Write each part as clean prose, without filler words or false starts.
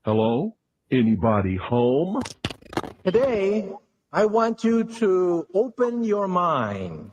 Hello? Anybody home? Today, I want you to open your mind.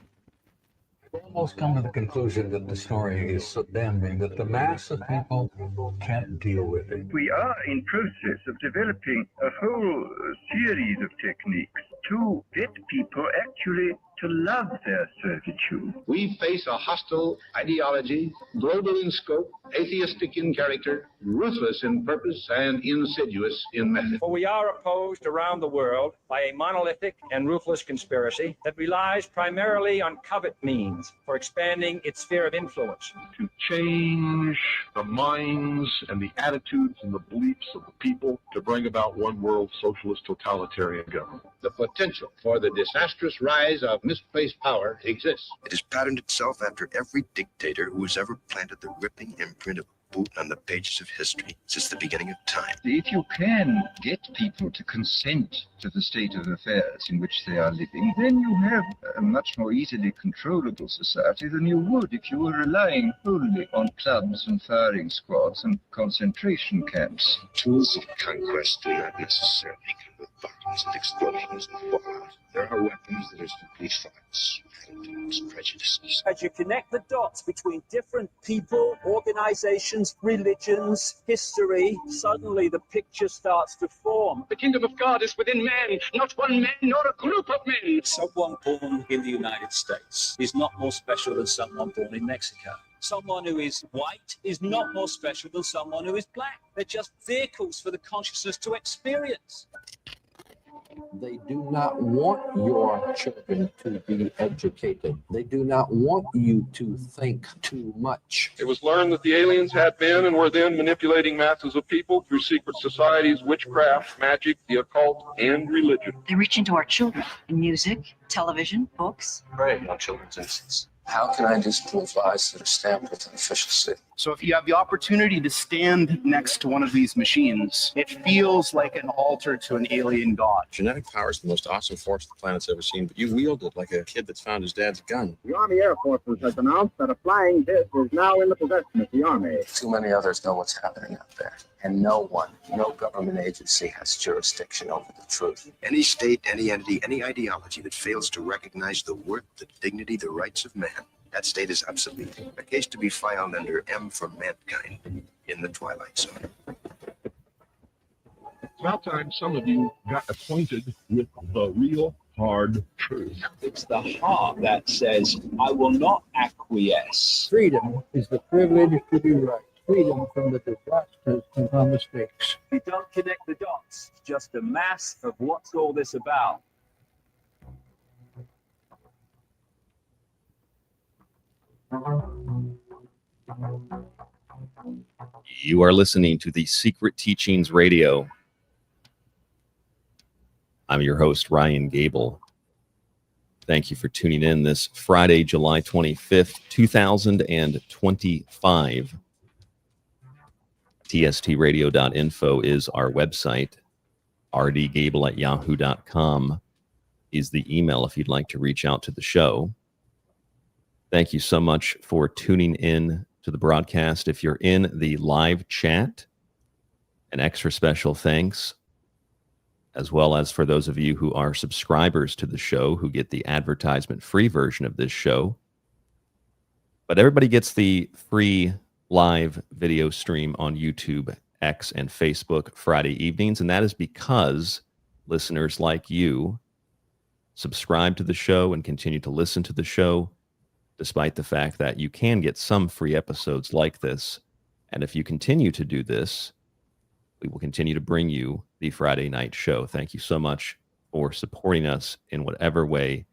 I've almost come to the conclusion that the story is so damning that the mass of people can't deal with it. We are in process of developing a whole series of techniques to get people actually to love their servitude. We face a hostile ideology, global in scope, atheistic in character, ruthless in purpose, and insidious in method. For we are opposed around the world by a monolithic and ruthless conspiracy that relies primarily on covert means for expanding its sphere of influence. To change the minds and the attitudes and the beliefs of the people to bring about one world socialist totalitarian government. The potential for the disastrous rise of misplaced power exists. It has patterned itself after every dictator who has ever planted the ripping imprint of a boot on the pages of history since the beginning of time. If you can get people to consent to the state of affairs in which they are living, then you have a much more easily controllable society than you would if you were relying wholly on clubs and firing squads and concentration camps. Tools of conquest do not necessarily come with bombs and explosions and fallout. There are weapons that are simply thoughts, attitudes, prejudices. As you connect the dots between different people, organizations, religions, history, suddenly the picture starts to form. The kingdom of God is within man, not one man nor a group of men. Someone born in the United States is not more special than someone born in Mexico. Someone who is white is not more special than someone who is black. They're just vehicles for the consciousness to experience. They do not want your children to be educated. They do not want you to think too much. It was learned that the aliens had been and were then manipulating masses of people through secret societies, witchcraft, magic, the occult, and religion. They reach into our children in music, television, books. Prey on children's innocence. How can I disprove lies that are stamped with an official seal? So if you have the opportunity to stand next to one of these machines, it feels like an altar to an alien god. Genetic power is the most awesome force the planet's ever seen, but you wield it like a kid that's found his dad's gun. The Army Air Forces has announced that a flying disc is now in the possession of the Army. Too many others know what's happening out there. And no government agency has jurisdiction over the truth. Any state, any entity, any ideology that fails to recognize the worth, the dignity, the rights of man, that state is obsolete. A case to be filed under M for Mankind in the Twilight Zone. It's about time some of you got acquainted with the real hard truth. It's the heart that says, I will not acquiesce. Freedom is the privilege to be right. Freedom from the disasters and our mistakes. You don't connect the dots. It's just a mass of what's all this about. You are listening to the Secret Teachings Radio. I'm your host, Ryan Gable. Thank you for tuning in this Friday, July 25th, 2025. TSTradio.info is our website. rdgable@yahoo.com is the email if you'd like to reach out to the show. Thank you so much for tuning in to the broadcast. If you're in the live chat, an extra special thanks, as well as for those of you who are subscribers to the show who get the advertisement-free version of this show. But everybody gets the free live video stream on YouTube, X, and Facebook Friday evenings, and that is because listeners like you subscribe to the show and continue to listen to the show, despite the fact that you can get some free episodes like this. And if you continue to do this, we will continue to bring you the Friday night show. Thank you so much for supporting us in whatever way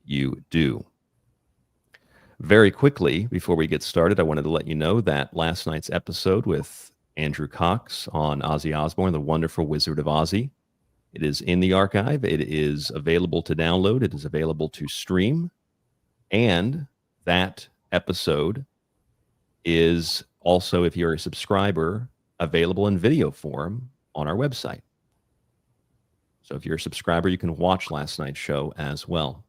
you do. Very quickly, before we get started, I wanted to let you know that last night's episode with Andrew Cox on Ozzy Osbourne, the Wonderful Wizard of Ozzy, it is in the archive. It is available to download. It is available to stream. And that episode is also, if you're a subscriber, available in video form on our website. So if you're a subscriber, you can watch last night's show as well.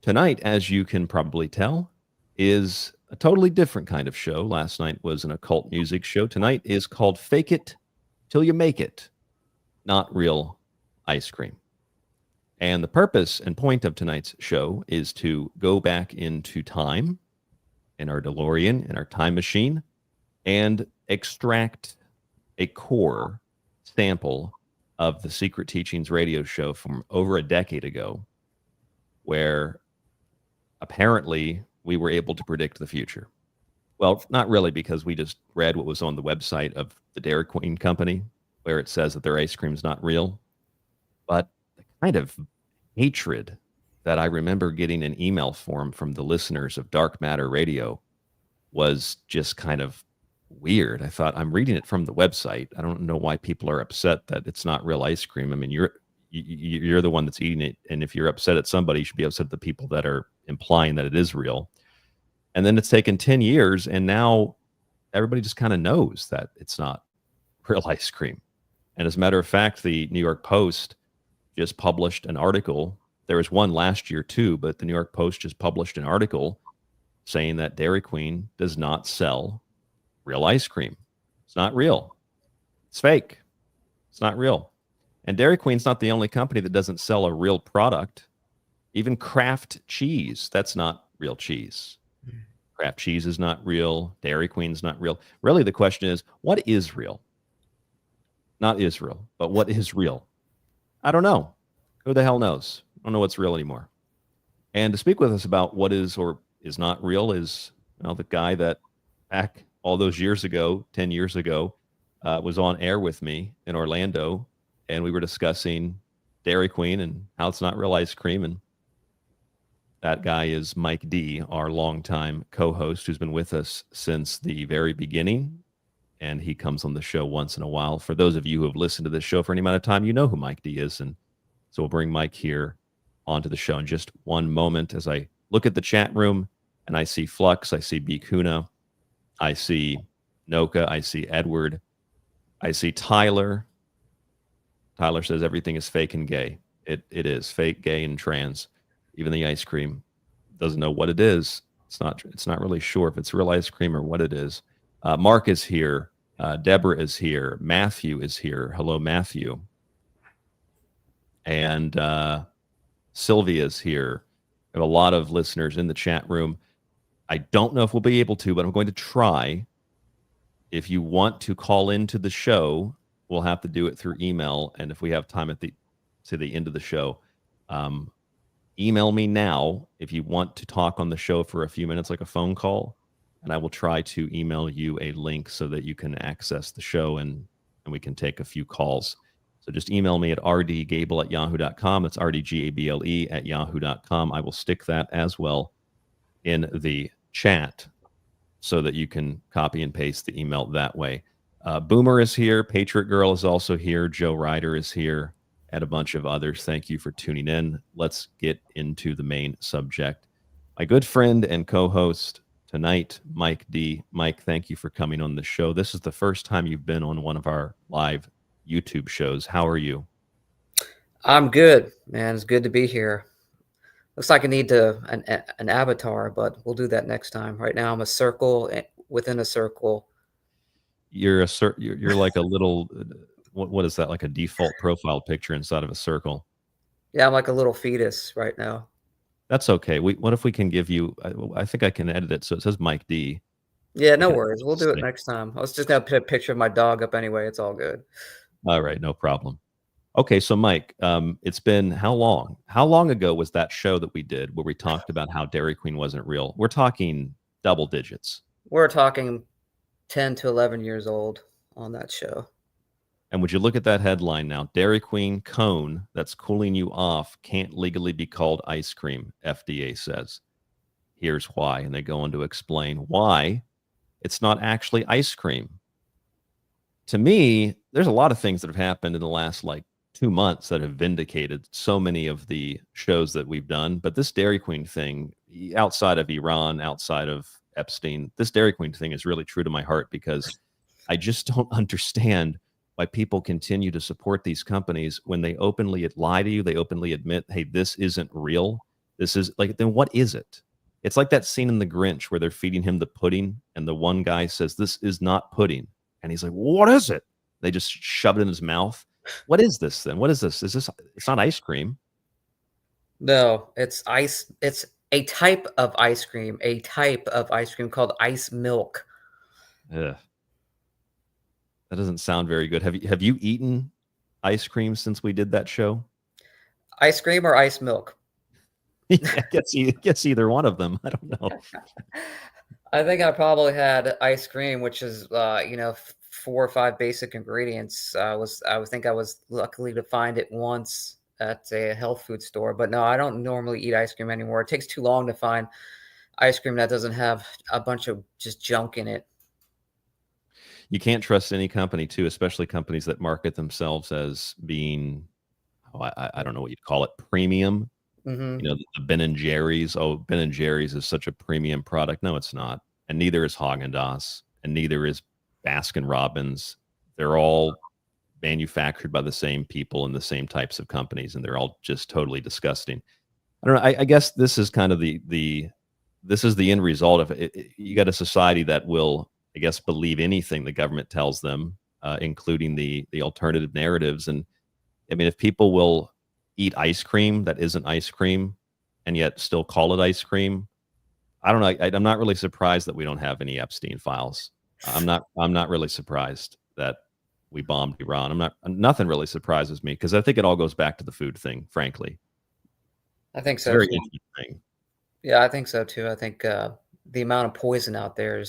Tonight, as you can probably tell, is a totally different kind of show. Last night was an occult music show. Tonight is called Fake It till you make it not real ice cream. And the purpose and point of tonight's show is to go back into time in our DeLorean, in our time machine, and extract a core sample of the Secret Teachings radio show from over a decade ago, where apparently we were able to predict the future. Well, not really, because we just read what was on the website of the Dairy Queen company, where it says that their ice cream is not real. But the kind of hatred that I remember getting in email form from the listeners of Dark Matter Radio was just kind of weird. I thought, I'm reading it from the website. I don't know why people are upset that it's not real ice cream. I mean, you're the one that's eating it, and if you're upset at somebody, you should be upset at the people that are implying that it is real. And then it's taken 10 years, and now everybody just kind of knows that it's not real ice cream. And as a matter of fact, the New York Post just published an article. There was one last year too, but the New York Post just published an article saying that Dairy Queen does not sell real ice cream. It's not real. It's fake. It's not real. And Dairy Queen's not the only company that doesn't sell a real product. Even Kraft cheese, that's not real cheese. Kraft cheese is not real. Dairy Queen's not real. Really, the question is, what is real? Not Israel, but what is real? I don't know. Who the hell knows? I don't know what's real anymore. And to speak with us about what is or is not real is, well, the guy that back all those years ago, 10 years ago, was on air with me in Orlando, and we were discussing Dairy Queen and how it's not real ice cream. And that guy is Mike D, our longtime co-host, who's been with us since the very beginning. And he comes on the show once in a while. For those of you who have listened to this show for any amount of time, you know who Mike D is. And so we'll bring Mike here onto the show in just one moment. As I look at the chat room and I see Flux, I see B. Kuna, I see Noka, I see Edward, I see Tyler. Tyler says everything is fake and gay. It is fake, gay, and trans. Even the ice cream doesn't know what it is. It's not really sure if it's real ice cream or what it is. Mark is here. Deborah is here. Matthew is here. Hello, Matthew. And Sylvia is here. We have a lot of listeners in the chat room. I don't know if we'll be able to, but I'm going to try. If you want to call into the show, we'll have to do it through email. And if we have time at the end of the show, email me now if you want to talk on the show for a few minutes, like a phone call, and I will try to email you a link so that you can access the show and we can take a few calls. So just email me at rdgable@yahoo.com. It's rdgable@yahoo.com. I will stick that as well in the chat so that you can copy and paste the email that way. Boomer is here. Patriot Girl is also here. Joe Ryder is here, and a bunch of others. Thank you for tuning in. Let's get into the main subject. My good friend and co-host tonight, Mike D. Mike, thank you for coming on the show. This is the first time you've been on one of our live YouTube shows. How are you? I'm good, man. It's good to be here. Looks like I need an avatar, but we'll do that next time. Right now, I'm a circle within a circle. You're like a little. What is that? Like a default profile picture inside of a circle? Yeah, I'm like a little fetus right now. That's okay. What if we can give you? I think I can edit it so it says Mike D. Yeah, no worries. We'll do it next time. I was just gonna put a picture of my dog up anyway. It's all good. All right, no problem. Okay, so Mike, it's been how long? How long ago was that show that we did where we talked about how Dairy Queen wasn't real? We're talking double digits. We're talking 10 to 11 years old on that show. And would you look at that headline now? Dairy Queen cone that's cooling you off can't legally be called ice cream, FDA says. Here's why. And they go on to explain why it's not actually ice cream. To me, there's a lot of things that have happened in the last 2 months that have vindicated so many of the shows that we've done. But this Dairy Queen thing, outside of Iran, outside of Epstein, this Dairy Queen thing is really true to my heart because I just don't understand why people continue to support these companies when they openly lie to you. They openly admit, hey, this isn't real. This is then what is it? It's like that scene in The Grinch where they're feeding him the pudding and the one guy says, this is not pudding. And he's like, well, what is it? They just shove it in his mouth. What is this then? What is this? Is this? It's not ice cream. No, it's ice. It's a type of ice cream. A type of ice cream called ice milk. Ugh. That doesn't sound very good. Have you eaten ice cream since we did that show? Ice cream or ice milk? I guess either one of them. I don't know. I think I probably had ice cream, which is 4 or 5 basic ingredients. I think I was lucky to find it once at a health food store, but no, I don't normally eat ice cream anymore. It takes too long to find ice cream that doesn't have a bunch of just junk in it. You can't trust any company too, especially companies that market themselves as being, I don't know what you'd call it, premium. Mm-hmm. You know, the Ben and Jerry's. Oh, Ben and Jerry's is such a premium product. No, it's not. And neither is Haagen-Dazs, and neither is Baskin Robbins. They're all manufactured by the same people and the same types of companies, and they're all just totally disgusting. I don't know. I guess this is kind of this is the end result of it. You got a society that will, I guess, believe anything the government tells them, including the alternative narratives. And I mean, if people will eat ice cream that isn't ice cream and yet still call it ice cream, I don't know. I'm not really surprised that we don't have any Epstein files. I'm not really surprised that we bombed Iran. Nothing really surprises me, because I think it all goes back to the food thing, frankly. I think so. Very interesting. Yeah, I think so too. I think the amount of poison out there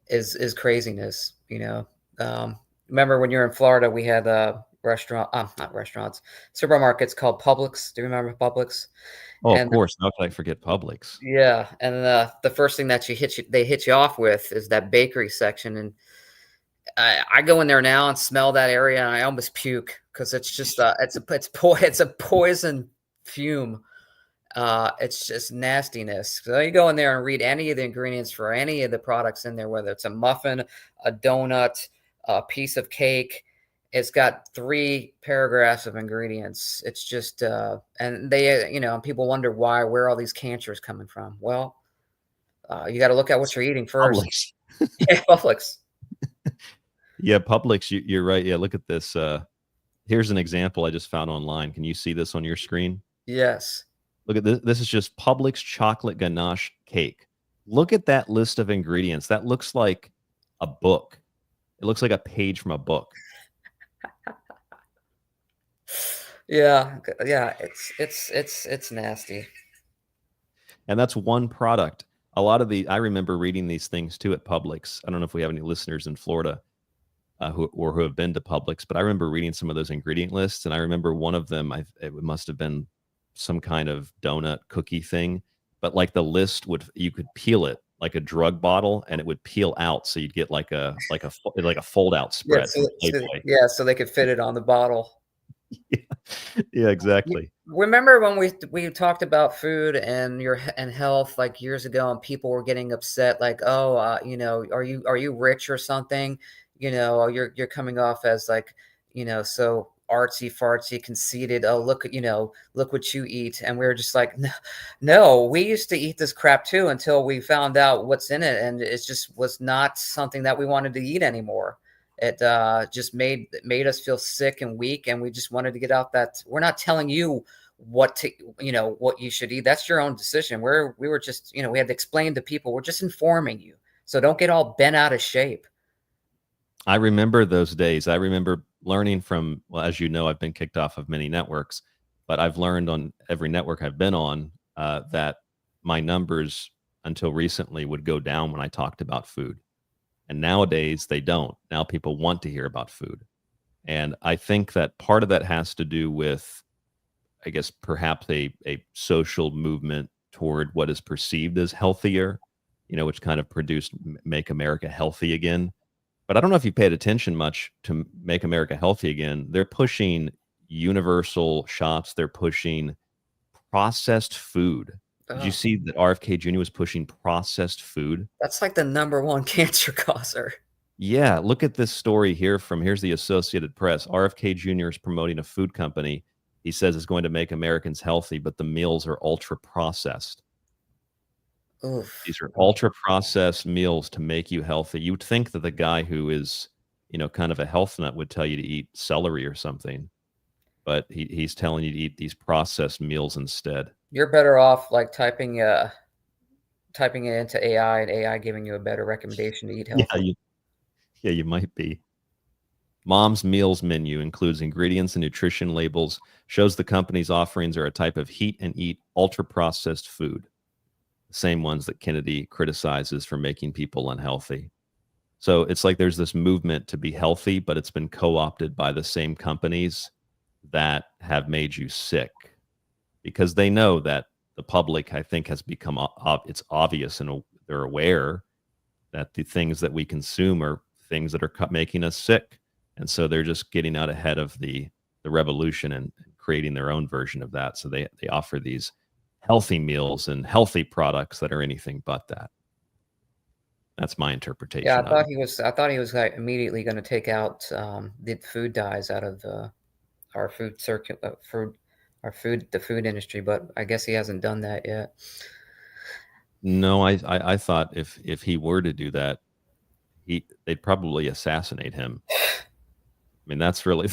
is craziness. Remember when you were in Florida, we had not restaurants, supermarkets called Publix. Do you remember Publix? Oh, of course. How could I forget Publix? Yeah, and the first thing that they hit you off with is that bakery section, and I go in there now and smell that area, and I almost puke, because it's just it's a poison fume. It's just nastiness. So you go in there and read any of the ingredients for any of the products in there, whether it's a muffin, a donut, a piece of cake. It's got 3 paragraphs of ingredients. It's just, and they, people wonder where all these cancers coming from. Well, you got to look at what you're eating first. Publix. Yeah, Publix. Yeah, Publix. You're right. Yeah, look at this. Here's an example I just found online. Can you see this on your screen? Yes. Look at this. This is just Publix chocolate ganache cake. Look at that list of ingredients. That looks like a book. It looks like a page from a book. Yeah, it's nasty. And that's one product. A lot of I remember reading these things too at Publix. I don't know if we have any listeners in Florida who have been to Publix, but I remember reading some of those ingredient lists, and I remember one of them, it must have been some kind of donut cookie thing, but like the list you could peel it like a drug bottle, and it would peel out, so you'd get like a fold out spread. So they could fit it on the bottle. Yeah, exactly. Remember when we talked about food and health like years ago, and people were getting upset, like, oh, are you rich or something? You're coming off as like, so artsy fartsy, conceited. Oh, look what you eat. And we were just like, no, we used to eat this crap too, until we found out what's in it, and it just was not something that we wanted to eat anymore. It just made us feel sick and weak, and we just wanted to get out that. We're not telling you what you should eat. That's your own decision. We were just, we had to explain to people. We're just informing you. So don't get all bent out of shape. I remember those days. I remember learning from, well, as you know, I've been kicked off of many networks, but I've learned on every network I've been on that my numbers until recently would go down when I talked about food. And nowadays they don't. Now people want to hear about food. And I think that part of that has to do with, I guess, perhaps a social movement toward what is perceived as healthier, which kind of produced Make America Healthy Again. But I don't know if you paid attention much to Make America Healthy Again. They're pushing universal shops. They're pushing processed food. Did you see that RFK Jr. was pushing processed food? That's like the #1 cancer causer. Yeah, look at this story here here's the Associated Press. RFK Jr. is promoting a food company he says is going to make Americans healthy, but the meals are ultra processed. Oof. These are ultra processed meals to make you healthy. You would think that the guy who is kind of a health nut would tell you to eat celery or something, but he's telling you to eat these processed meals instead. You're better off like typing it into AI and AI giving you a better recommendation to eat healthy. You might be. Mom's Meals menu includes ingredients and nutrition labels, shows the company's offerings are a type of heat and eat ultra-processed food, the same ones that Kennedy criticizes for making people unhealthy. So it's like there's this movement to be healthy, but it's been co-opted by the same companies that have made you sick, because they know that the public, I think, has become it's obvious, and they're aware that the things that we consume are things that are making us sick. And so they're just getting out ahead of the revolution and creating their own version of that. So they offer these healthy meals and healthy products that are anything but that. That's my interpretation. Yeah, I thought he was like immediately going to take out the food dyes out of our the food industry, but I guess he hasn't done that yet. No, I thought if he were to do that, they'd probably assassinate him. I mean, that's really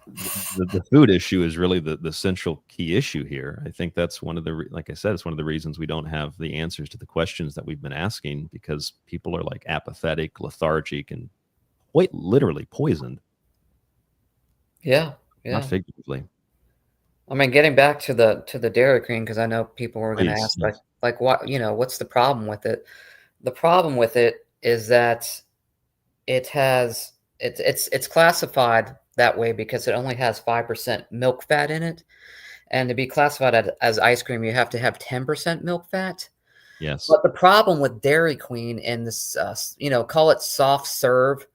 the food issue is really the central key issue here. I think that's one of the, like I said, it's one of the reasons we don't have the answers to the questions that we've been asking, because people are like apathetic, lethargic, and quite literally poisoned. Yeah. Not figuratively. I mean, getting back to the Dairy Queen, because I know people were going to ask, like what, what's the problem with it? The problem with it is that it's classified that way because it only has 5% milk fat in it, and to be classified as ice cream, you have to have 10% milk fat. Yes. But the problem with Dairy Queen and this, call it soft serve,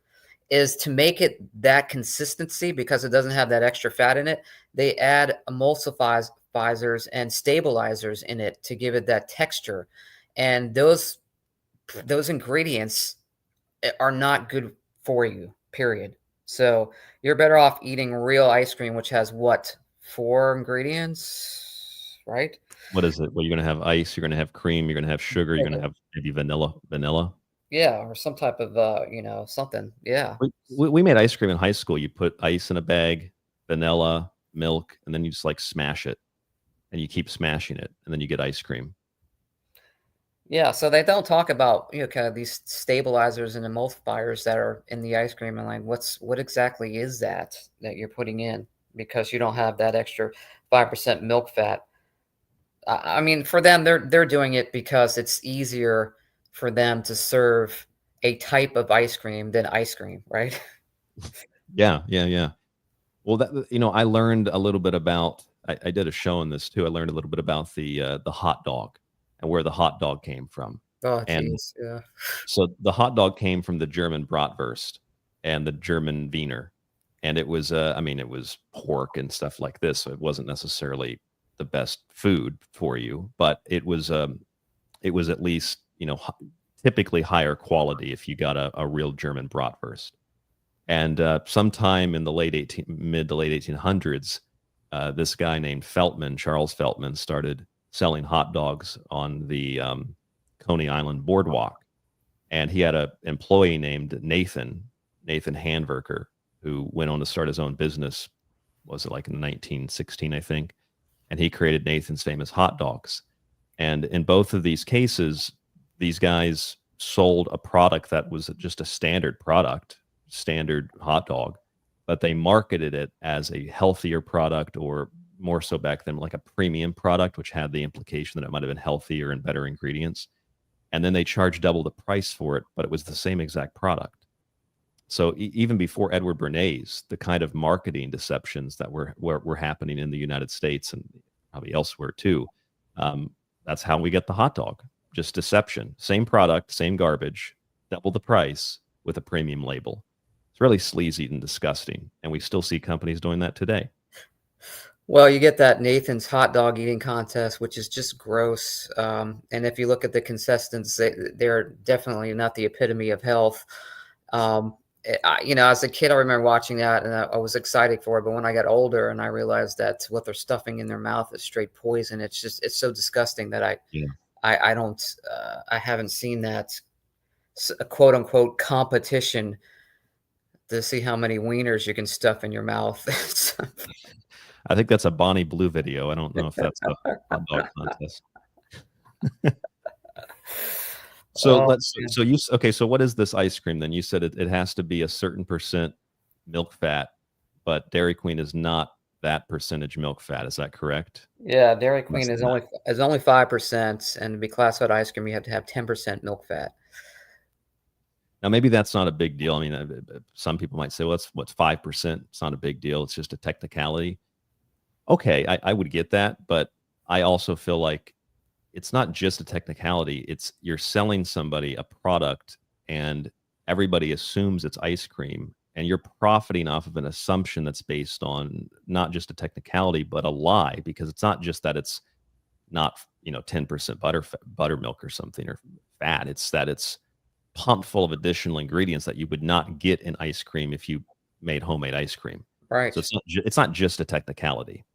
is to make it that consistency, because it doesn't have that extra fat in it. They add emulsifiers and stabilizers in it to give it that texture, and those ingredients are not good for you, period. So you're better off eating real ice cream, which has what, 4 ingredients, right? What is it? Well, you're going to have ice, you're going to have cream, you're going to have sugar, you're going to have maybe vanilla. Yeah, or some type of, something. Yeah. We made ice cream in high school. You put ice in a bag, vanilla, milk, and then you just like smash it, and you keep smashing it, and then you get ice cream. Yeah, so they don't talk about, kind of these stabilizers and emulsifiers that are in the ice cream, and like what exactly is that you're putting in, because you don't have that extra 5% milk fat. I mean, for them, they're doing it because it's easier for them to serve a type of ice cream than ice cream, right? Yeah. Well, I learned a little bit about. I did a show on this too. I learned a little bit about the hot dog and where the hot dog came from. Oh, geez, yeah. So the hot dog came from the German bratwurst and the German Wiener, and it was it was pork and stuff like this. So it wasn't necessarily the best food for you, but it was at least typically higher quality if you got a real German bratwurst. And sometime in the mid to late 1800s, this guy named Charles Feltman, started selling hot dogs on the Coney Island boardwalk. And he had an employee named Nathan Handwerker, who went on to start his own business. Was it like in 1916, I think? And he created Nathan's famous hot dogs. And in both of these cases, these guys sold a product that was just a standard product, standard hot dog, but they marketed it as a healthier product, or more so back then, like a premium product, which had the implication that it might have been healthier and better ingredients. And then they charged double the price for it, but it was the same exact product. So even before Edward Bernays, the kind of marketing deceptions that were happening in the United States and probably elsewhere too, that's how we get the hot dog. Just deception. Same product, same garbage, double the price with a premium label. It's really sleazy and disgusting, and we still see companies doing that today. Well, you get that Nathan's hot dog eating contest, which is just gross. And if you look at the contestants, they're definitely not the epitome of health. As a kid, I remember watching that, and I was excited for it. But when I got older and I realized that what they're stuffing in their mouth is straight poison, it's so disgusting that I haven't seen that quote unquote competition to see how many wieners you can stuff in your mouth. I think that's a Bonnie Blue video. I don't know if that's a hot dog contest. So Oh, okay, so what is this ice cream then? You said it has to be a certain percent milk fat, but Dairy Queen is not that percentage milk fat. Is that correct? yeah, Dairy Queen Less is than only 5%, and to be classified ice cream, you have to have 10% milk fat. Now, maybe that's not a big deal. I mean, some people might say, well, what's 5%? It's not a big deal. It's just a technicality. Okay, I would get that, but I also feel like it's not just a technicality. It's you're selling somebody a product, and everybody assumes it's ice cream, and you're profiting off of an assumption that's based on not just a technicality, but a lie, because it's not just that it's not 10% buttermilk or something or fat. It's that it's pumped full of additional ingredients that you would not get in ice cream if you made homemade ice cream. Right. So it's not just a technicality.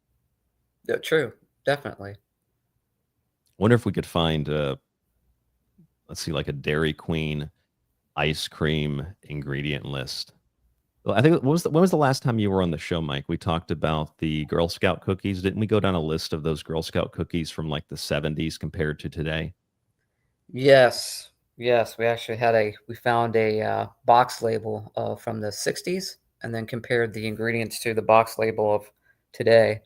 Yeah, true. Definitely. Wonder if we could find let's see, like a Dairy Queen ice cream ingredient list. Well, I think when was the last time you were on the show, Mike? We talked about the Girl Scout cookies. Didn't we go down a list of those Girl Scout cookies from like the 70s compared to today? Yes. Yes, we actually we found a box label from the 60s and then compared the ingredients to the box label of today.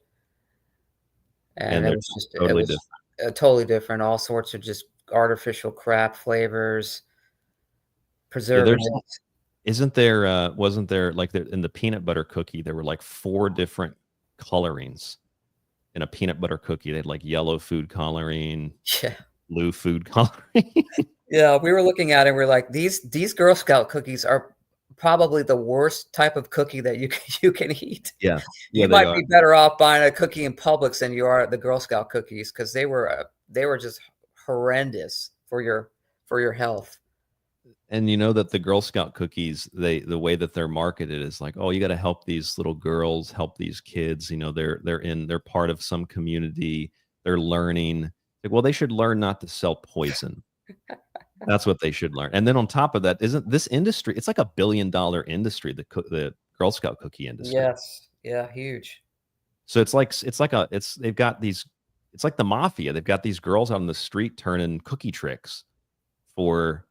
And it was just totally different. Totally different. All sorts of just artificial crap flavors, preservatives. Wasn't there like in the peanut butter cookie, there were like 4 different colorings in a peanut butter cookie. They had like yellow food coloring, blue food coloring. Yeah, we were looking at it. And we're like, these Girl Scout cookies are probably the worst type of cookie that you can eat. Yeah, you might be better off buying a cookie in Publix than you are at the Girl Scout cookies, because they were just horrendous for your health. And you know that the Girl Scout cookies, the way that they're marketed is like, oh, you got to help these little girls, help these kids. They're part of some community. They're learning. Like, well, they should learn not to sell poison. That's what they should learn. And then on top of that, isn't this industry? It's like $1 billion industry, the Girl Scout cookie industry. Yes, yeah, huge. So it's like they've got these. It's like the mafia. They've got these girls out on the street turning cookie tricks for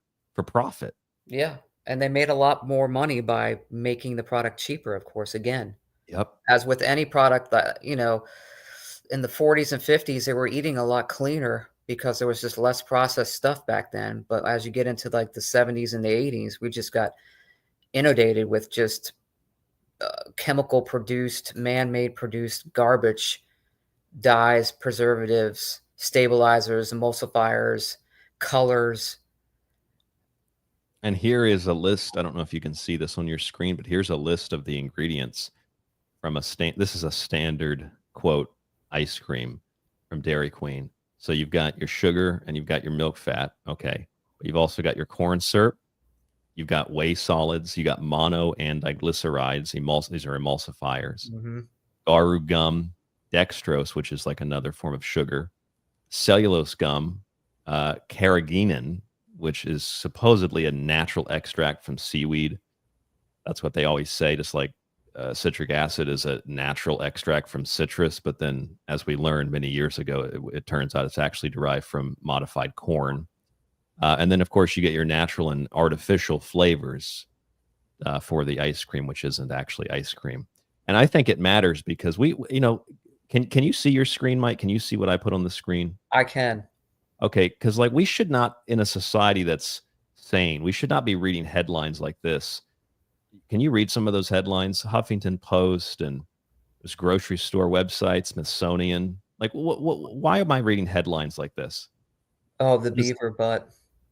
profit. Yeah, and they made a lot more money by making the product cheaper. Of course, again. Yep. As with any product that in the 40s and 50s, they were eating a lot cleaner, because there was just less processed stuff back then. But as you get into like the 70s and the 80s, we just got inundated with just chemical produced, man-made produced garbage, dyes, preservatives, stabilizers, emulsifiers, colors. And here is a list. I don't know if you can see this on your screen, but here's a list of the ingredients from this is a standard quote ice cream from Dairy Queen. So you've got your sugar and you've got your milk fat. Okay. But you've also got your corn syrup. You've got whey solids. You got mono and diglycerides. These are emulsifiers. Mm-hmm. Garu gum, dextrose, which is like another form of sugar, cellulose gum, carrageenan, which is supposedly a natural extract from seaweed. That's what they always say, just like citric acid is a natural extract from citrus, but then as we learned many years ago, it turns out it's actually derived from modified corn. And then of course you get your natural and artificial flavors for the ice cream, which isn't actually ice cream. And I think it matters because can you see your screen, Mike? Can you see what I put on the screen? I can. Okay, because like we should not, in a society that's sane, we should not be reading headlines like this. Can you read some of those headlines? Huffington Post and this grocery store website, Smithsonian. Like, why am I reading headlines like this? Oh, the beaver butt.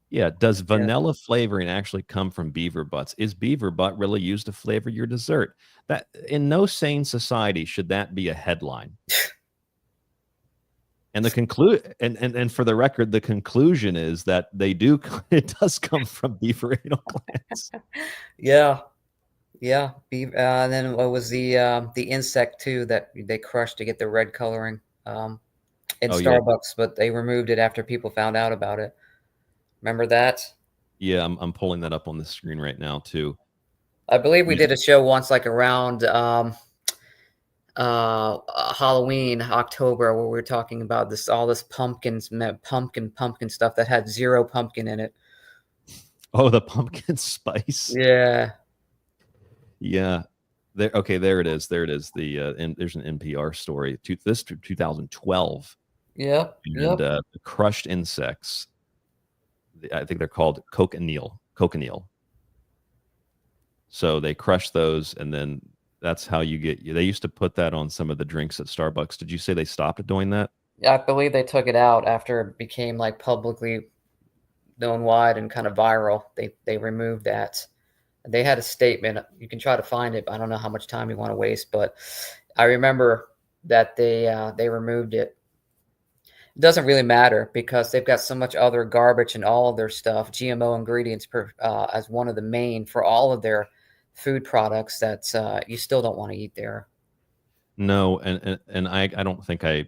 Yeah. Does vanilla flavoring actually come from beaver butts? Is beaver butt really used to flavor your dessert? That in no sane society should that be a headline. And and for the record, the conclusion is that it does come from beaver anal glands. Yeah. Yeah, and then what was the insect too that they crushed to get the red coloring in Starbucks, but they removed it after people found out about it. Remember that? Yeah, I'm pulling that up on the screen right now too. I believe we did a show once, like around Halloween, October, where we were talking about all this pumpkin stuff that had zero pumpkin in it. Oh, the pumpkin spice. Yeah. Yeah. There. Okay. There it is. There it is. There's an NPR story. This 2012. Yep. And the crushed insects. I think they're called cochineal. So they crush those, and then that's how you get. They used to put that on some of the drinks at Starbucks. Did you say they stopped doing that? Yeah, I believe they took it out after it became like publicly known wide and kind of viral. They removed that. They had a statement. You can try to find it. I don't know how much time you want to waste, but I remember that they removed it. It doesn't really matter because they've got so much other garbage in all of their stuff, GMO ingredients as one of the main for all of their food products that you still don't want to eat there. No, and I don't think I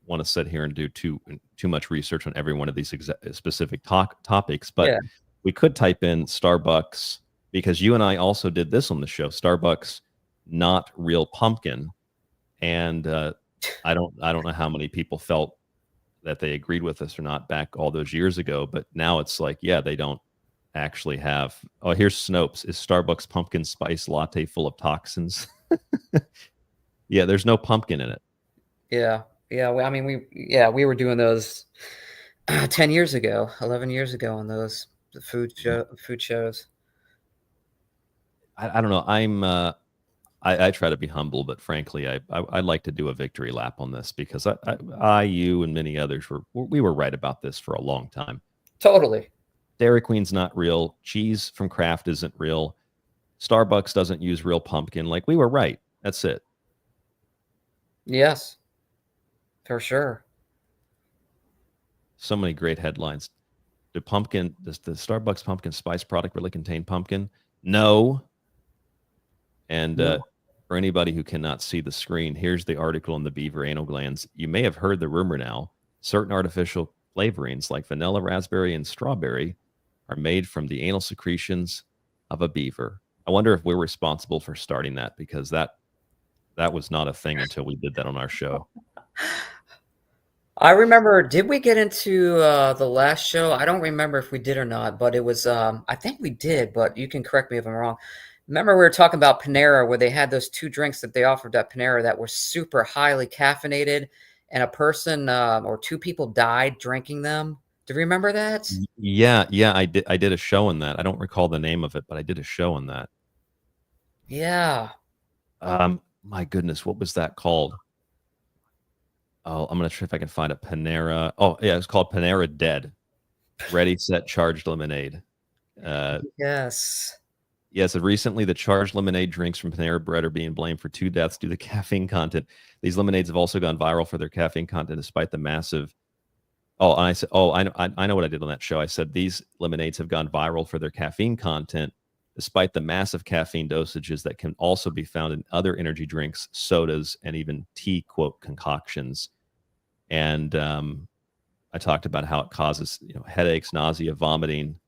want to sit here and do too much research on every one of these specific topics, but Yeah. we could type in Starbucks, because you and I also did this on the show, Starbucks not real pumpkin, and I don't know how many people felt that they agreed with us or not back all those years ago, but now it's like, yeah, they don't actually have. Oh, here's Snopes. Is Starbucks pumpkin spice latte full of toxins? Yeah, there's no pumpkin in it. Yeah. I mean, we were doing those 10 years ago, 11 years ago on those food shows. I don't know. I try to be humble, but frankly, I'd like to do a victory lap on this, because you and many others we were right about this for a long time. Totally. Dairy Queen's not real. Cheese from Kraft isn't real. Starbucks doesn't use real pumpkin. Like, we were right. That's it. Yes, for sure. So many great headlines. Does the Starbucks pumpkin spice product really contain pumpkin? No. And for anybody who cannot see the screen, here's the article on the beaver anal glands. You may have heard the rumor now. Certain artificial flavorings like vanilla, raspberry, and strawberry are made from the anal secretions of a beaver. I wonder if we're responsible for starting that, because that was not a thing until we did that on our show. I remember, did we get into the last show? I don't remember if we did or not, but it was, I think we did, but you can correct me if I'm wrong. Remember, we were talking about Panera, where they had those two drinks that they offered at Panera that were super highly caffeinated, and a person or two people died drinking them. Do you remember that? Yeah, I did a show on that. I don't recall the name of it, but I did a show on that. Yeah. My goodness, what was that called? Oh, I'm gonna try if I can find a Panera. Oh, yeah, it's called Panera Dead. Ready, Set, Charged Lemonade. Yes. Yes, recently the charged lemonade drinks from Panera Bread are being blamed for 2 deaths due to caffeine content. These lemonades have also gone viral for their caffeine content, despite the massive. Oh, and I said, I know what I did on that show. I said these lemonades have gone viral for their caffeine content, despite the massive caffeine dosages that can also be found in other energy drinks, sodas, and even tea, quote, concoctions. And I talked about how it causes, headaches, nausea, vomiting,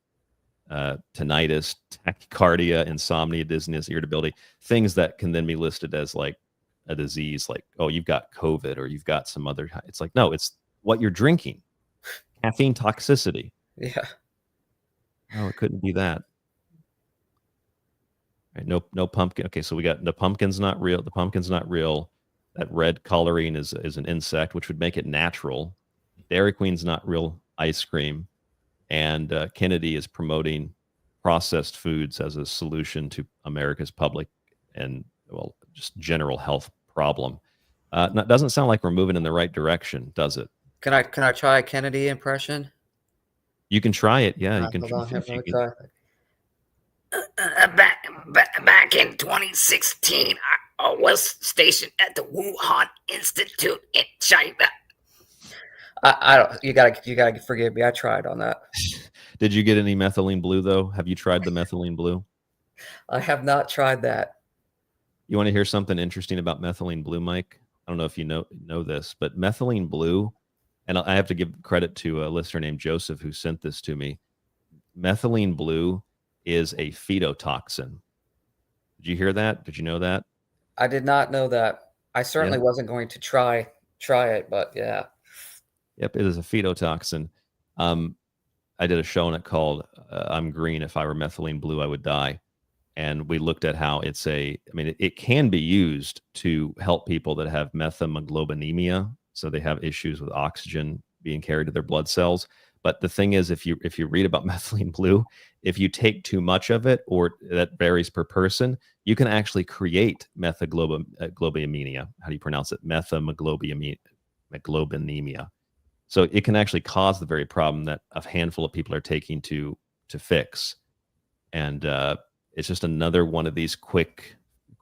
tinnitus, tachycardia, insomnia, dizziness, irritability, things that can then be listed as like a disease, like, oh, you've got COVID or you've got some other. It's like, no, it's what you're drinking. Caffeine toxicity. Yeah. No, it couldn't be that. Right, no pumpkin. Okay, so we got the pumpkin's not real. The pumpkin's not real. That red coloring is an insect, which would make it natural. Dairy Queen's not real ice cream. And Kennedy is promoting processed foods as a solution to America's public and, well, just general health problem. It doesn't sound like we're moving in the right direction, does it? Can I try a Kennedy impression? You can try it. Yeah, you can. Hold on, let me try. Back in 2016, I was stationed at the Wuhan Institute in China. I don't. You gotta forgive me. I tried on that. Did you get any methylene blue though? Have you tried the methylene blue? I have not tried that. You want to hear something interesting about methylene blue, Mike? I don't know if you know this, but methylene blue, and I have to give credit to a listener named Joseph who sent this to me. Methylene blue is a phytotoxin. Did you hear that? Did you know that? I did not know that. I certainly wasn't going to try it, but yeah. Yep, it is a phytotoxin. I did a show on it called "I'm Green. If I were methylene blue, I would die." And we looked at how it can be used to help people that have methemoglobinemia. So they have issues with oxygen being carried to their blood cells. But the thing is, if you read about methylene blue, if you take too much of it, or that varies per person, you can actually create methemoglobinemia. How do you pronounce it? Methemoglobinemia. So it can actually cause the very problem that a handful of people are taking to fix. And it's just another one of these quick.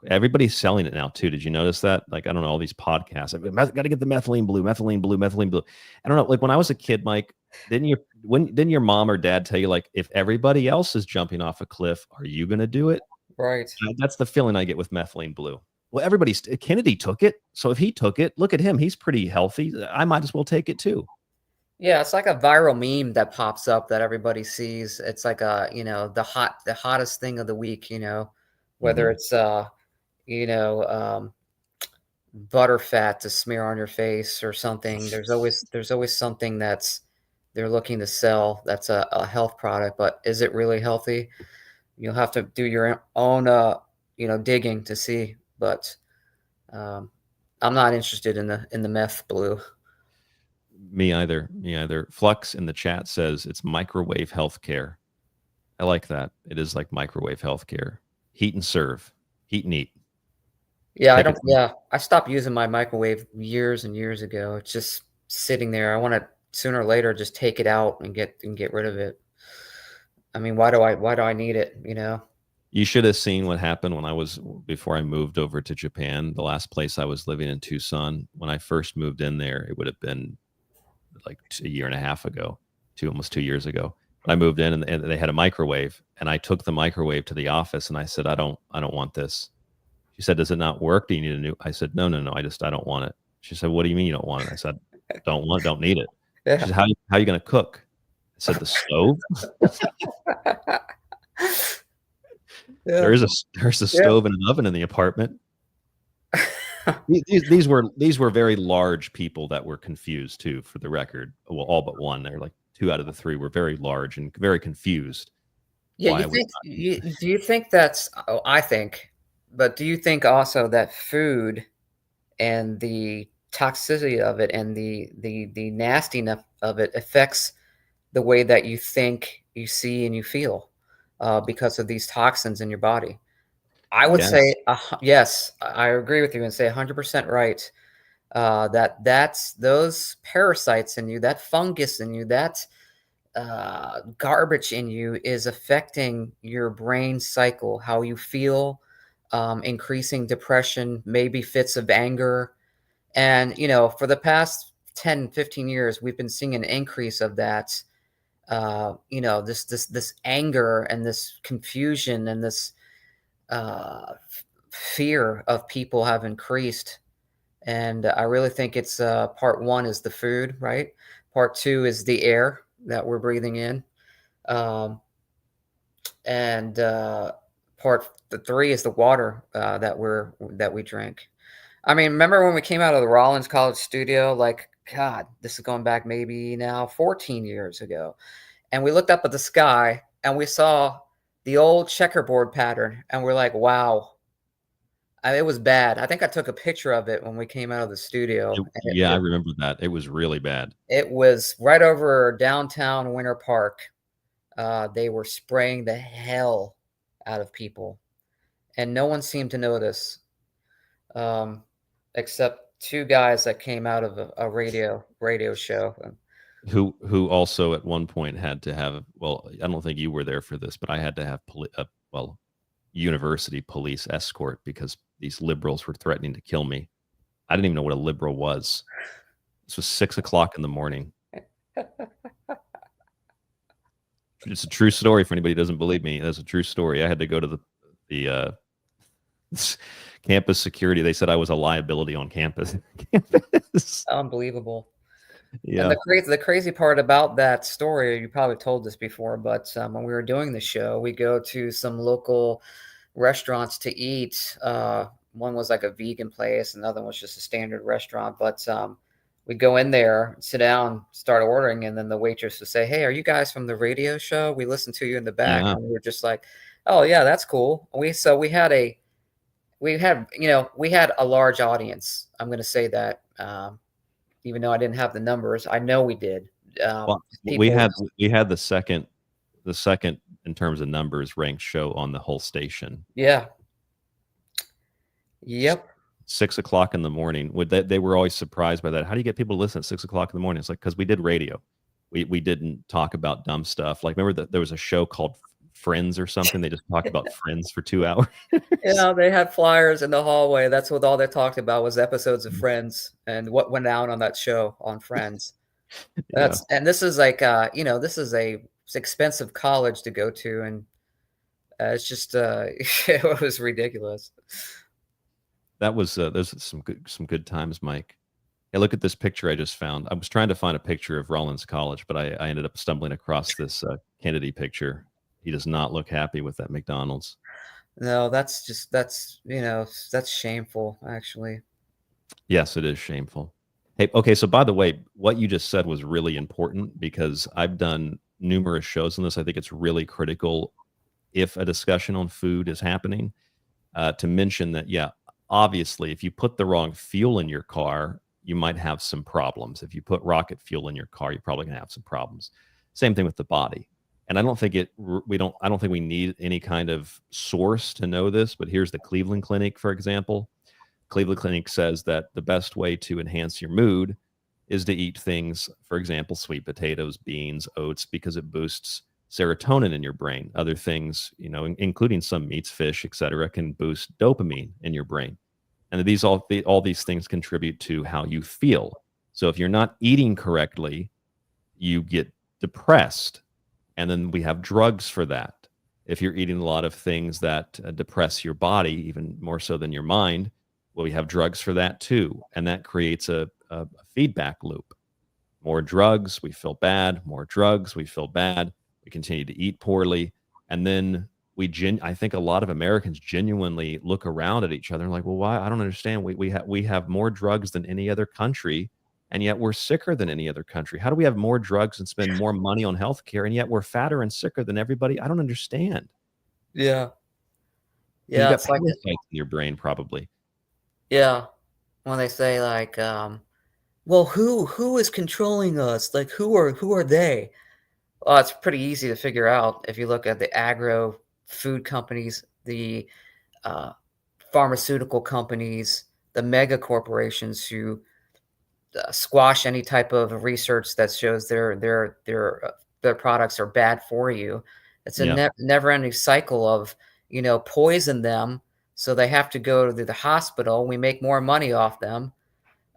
Everybody's selling it now too. Did you notice that? Like, I don't know, all these podcasts. I've got to get the methylene blue. I don't know. Like when I was a kid, Mike, didn't your mom or dad tell you, like, if everybody else is jumping off a cliff, are you going to do it? Right. That's the feeling I get with methylene blue. Well, Kennedy took it. So if he took it, look at him. He's pretty healthy. I might as well take it too. Yeah, it's like a viral meme that pops up that everybody sees. It's like the hottest thing of the week, whether it's butter fat to smear on your face or something. There's always something they're looking to sell that's a health product, but is it really healthy? You'll have to do your own digging to see, but I'm not interested in the meth blue. Me either. Flux in the chat says it's microwave healthcare. I like that. It is like microwave healthcare. Heat and serve. Heat and eat. Yeah, I stopped using my microwave years and years ago. It's just sitting there. I want to sooner or later just take it out and get rid of it. I mean, why do I need it, You should have seen what happened before I moved over to Japan. The last place I was living in Tucson, when I first moved in there, it would have been like a year and a half ago, almost 2 years ago. I moved in and they had a microwave, and I took the microwave to the office and I said, I don't want this. She said, does it not work? Do you need a new? I said, no. I don't want it. She said, what do you mean you don't want it? I said, don't need it. Yeah. She said, how are you going to cook? I said, the stove. Yeah. There's a stove and an oven in the apartment. These were very large people that were confused too, for the record. Well, all but one. They're like 2 out of the 3 were very large and very confused. Yeah, do you think that's? Oh, I think, but do you think also that food and the toxicity of it and the nastiness of it affects the way that you think, you see, and you feel because of these toxins in your body? I would say yes. I agree with you and say 100% right. That's those parasites in you, that fungus in you, that garbage in you is affecting your brain cycle, how you feel, increasing depression, maybe fits of anger. And, for the past 10, 15 years, we've been seeing an increase of that, this anger and this confusion and this fear of people have increased. And I really think it's part 1 is the food, right? Part 2 is the air that we're breathing in. And part 3 is the water that we drink. I mean, remember when we came out of the Rollins College studio, like, God, this is going back maybe now 14 years ago. And we looked up at the sky and we saw the old checkerboard pattern. And we're like, wow. It was bad. I think I took a picture of it when we came out of the studio. I remember that. It was really bad. It was right over downtown Winter Park. They were spraying the hell out of people. And no one seemed to notice, except 2 guys that came out of a radio show. Who also at one point had to have, well, I don't think you were there for this, but I had to have university police escort because these liberals were threatening to kill me. I didn't even know what a liberal was. This was 6 o'clock in the morning. It's a true story for anybody who doesn't believe me. That's a true story. I had to go to the campus security. They said I was a liability on campus. Unbelievable. Yeah. And the crazy part about that story, you probably told this before, but when we were doing the show, we go to some local restaurants to eat. One was like a vegan place, another one was just a standard restaurant. But we'd go in there, sit down, start ordering, and then the waitress would say, "Hey, are you guys from the radio show? We listened to you in the back." Yeah. And we were just like, "Oh yeah, that's cool." We had a large audience. I'm going to say that, even though I didn't have the numbers, I know we did. Well, we had the second in terms of numbers ranked show on the whole station. Yeah. Yep. 6 o'clock in the morning. They were always surprised by that. How do you get people to listen at 6 o'clock in the morning? It's like, because we did radio. We didn't talk about dumb stuff. Like, remember that there was a show called Friends or something? They just talked about Friends for 2 hours. They had flyers in the hallway. That's what all they talked about was episodes of Friends and what went down on that show on Friends. And this is like, this is a expensive college to go to, and it's just it was ridiculous. That was those are some good times, Mike. Hey, look at this picture I just found. I was trying to find a picture of Rollins College, but I ended up stumbling across this Kennedy picture. He does not look happy with that McDonald's. No, that's shameful, actually. Yes, it is shameful. Hey, okay, so by the way, what you just said was really important because I've done numerous shows on this. I think it's really critical if a discussion on food is happening to mention that, yeah, obviously, if you put the wrong fuel in your car, you might have some problems. If you put rocket fuel in your car, you're probably going to have some problems. Same thing with the body. And I don't think we need any kind of source to know this, but here's the Cleveland Clinic, for example. Cleveland Clinic says that the best way to enhance your mood is to eat things, for example, sweet potatoes, beans, oats, because it boosts serotonin in your brain. Other things, including some meats, fish, etc., can boost dopamine in your brain. And all these things contribute to how you feel. So if you're not eating correctly, you get depressed. And then we have drugs for that. If you're eating a lot of things that depress your body, even more so than your mind, well, we have drugs for that too. And that creates a feedback loop. More drugs, we feel bad. More drugs, we feel bad. We continue to eat poorly. And then I think a lot of Americans genuinely look around at each other and like, well, why? I don't understand. We have more drugs than any other country, and yet we're sicker than any other country. How do we have more drugs and spend more money on healthcare, and yet we're fatter and sicker than everybody? I don't understand. Yeah. You've got parasites in your brain, probably. Yeah. When they say like, well, who is controlling us? Like, who are they? Well, it's pretty easy to figure out if you look at the agro food companies, the pharmaceutical companies, the mega corporations who squash any type of research that shows their products are bad for you. It's a never-ending cycle of poison them, so they have to go to the hospital. We make more money off them.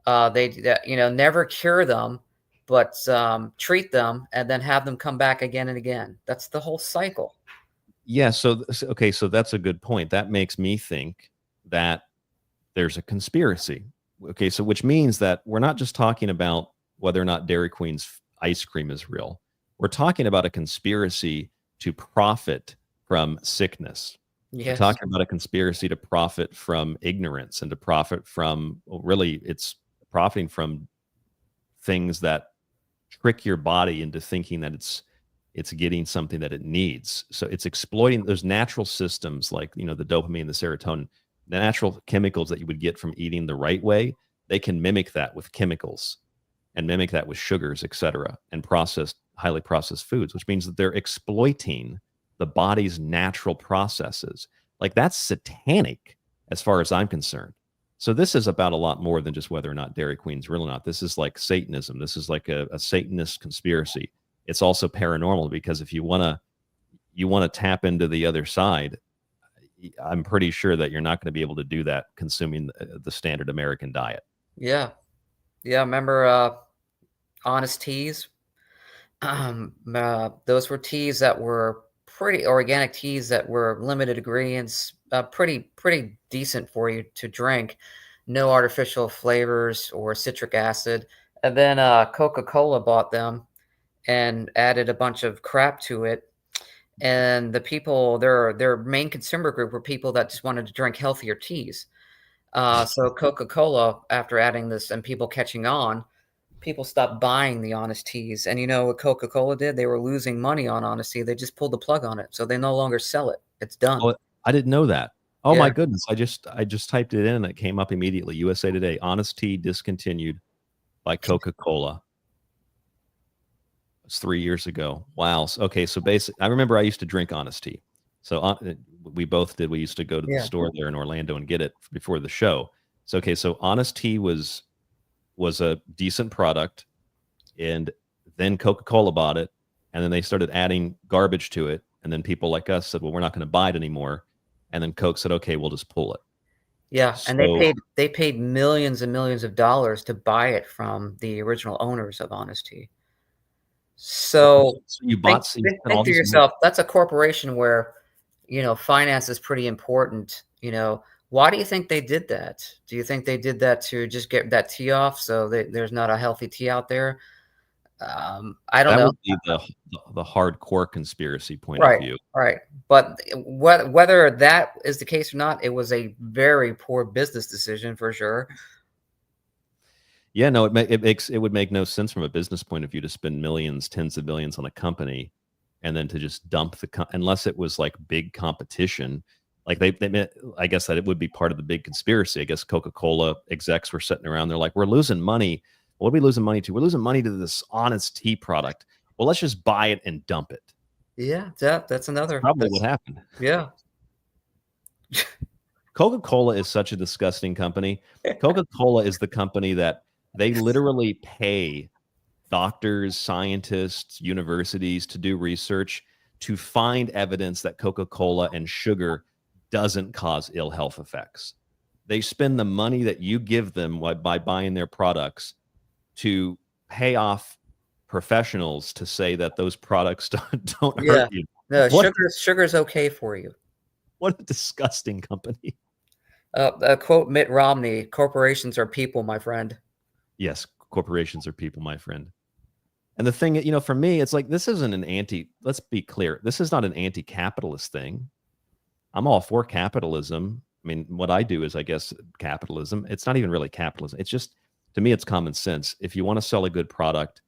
They never cure them, but treat them and then have them come back again and again. That's the whole cycle. Yeah. So that's a good point. That makes me think that there's a conspiracy. Okay. So which means that we're not just talking about whether or not Dairy Queen's ice cream is real. We're talking about a conspiracy to profit from sickness. Yes. We're talking about a conspiracy to profit from ignorance and to profit from, really, it's profiting from things that trick your body into thinking that it's getting something that it needs. So it's exploiting those natural systems like, the dopamine, the serotonin, the natural chemicals that you would get from eating the right way. They can mimic that with chemicals and mimic that with sugars, etc., and highly processed foods, which means that they're exploiting the body's natural processes. Like, that's satanic as far as I'm concerned. So this is about a lot more than just whether or not Dairy Queen's real or not. This is like Satanism. This is like a Satanist conspiracy. It's also paranormal, because if you want to tap into the other side, I'm pretty sure that you're not going to be able to do that consuming the standard American diet. Yeah. Remember Honest Teas? Those were teas that were pretty organic teas that were limited ingredients, pretty decent for you to drink. No artificial flavors or citric acid. And then Coca-Cola bought them and added a bunch of crap to it. And the people, their main consumer group were people that just wanted to drink healthier teas. So Coca-Cola, after adding this and people catching on, people stopped buying the Honest Teas. And you know what Coca-Cola did? They were losing money on Honest Tea. They just pulled the plug on it. So they no longer sell it. It's done. Oh, I didn't know that. Oh Yeah. my goodness. I just typed it in and it came up immediately. USA Today, Honest Tea discontinued by Coca-Cola. It's 3 years ago. Wow. Okay, so basically, I remember I used to drink Honest Tea. So we both did. We used to go to the store there in Orlando and get it before the show. So okay, so Honest Tea was a decent product, and then Coca-Cola bought it, and then they started adding garbage to it, and then people like us said, well, we're not going to buy it anymore, and then Coke said, okay, we'll just pull it. Yeah, and they paid millions and millions of dollars to buy it from the original owners of Honest Tea. So you bought think to yourself, that's a corporation where, you know, finance is pretty important. You know, why do you think they did that? Do you think they did that to just get that tea off so there's not a healthy tea out there? I don't know. That would be the hardcore conspiracy point of view. Right. But whether that is the case or not, it was a very poor business decision for sure. Yeah, no, it would make no sense from a business point of view to spend millions, tens of millions on a company, and then to just dump unless it was like big competition. Like I guess that it would be part of the big conspiracy. I guess Coca-Cola execs were sitting around. They're like, we're losing money. What are we losing money to? We're losing money to this Honest Tea product. Well, let's just buy it and dump it. Yeah, that's another. Probably what happened. Yeah. Coca-Cola is such a disgusting company. Coca-Cola is the company that they literally pay doctors, scientists, universities to do research to find evidence that Coca-Cola and sugar doesn't cause ill health effects. They spend the money that you give them by buying their products to pay off professionals to say that those products don't hurt you. No, sugar's okay for you. What a disgusting company. Quote Mitt Romney, corporations are people, my friend. Yes, corporations are people, my friend. And the thing, you know, for me, it's like, this isn't let's be clear. This is not an anti-capitalist thing. I'm all for capitalism. I mean, what I do is, I guess, capitalism. It's not even really capitalism. It's just, to me, it's common sense. If you want to sell a good product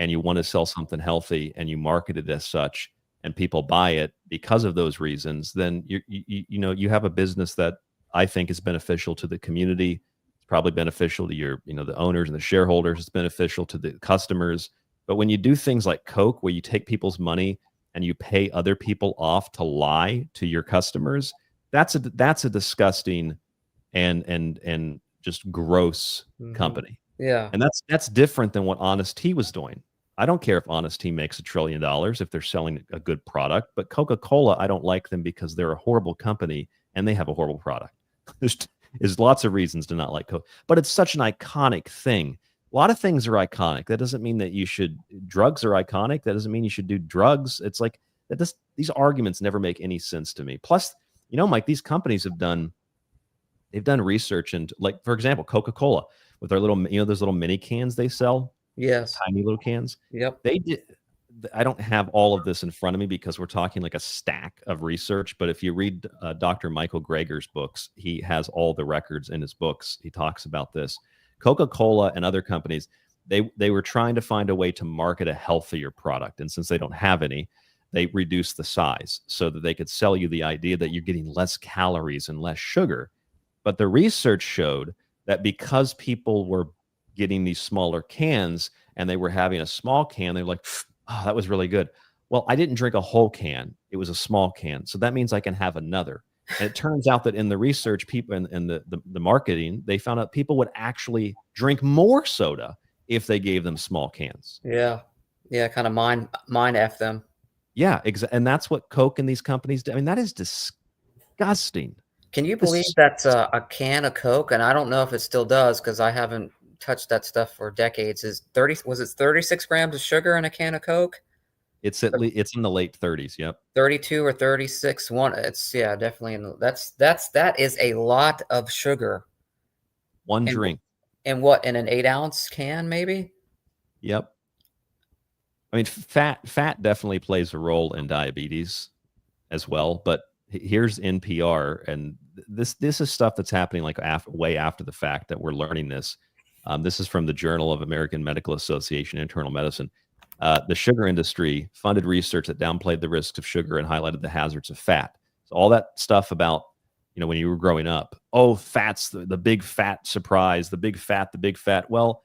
and you want to sell something healthy and you market it as such and people buy it because of those reasons, then you have a business that I think is beneficial to the community. It's probably beneficial to your, the owners and the shareholders. It's beneficial to the customers. But when you do things like Coke, where you take people's money and you pay other people off to lie to your customers, that's a disgusting and just gross company. Yeah. And that's different than what Honest Tea was doing. I don't care if Honest Tea makes $1 trillion if they're selling a good product, but Coca-Cola, I don't like them because they're a horrible company and they have a horrible product. There's lots of reasons to not like Coke, but it's such an iconic thing. A lot of things are iconic. That doesn't mean that drugs are iconic. That doesn't mean you should do drugs. It's like these arguments never make any sense to me. Plus, Mike, these companies they've done research into, like, for example, Coca-Cola with their little, those little mini cans they sell. Yes. Tiny little cans. Yep. They did. I don't have all of this in front of me because we're talking like a stack of research. But if you read Dr. Michael Greger's books, he has all the records in his books. He talks about this. Coca-Cola and other companies, they were trying to find a way to market a healthier product. And since they don't have any, they reduced the size so that they could sell you the idea that you're getting less calories and less sugar. But the research showed that because people were getting these smaller cans and they were having a small can, they're like, oh, that was really good. Well, I didn't drink a whole can. It was a small can. So that means I can have another. And it turns out that in the research, people and the marketing, they found out people would actually drink more soda if they gave them small cans. Yeah. Yeah. Kind of mind F them. Yeah. And that's what Coke and these companies do. I mean, that is disgusting. Can you believe that's a can of Coke? And I don't know if it still does because I haven't touched that stuff for decades. Was it 36 grams of sugar in a can of Coke? It's in the late 30s. Yep. 32 or 36. Definitely. That is a lot of sugar. One drink. And what, in an 8-ounce can, maybe? Yep. I mean, fat definitely plays a role in diabetes. as well. But here's NPR, and this is stuff that's happening like way after the fact that we're learning this. This is from the Journal of American Medical Association Internal Medicine. The sugar industry funded research that downplayed the risks of sugar and highlighted the hazards of fat. So all that stuff about, when you were growing up, oh, fat's the big fat surprise, the big fat. Well,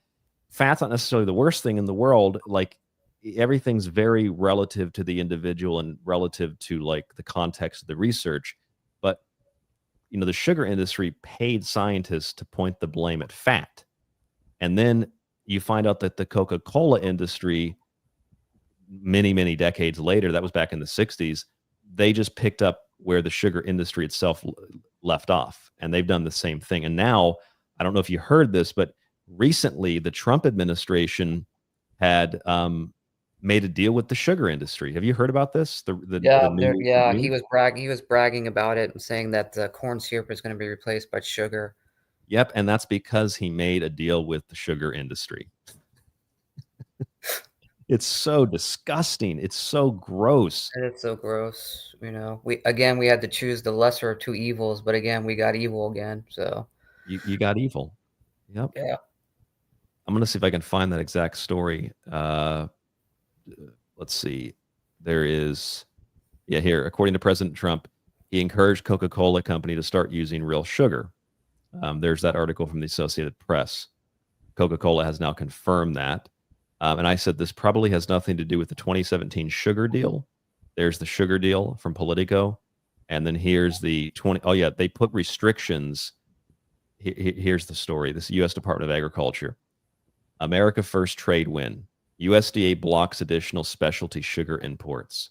fat's not necessarily the worst thing in the world. Like, everything's very relative to the individual and relative to like the context of the research. But, the sugar industry paid scientists to point the blame at fat. And then you find out that the Coca-Cola industry, many, many decades later, that was back in the 60s, they just picked up where the sugar industry itself left off. And they've done the same thing. And now, I don't know if you heard this, but recently the Trump administration had made a deal with the sugar industry. Have you heard about this? He was bragging. He was bragging about it and saying that the corn syrup is going to be replaced by sugar. Yep, and that's because he made a deal with the sugar industry. It's so disgusting. It's so gross. It's so gross. We had to choose the lesser of two evils, but again, we got evil again. So you got evil. Yep. Yeah. I'm gonna see if I can find that exact story. Let's see. There is, here. According to President Trump, he encouraged Coca-Cola Company to start using real sugar. There's that article from the Associated Press. Coca-Cola has now confirmed that. And I said this probably has nothing to do with the 2017 sugar deal. There's the sugar deal from Politico. And then here's the they put restrictions. Here's the story. This is U.S. Department of Agriculture. America First trade win. USDA blocks additional specialty sugar imports.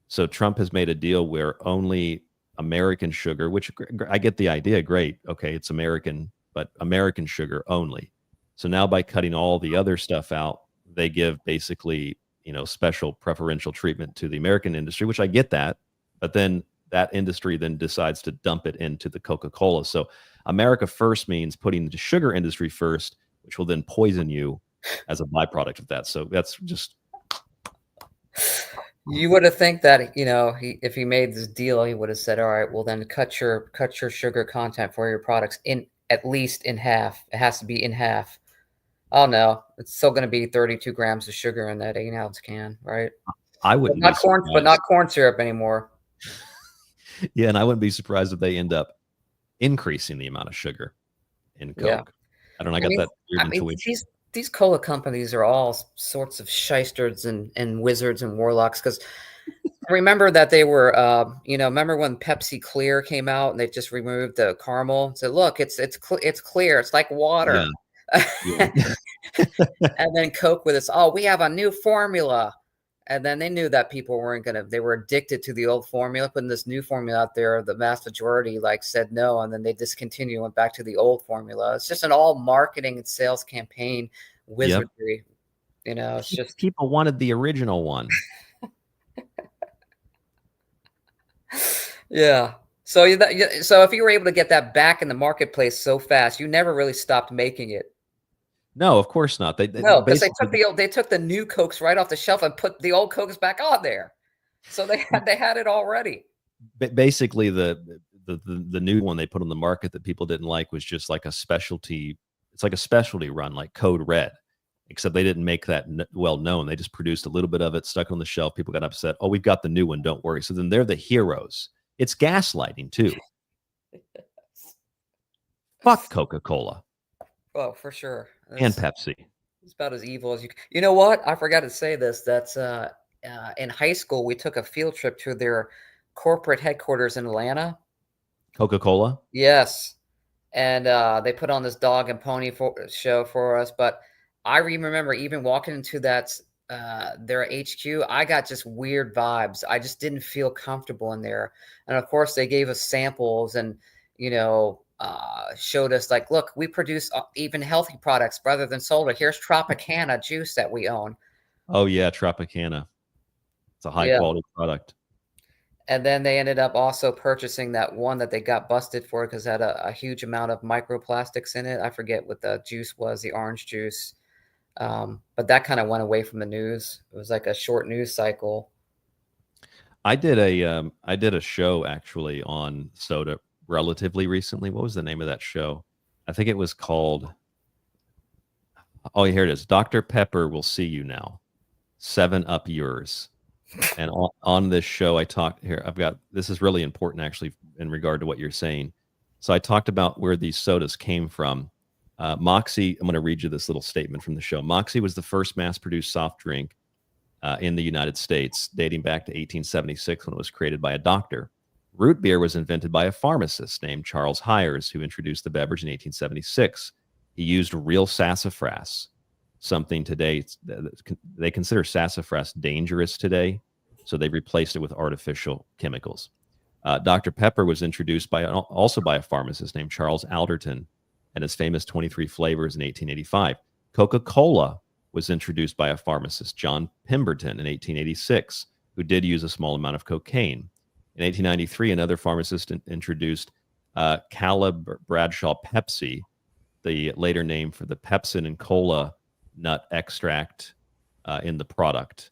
So Trump has made a deal where only American sugar, which I get the idea, great. Okay, it's American, but American sugar only. So now by cutting all the other stuff out, they give basically, special preferential treatment to the American industry, which I get that. But then that industry then decides to dump it into the Coca-Cola. So America First means putting the sugar industry first, which will then poison you as a byproduct of that. So that's just... You would have think that, if he made this deal, he would have said, all right, well then cut your sugar content for your products at least in half. It has to be in half. Oh no, it's still going to be 32 grams of sugar in that 8-ounce can, right? I wouldn't, but not corn syrup anymore. Yeah, and I wouldn't be surprised if they end up increasing the amount of sugar in Coke. Yeah. I don't know. I got that weird intuition. These cola companies are all sorts of shysters and wizards and warlocks. Because remember that they were, remember when Pepsi Clear came out and they just removed the caramel and said, look, it's clear. It's like water. Yeah. Yeah. And then Coke with this, we have a new formula. And then they knew that people weren't they were addicted to the old formula, putting this new formula out there. The vast majority said no. And then they discontinued, went back to the old formula. It's just an all marketing and sales campaign wizardry. Yep. It's just people wanted the original one. Yeah. So if you were able to get that back in the marketplace so fast, you never really stopped making it. No, of course not. Because they took the new Cokes right off the shelf and put the old Cokes back on there. So they had it already. Basically, the new one they put on the market that people didn't like was just like a specialty. It's like a specialty run, like Code Red, except they didn't make that well known. They just produced a little bit of it, stuck it on the shelf. People got upset. Oh, we've got the new one. Don't worry. So then they're the heroes. It's gaslighting too. Fuck Coca-Cola. Oh, for sure. And Pepsi. It's about as evil as you. You know what? I forgot to say this. That's in high school, we took a field trip to their corporate headquarters in Atlanta. Coca-Cola? Yes. And they put on this dog and pony show for us. But I remember even walking into that their HQ, I got just weird vibes. I just didn't feel comfortable in there. And of course, they gave us samples and, showed us look, we produce even healthy products rather than soda. Here's Tropicana juice that we own. Oh yeah, Tropicana. It's a high quality product. And then they ended up also purchasing that one that they got busted for because it had a huge amount of microplastics in it. I forget what the juice was, the orange juice. But that kind of went away from the news. It was like a short news cycle. I did a show actually on soda relatively recently. What was the name of that show? I think it was called. Oh, here it is. Dr. Pepper will see you now. 7-Up yours. And on this show, I talked here. This is really important actually in regard to what you're saying. So I talked about where these sodas came from. Moxie, I'm going to read you this little statement from the show. Moxie was the first mass-produced soft drink in the United States, dating back to 1876 when it was created by a doctor. Root beer was invented by a pharmacist named Charles Hyers, who introduced the beverage in 1876. He used real sassafras, something today they consider sassafras dangerous today, so they replaced it with artificial chemicals. Dr. Pepper was introduced also by a pharmacist named Charles Alderton, and his famous 23 flavors in 1885. Coca-Cola was introduced by a pharmacist, John Pemberton, in 1886, who did use a small amount of cocaine. In 1893, another pharmacist introduced Caleb Bradshaw Pepsi, the later name for the pepsin and cola nut extract in the product.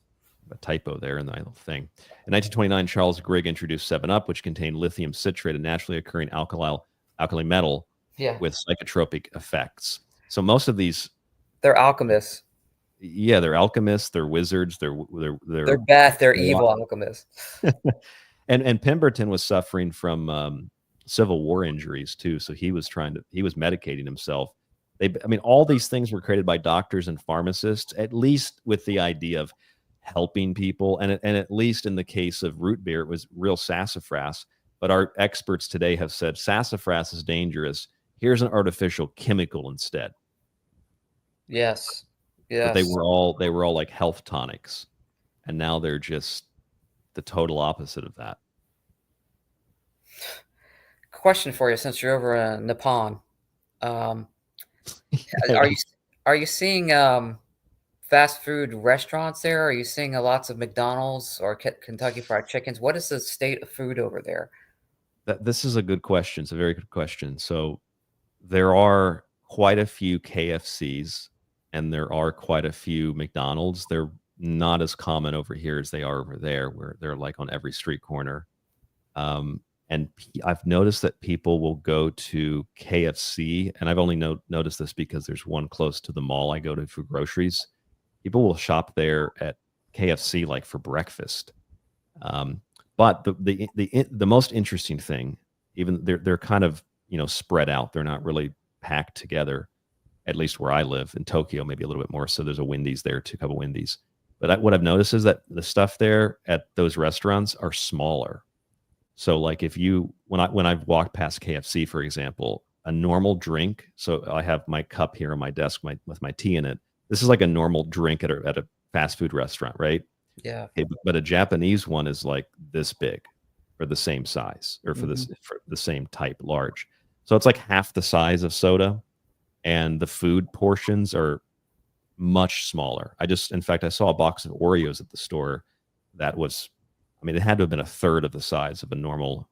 A typo there in the little thing. In 1929, Charles Grigg introduced 7-Up, which contained lithium citrate, a naturally occurring alkali metal with psychotropic effects. So most of these, they're alchemists. Yeah, they're alchemists. They're wizards. They're bad. They're evil alchemists. and Pemberton was suffering from Civil War injuries too, so he was medicating himself. All these things were created by doctors and pharmacists, at least with the idea of helping people. And at least in the case of root beer, it was real sassafras. But our experts today have said sassafras is dangerous. Here's an artificial chemical instead. Yes. But they were all like health tonics, and now they're just the total opposite of that. Question for you, since you're over in Nippon, are you seeing fast food restaurants there? Are you seeing lots of McDonald's or Kentucky Fried Chickens? What is the state of food over there? This is a good question. It's a very good question. So there are quite a few KFCs and there are quite a few McDonald's. They're not as common over here as they are over there, where they're like on every street corner. And I've noticed that people will go to KFC, and I've only noticed this because there's one close to the mall I go to for groceries. People will shop there at KFC like for breakfast. But the most interesting thing, even they're kind of spread out. They're not really packed together. At least where I live in Tokyo, maybe a little bit more. So there's a Wendy's there, a couple Wendy's. But what I've noticed is that the stuff there at those restaurants are smaller. So like when I've walked past KFC, for example, a normal drink. So I have my cup here on my desk with my tea in it. This is like a normal drink at a fast food restaurant, right? Yeah. Okay, but a Japanese one is like this big, or the same size, or for the same type, large. So it's like half the size of soda, and the food portions are much smaller. In fact, I saw a box of Oreos at the store that was, it had to have been a third of the size of a normal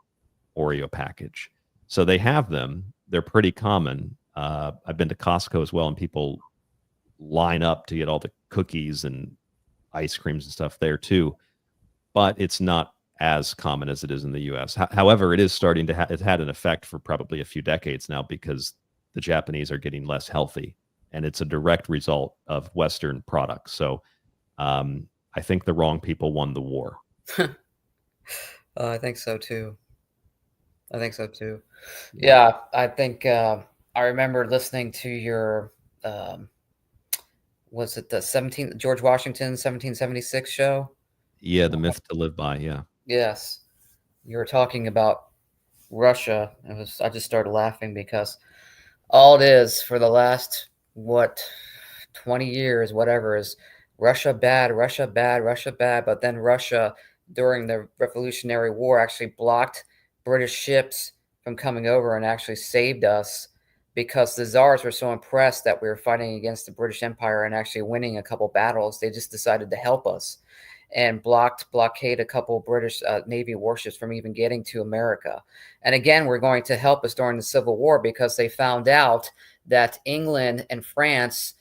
Oreo package. So they have them. They're pretty common. I've been to Costco as well, and people line up to get all the cookies and ice creams and stuff there too. But it's not as common as it is in the U.S. However, it is starting to it's had an effect for probably a few decades now, because the Japanese are getting less healthy, and it's a direct result of Western products. So I think the wrong people won the war. I think so too. Yeah, I think I remember listening to your was it the George Washington 1776 show? Yeah, The Myth to Live By. Yeah. Yes, you were talking about Russia. I just started laughing because all it is for the last 20 years, whatever, is Russia bad, Russia bad, Russia bad. But then Russia, during the Revolutionary War, actually blocked British ships from coming over and actually saved us, because the Tsars were so impressed that we were fighting against the British Empire and actually winning a couple battles. They just decided to help us and blockade a couple British Navy warships from even getting to America. And again, we're going to help us during the Civil War, because they found out that England and France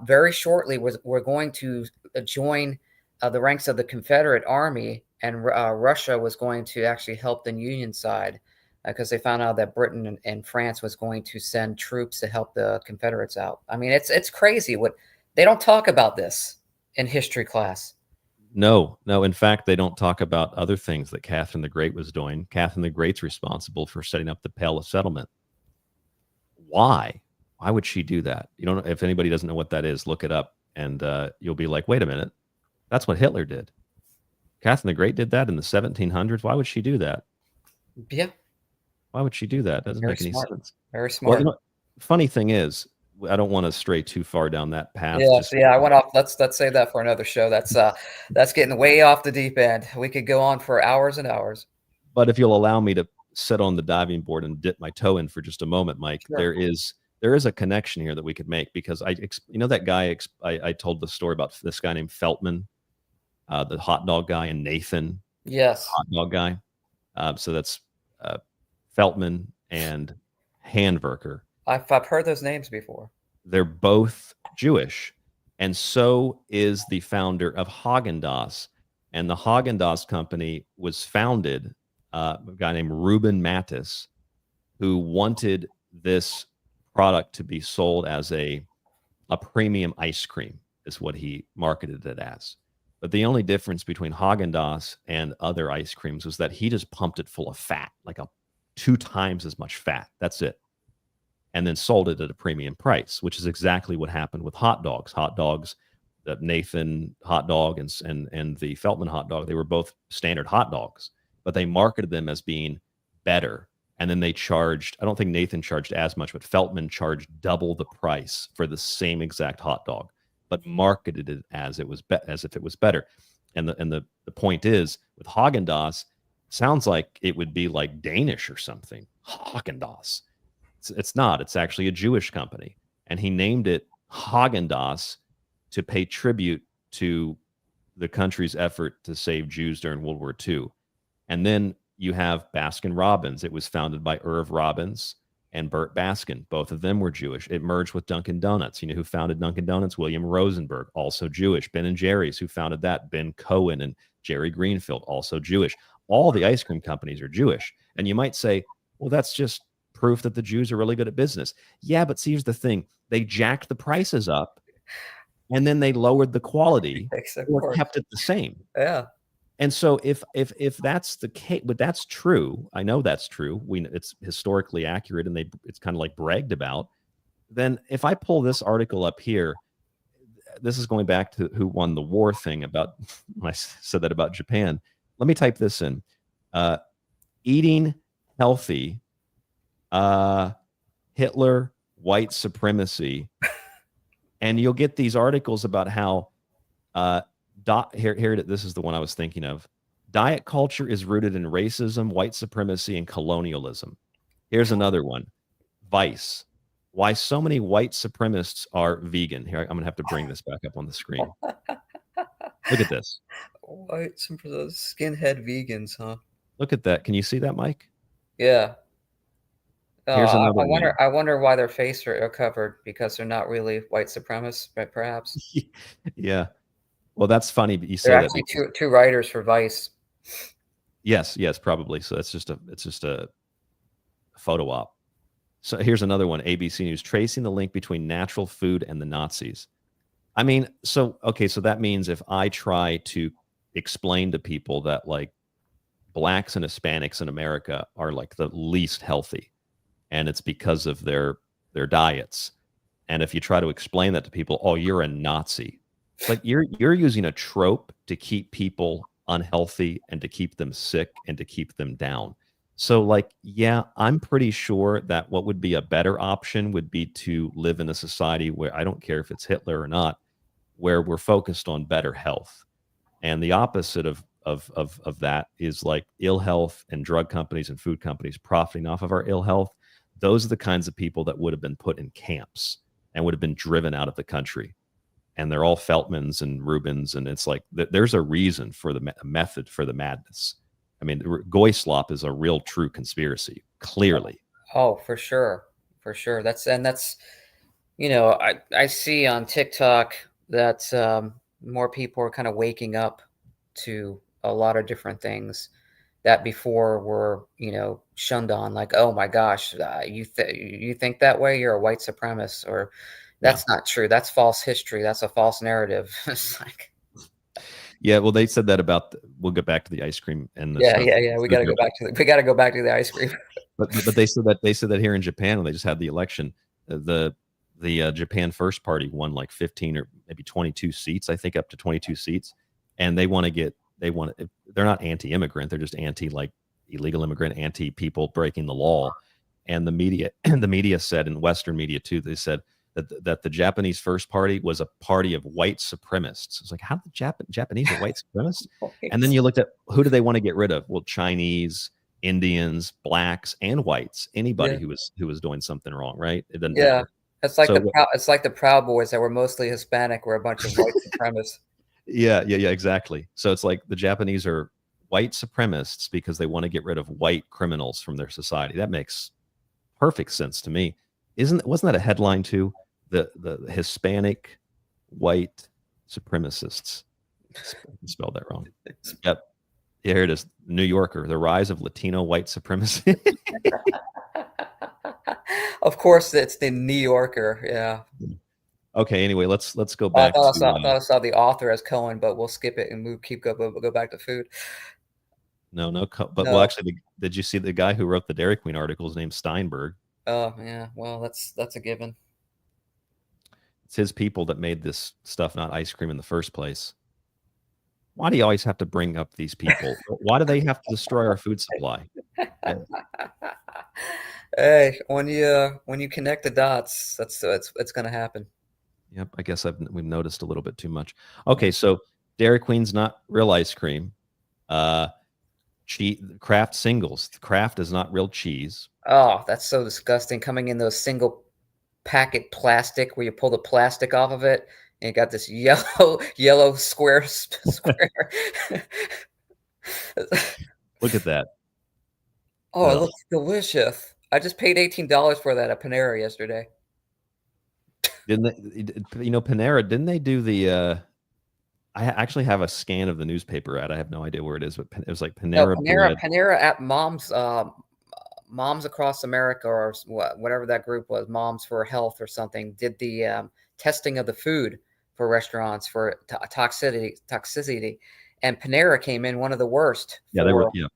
very shortly were going to join the ranks of the Confederate Army and Russia was going to actually help the Union side because they found out that Britain and France was going to send troops to help the Confederates out. I mean, it's crazy. What they don't talk about this in history class. No. In fact, they don't talk about other things that Catherine the Great was doing. Catherine the Great's responsible for setting up the Pale of Settlement. Why? Why would she do that? You don't know. If anybody doesn't know what that is, look it up, and you'll be like, wait a minute, that's what Hitler did. Catherine the Great did that in the 1700s. Why would she do that? Yeah. Why would she do that? Doesn't Very make any smart. sense. Very smart. Well, funny thing is, I don't want to stray too far down that path. Yeah, I went off. Let's save that for another show. That's getting way off the deep end. We could go on for hours and hours. But if you'll allow me to sit on the diving board and dip my toe in for just a moment, Mike, Sure. there is a connection here that we could make, because that guy I told the story about, this guy named Feltman, the hot dog guy, and Nathan, Yes, hot dog guy. So that's Feltman and Handwerker. I've heard those names before. They're both Jewish, and so is the founder of Haagen-Dazs. And the Haagen-Dazs company was founded a guy named Reuben Mattis, who wanted this product to be sold as a premium ice cream, is what he marketed it as. But the only difference between Haagen-Dazs and other ice creams was that he just pumped it full of fat, like 2 times as much fat. That's it. And then sold it at a premium price, which is exactly what happened with hot dogs. Hot dogs, the Nathan hot dog and the Feltman hot dog, they were both standard hot dogs, but they marketed them as being better. And then they charged, I don't think Nathan charged as much, but Feltman charged double the price for the same exact hot dog, but marketed it as if it was better. And the point is, with Haagen-Dazs, sounds like it would be like Danish or something. Haagen-Dazs. It's not. It's actually a Jewish company, and he named it Haagen-Dazs to pay tribute to the country's effort to save Jews during World War II. And then you have Baskin-Robbins. It was founded by Irv Robbins and Burt Baskin. Both of them were Jewish. It merged with Dunkin' Donuts. You know who founded Dunkin' Donuts? William Rosenberg, also Jewish. Ben & Jerry's, who founded that? Ben Cohen and Jerry Greenfield, also Jewish. All the ice cream companies are Jewish. And you might say, well, that's just proof that the Jews are really good at business. Yeah, but see, here's the thing. They jacked the prices up, and then they lowered the quality or kept it the same. Yeah. And so if that's the case, but that's true, I know that's true. It's historically accurate, and it's kind of like bragged about. Then if I pull this article up here, this is going back to who won the war thing about, when I said that about Japan. Let me type this in. Eating healthy, Hitler, white supremacy, and you'll get these articles about how here this is the one I was thinking of. Diet culture is rooted in racism, white supremacy, and colonialism. Here's another one. Vice. Why so many white supremacists are vegan. Here, I'm going to have to bring this back up on the screen. Look at this. White skinhead vegans, huh? Look at that. Can you see that, Mike? Yeah. Here's another one. I wonder why their face are covered, because they're not really white supremacists, but perhaps. Yeah. Well, that's funny, but you say They're that. actually two writers for Vice. Yes, probably. So it's just a photo op. So here's another one. ABC News, tracing the link between natural food and the Nazis. I mean, so that means if I try to explain to people that like blacks and Hispanics in America are like the least healthy, and it's because of their diets. And if you try to explain that to people, oh, you're a Nazi. It's like you're using a trope to keep people unhealthy and to keep them sick and to keep them down. So like, yeah, I'm pretty sure that what would be a better option would be to live in a society where, I don't care if it's Hitler or not, where we're focused on better health. And the opposite of that is like ill health and drug companies and food companies profiting off of our ill health. Those are the kinds of people that would have been put in camps and would have been driven out of the country. And they're all Feltmans and Rubens. And it's like, there's a reason for the method for the madness. I mean, Goyslop is a real true conspiracy, clearly. Oh, for sure. For sure. That's, you know, I see on TikTok that more people are kind of waking up to a lot of different things that before were, you know, shunned on, like, oh my gosh, you think that way, you're a white supremacist, or that's not true. That's false history. That's a false narrative. It's like, Yeah, well, they said that about. We'll get back to the ice cream and the yeah, stuff. yeah, yeah. We got to go back to the ice cream. But they said that here in Japan when they just had the election, the Japan First Party won like 15 or maybe 22 seats, I think up to 22 seats, and they're not anti-immigrant, they're just anti like illegal immigrant, anti people breaking the law, and the media said, in Western media too, they said that the Japanese First Party was a party of white supremacists. It's like, how the Japanese are white supremacists? And then you looked at who do they want to get rid of? Well, Chinese, Indians, blacks, and whites. Anybody who was doing something wrong, right? It doesn't matter. It's like it's like the Proud Boys that were mostly Hispanic were a bunch of white supremacists. Yeah, exactly. So it's like the Japanese are white supremacists because they want to get rid of white criminals from their society. That makes perfect sense to me. Wasn't that a headline too? The Hispanic white supremacists. I spelled that wrong. Yep. Yeah, here it is. New Yorker, the rise of Latino white supremacy. Of course, it's the New Yorker. Yeah. Okay. Anyway, let's go back. I thought I saw the author as Cohen, but we'll skip it and go back to food. No. Well, actually, did you see the guy who wrote the Dairy Queen articles named Steinberg? Oh yeah. Well, that's a given. It's his people that made this stuff, not ice cream in the first place. Why do you always have to bring up these people? Why do they have to destroy our food supply? Hey, when you connect the dots, it's going to happen. Yep, I guess we've noticed a little bit too much. Okay, so Dairy Queen's not real ice cream. Kraft singles. Kraft is not real cheese. Oh, that's so disgusting. Coming in those single packet plastic where you pull the plastic off of it and you got this yellow square. Look at that. Oh, it looks delicious. I just paid $18 for that at Panera yesterday. Didn't they, Panera, didn't they do the I actually have a scan of the newspaper ad. I have no idea where it is, but it was like Panera. No, Panera at Moms Across America, or whatever that group was, Moms for Health or something, did the testing of the food for restaurants for toxicity, and Panera came in one of the worst. Yeah, they were. Yeah,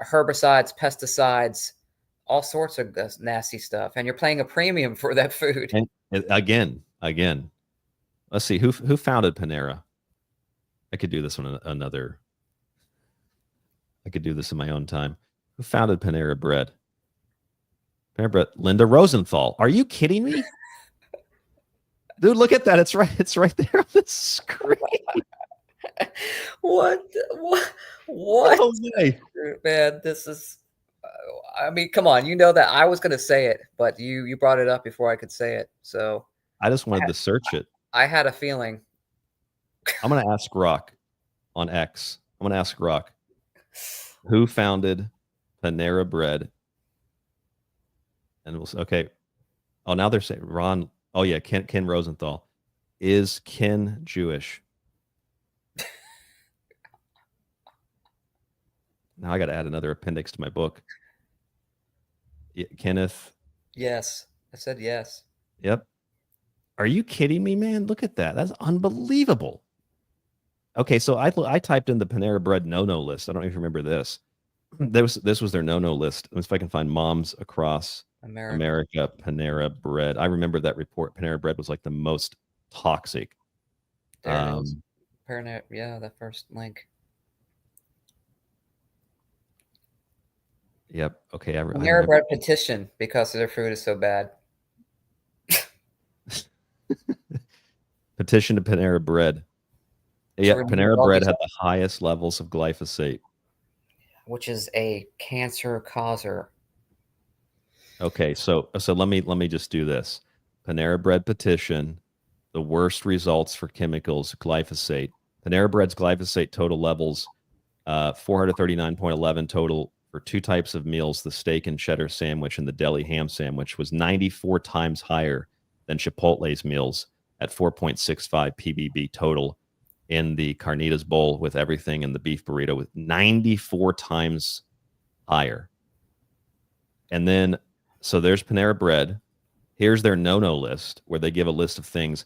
herbicides, pesticides, all sorts of nasty stuff, and you're paying a premium for that food. And again, let's see who founded Panera. I could do this one another. I could do this in my own time. Who founded Panera Bread? Panera Bread, Linda Rosenthal. Are you kidding me? Dude, look at that. It's right there on the screen. What? No way. Man, this is I mean, come on, you know that I was going to say it, but you brought it up before I could say it. So I just wanted to search it. I had a feeling. I'm going to ask Rock on X. I'm going to ask Rock, who founded Panera Bread? And we'll say, okay. Oh, now they're saying Ron. Oh yeah, Ken Rosenthal. Is Ken Jewish? Now I got to add another appendix to my book. Kenneth. Yes, I said yes. Yep. Are you kidding me, man? Look at that. That's unbelievable. Okay, so I typed in the Panera Bread no-no list. I don't even remember this. This was their no-no list. Let's see if I can find Moms Across America Panera Bread. I remember that report. Panera Bread was like the most toxic. Panera, yeah, that first link. Yep. Okay. Panera Bread petition because their food is so bad. Petition to Panera Bread. Yeah, Panera Bread had the highest levels of glyphosate, which is a cancer causer. Okay, so let me just do this. Panera Bread petition, the worst results for chemicals, glyphosate. Panera Bread's glyphosate total levels, 439.11 total for two types of meals, the steak and cheddar sandwich and the deli ham sandwich, was 94 times higher than Chipotle's meals at 4.65 ppb total. in the carnitas bowl with everything in the beef burrito with 94 times higher. And then, so there's Panera Bread. Here's their no-no list where they give a list of things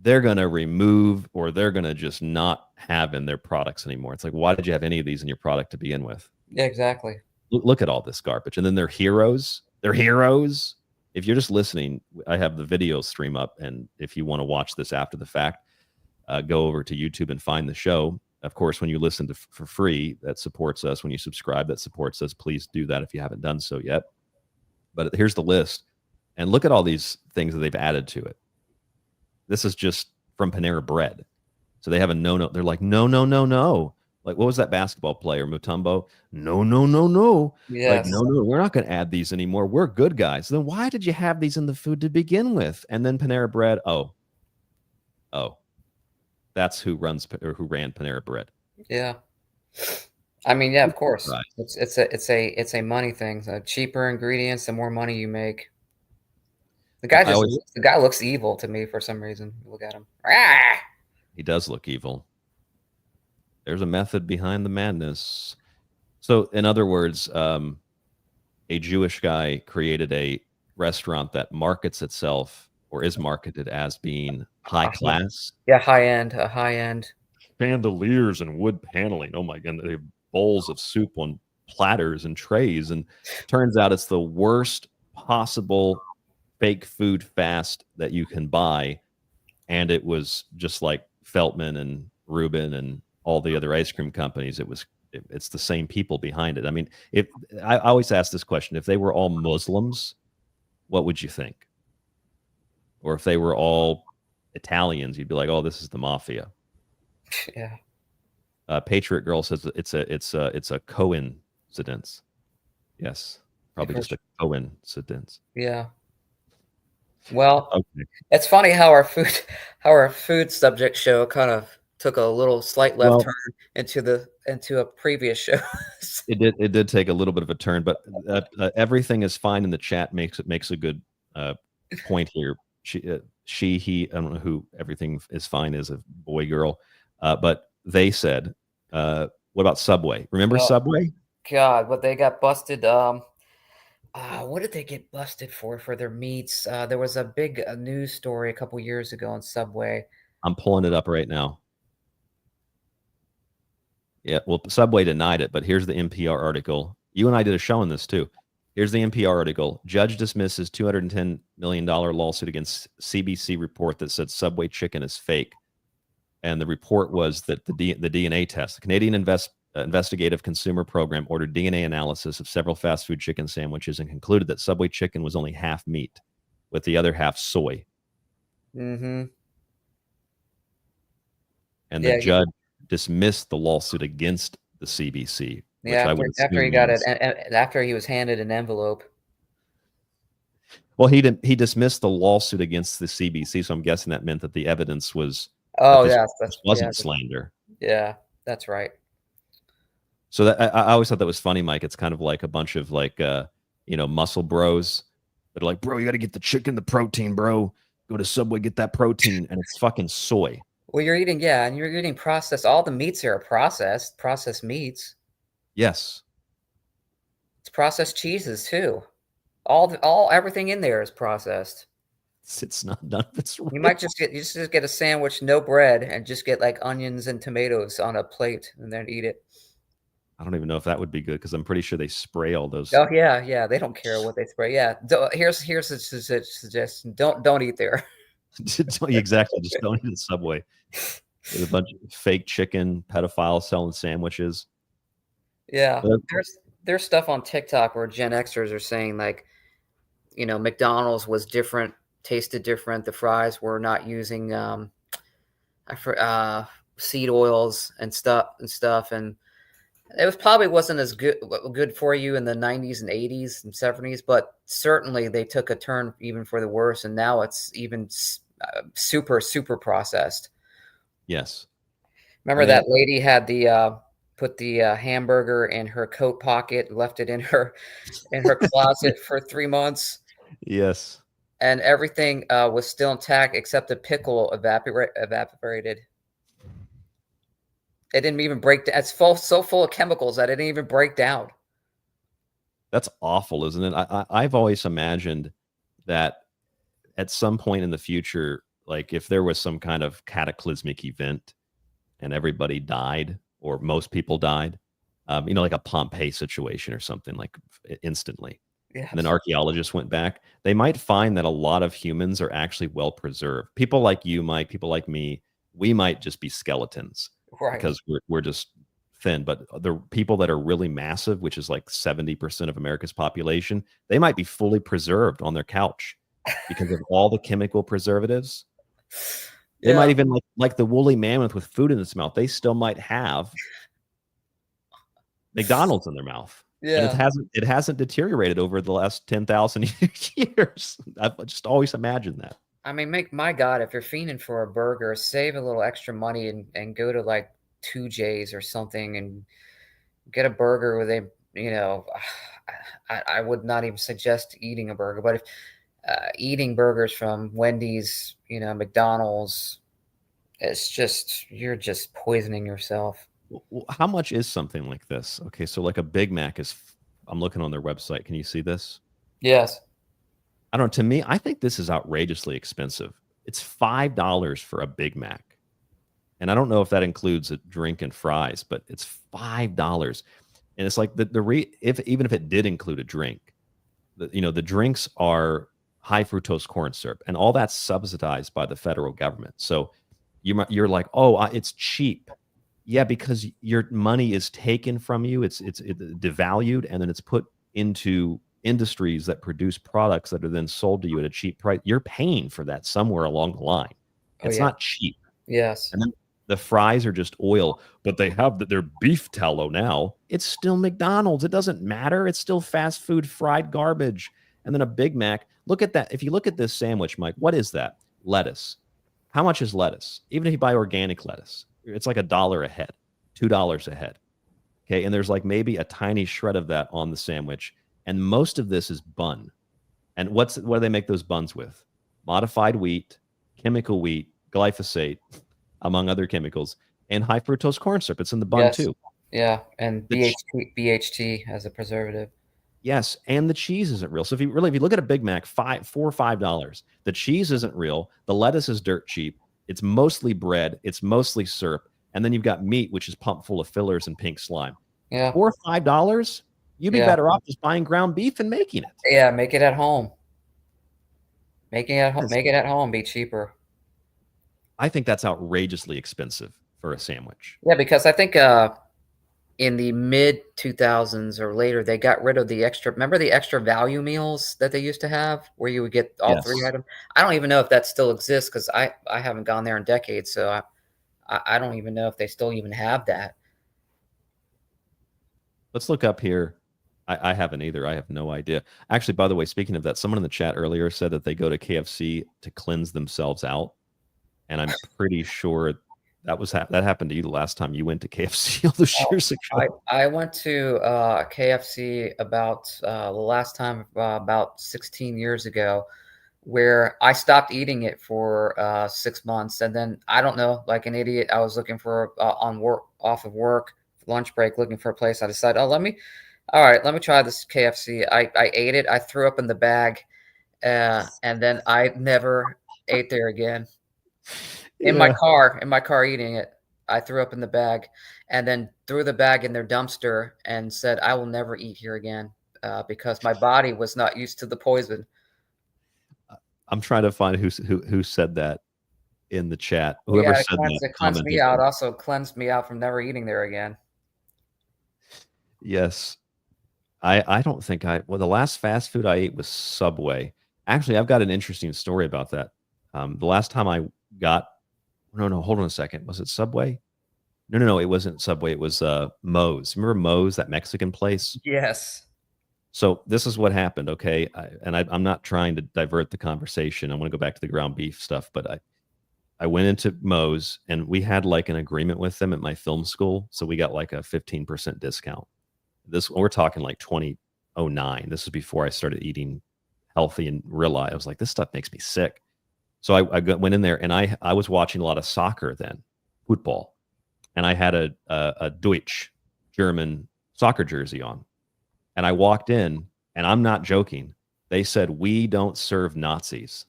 they're going to remove or they're going to just not have in their products anymore. It's like, why did you have any of these in your product to begin with? Yeah, exactly. Look at all this garbage. And then they're heroes. They're heroes. If you're just listening, I have the video stream up. And if you want to watch this after the fact, go over to YouTube and find the show. Of course, when you listen to for free, that supports us. When you subscribe, that supports us. Please do that if you haven't done so yet. But here's the list. And look at all these things that they've added to it. This is just from Panera Bread. So they have a no. They're like, no. Like, what was that basketball player, Mutombo? No. Yes. Like, no, we're not going to add these anymore. We're good guys. Then why did you have these in the food to begin with? And then Panera Bread, oh. That's who ran Panera Bread. Yeah. I mean, yeah, of course. Right. It's a money thing. The cheaper ingredients, the more money you make. The guy looks evil to me for some reason. Look at him. He does look evil. There's a method behind the madness. So, in other words, a Jewish guy created a restaurant that markets itself or is marketed as being high class. Yeah, high end. Chandeliers and wood paneling. Oh my God, they have bowls of soup on platters and trays, and turns out it's the worst possible fake food fast that you can buy. And it was just like Feltman and Reuben and all the other ice cream companies. It's the same people behind it. I mean, if I always ask this question, if they were all Muslims, what would you think? Or if they were all Italians, you'd be like, oh, this is the mafia. Yeah. Patriot Girl says it's a coincidence. Yes, probably just a coincidence. Yeah. Well, okay. It's funny how our food subject show kind of took a little slight left turn into a previous show. It did take a little bit of a turn, but everything is fine in the chat. Makes a good point here. He, I don't know who everything is fine is, a boy, girl, but they said, what about Subway? Remember Subway? God, what they got busted. What did they get busted for their meats? There was a big news story a couple years ago on Subway. I'm pulling it up right now. Yeah, well, Subway denied it, but here's the NPR article. You and I did a show on this too. Here's the NPR article. Judge dismisses $210 million lawsuit against CBC report that said Subway chicken is fake. And the report was that the DNA test, the Canadian Investigative Consumer Program, ordered DNA analysis of several fast food chicken sandwiches and concluded that Subway chicken was only half meat, with the other half soy. Mm-hmm. And the judge dismissed the lawsuit against the CBC. Yeah, after he got it, and after he was handed an envelope. Well, he dismissed the lawsuit against the CBC, so I'm guessing that meant that the evidence was. Wasn't slander. Yeah, that's right. So that I always thought that was funny, Mike. It's kind of like a bunch of muscle bros that are like, bro, you got to get the chicken, the protein, bro. Go to Subway, get that protein, and it's fucking soy. Well, you're eating processed. All the meats here are processed meats. Yes. It's processed cheeses too. Everything in there is processed. It's not done. It's real. You might just get a sandwich, no bread, and just get like onions and tomatoes on a plate and then eat it. I don't even know if that would be good because I'm pretty sure they spray all those. Oh yeah. They don't care what they spray. Yeah. Here's a suggestion. Don't eat there. Exactly. Just don't eat at Subway. There's a bunch of fake chicken pedophiles selling sandwiches. Yeah. There's stuff on TikTok where Gen Xers are saying like, McDonald's was different, tasted different. The fries were not using seed oils and stuff, and it probably wasn't as good for you in the 90s and 80s and 70s, but certainly they took a turn even for the worse, and now it's even super processed. Yes. Remember that lady had put the hamburger in her coat pocket, left it in her closet for 3 months. Yes. And everything was still intact except the pickle evaporated. It didn't even break down. It's so full of chemicals that it didn't even break down. That's awful, isn't it? I've always imagined that at some point in the future, like if there was some kind of cataclysmic event and everybody died or most people died, like a Pompeii situation or something, like instantly. Yes. And then archaeologists went back. They might find that a lot of humans are actually well preserved. People like you, Mike, people like me, we might just be skeletons because we're just thin. But the people that are really massive, which is like 70% of America's population, they might be fully preserved on their couch because of all the chemical preservatives. They might even like the woolly mammoth with food in its mouth. They still might have McDonald's in their mouth. Yeah. And it hasn't deteriorated over the last 10,000 years. I've just always imagined that. I mean, my God, if you're fiending for a burger, save a little extra money and go to like 2J's or something and get a burger with I would not even suggest eating a burger, but if eating burgers from Wendy's, McDonald's, you're just poisoning yourself. How much is something like this? Okay, so like a Big Mac I'm looking on their website. Can you see this? Yes. I don't know. To me, I think this is outrageously expensive. It's $5 for a Big Mac. And I don't know if that includes a drink and fries, but it's $5. And it's like even if it did include a drink, the drinks are high fructose corn syrup, and all that's subsidized by the federal government. So you're like, oh, it's cheap. Yeah, because your money is taken from you. It's devalued, and then it's put into industries that produce products that are then sold to you at a cheap price. You're paying for that somewhere along the line. It's not cheap. Yes. And then the fries are just oil, but they have their beef tallow now. It's still McDonald's. It doesn't matter. It's still fast food fried garbage. And then a Big Mac. Look at that. If you look at this sandwich, Mike, what is that? Lettuce. How much is lettuce? Even if you buy organic lettuce, it's like $1 a head, $2 a head. Okay. And there's like maybe a tiny shred of that on the sandwich. And most of this is bun. And what do they make those buns with? Modified wheat, chemical wheat, glyphosate, among other chemicals, and high fructose corn syrup. It's in the bun too. Yeah. And BHT as a preservative. Yes, and the cheese isn't real. So if you look at a Big Mac, $4 or $5, the cheese isn't real. The lettuce is dirt cheap. It's mostly bread. It's mostly syrup. And then you've got meat, which is pumped full of fillers and pink slime. Yeah. $4 or $5, you'd be better off just buying ground beef and making it. Yeah, make it at home. Make it at home. Be cheaper. I think that's outrageously expensive for a sandwich. Yeah, because I think in the mid 2000s or later, they got rid of the extra. Remember the extra value meals that they used to have, where you would get all three items. I don't even know if that still exists because I haven't gone there in decades, so I don't even know if they still even have that. Let's look up here. I haven't either. I have no idea. Actually, by the way, speaking of that, someone in the chat earlier said that they go to KFC to cleanse themselves out, and I'm pretty sure that happened to you the last time you went to KFC all those years ago. I went to KFC about the last time about 16 years ago, where I stopped eating it for 6 months, and then I don't know, like an idiot, I was looking for off of work, lunch break, looking for a place. I decided, let me try this KFC. I ate it. I threw up in the bag, and then I never ate there again. In my car eating it, I threw up in the bag and then threw the bag in their dumpster and said, I will never eat here again because my body was not used to the poison. I'm trying to find who said that in the chat. Whoever said that. It cleansed me out. Also cleansed me out from never eating there again. Yes. I don't think the last fast food I ate was Subway. Actually, I've got an interesting story about that. The last time I got No, hold on a second. Was it Subway? No, it wasn't Subway. It was Moe's. Remember Moe's, that Mexican place? Yes. So this is what happened, okay? I'm not trying to divert the conversation. I want to go back to the ground beef stuff, but I went into Moe's, and we had like an agreement with them at my film school, so we got like a 15% discount. We're talking like 2009. This is before I started eating healthy and realized I was like, this stuff makes me sick. So I went in there, and I was watching a lot of soccer then, football. and I had a Deutsch German soccer jersey on, and I walked in, and I'm not joking. They said, "We don't serve Nazis,"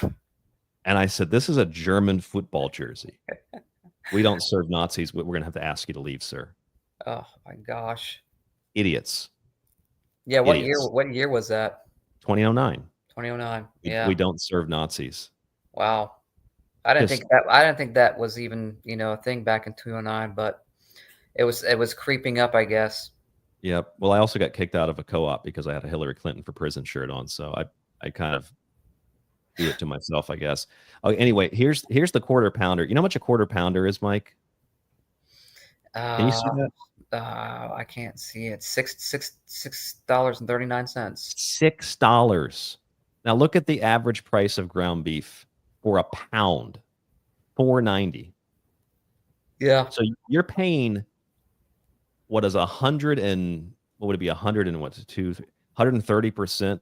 and I said, "This is a German football jersey. We don't serve Nazis. We're gonna have to ask you to leave, sir." Oh my gosh. Idiots. Yeah, what Idiots. year was that? 2009. 2009. We Yeah. don't serve Nazis. Wow. I didn't Just- think that was even, a thing back in 2009, but it was creeping up, I guess. Yep. Well, I also got kicked out of a co-op because I had a Hillary Clinton for prison shirt on, so I kind of do it to myself, I guess. Oh, anyway, here's the quarter pounder. You know how much a quarter pounder is, Mike? Can you see that? I can't see it. $6.39. $6. Now look at the average price of ground beef for a pound, $4.90. Yeah. So you're paying what is 130%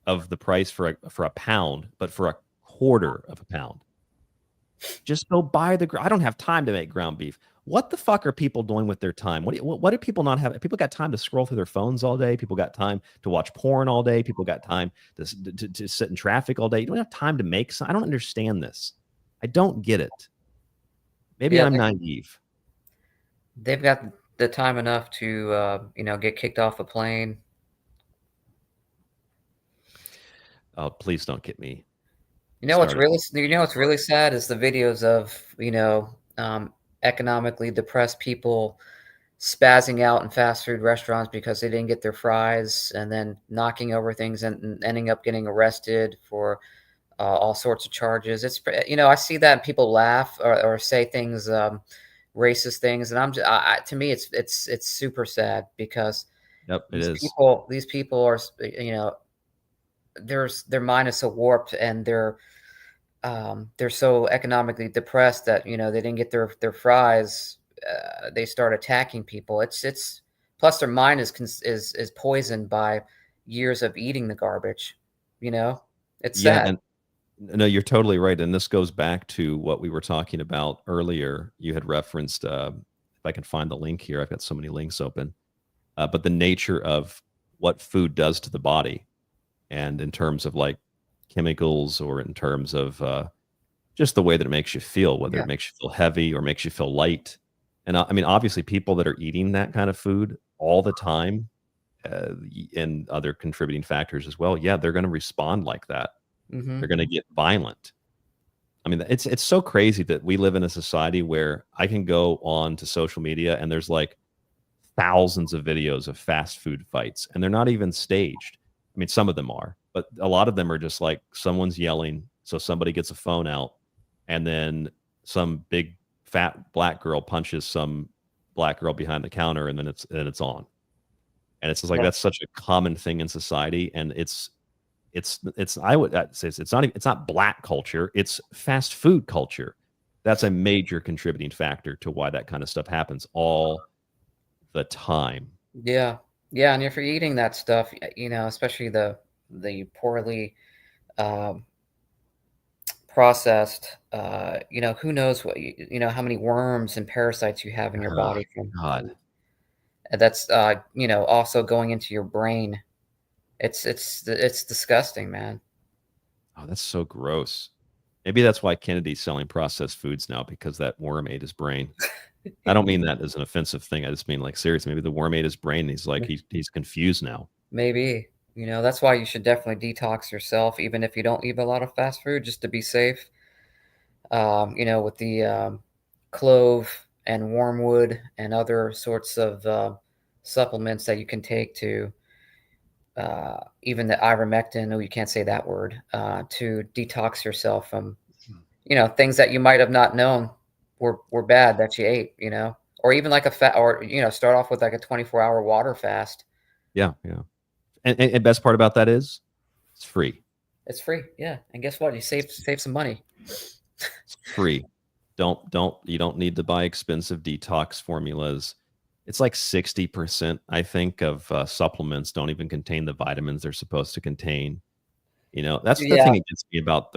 of the price for a pound, but for a quarter of a pound. Just go buy I don't have time to make ground beef. What the fuck are people doing with their time? What do people not have? People got time to scroll through their phones all day. People got time to watch porn all day. People got time to sit in traffic all day. You don't have time to make some. I don't understand this. I don't get it. Maybe I'm naive. They've got the time enough to, get kicked off a plane. Oh, please don't get me. What's really sad is the videos of, economically depressed people spazzing out in fast food restaurants because they didn't get their fries, and then knocking over things and ending up getting arrested for all sorts of charges. It's, I see that and people laugh or say things, racist things, and to me it's super sad because these people are, their mind is so warped, and they're so economically depressed that they didn't get their fries. They start attacking people. It's plus their mind is poisoned by years of eating the garbage. It's sad. And no, you're totally right, and this goes back to what we were talking about earlier. You had referenced, if I can find the link here, I've got so many links open, but the nature of what food does to the body, and in terms of like chemicals, or in terms of just the way that it makes you feel, whether it makes you feel heavy or makes you feel light. And I mean, obviously people that are eating that kind of food all the time, and other contributing factors as well, they're going to respond like that. Mm-hmm. They're going to get violent. I mean, it's so crazy that we live in a society where I can go on to social media and there's like thousands of videos of fast food fights, and they're not even staged. I mean, some of them are, but a lot of them are just like someone's yelling, so somebody gets a phone out, and then some big fat black girl punches some black girl behind the counter, and then it's on. And it's just like that's such a common thing in society, and it's I would say it's not black culture, it's fast food culture. That's a major contributing factor to why that kind of stuff happens all the time. Yeah, and if you're eating that stuff, especially the poorly processed, who knows what how many worms and parasites you have in your body from God. That's also going into your brain. It's disgusting, man. Oh, that's so gross. Maybe that's why Kennedy's selling processed foods now, because that worm ate his brain. I don't mean that as an offensive thing. I just mean, like, seriously, maybe the worm ate his brain. And he's like, he's confused now. Maybe, that's why you should definitely detox yourself, even if you don't eat a lot of fast food, just to be safe. With the clove and wormwood and other sorts of supplements that you can take to even the ivermectin, you can't say that word, to detox yourself from, things that you might have not known were bad that you ate, or even like start off with like a 24-hour water fast. Yeah. And best part about that is it's free. It's free. Yeah. And guess what? You save some money. It's free. You don't need to buy expensive detox formulas. It's like 60%, I think, of supplements don't even contain the vitamins they're supposed to contain. That's the thing that gets me about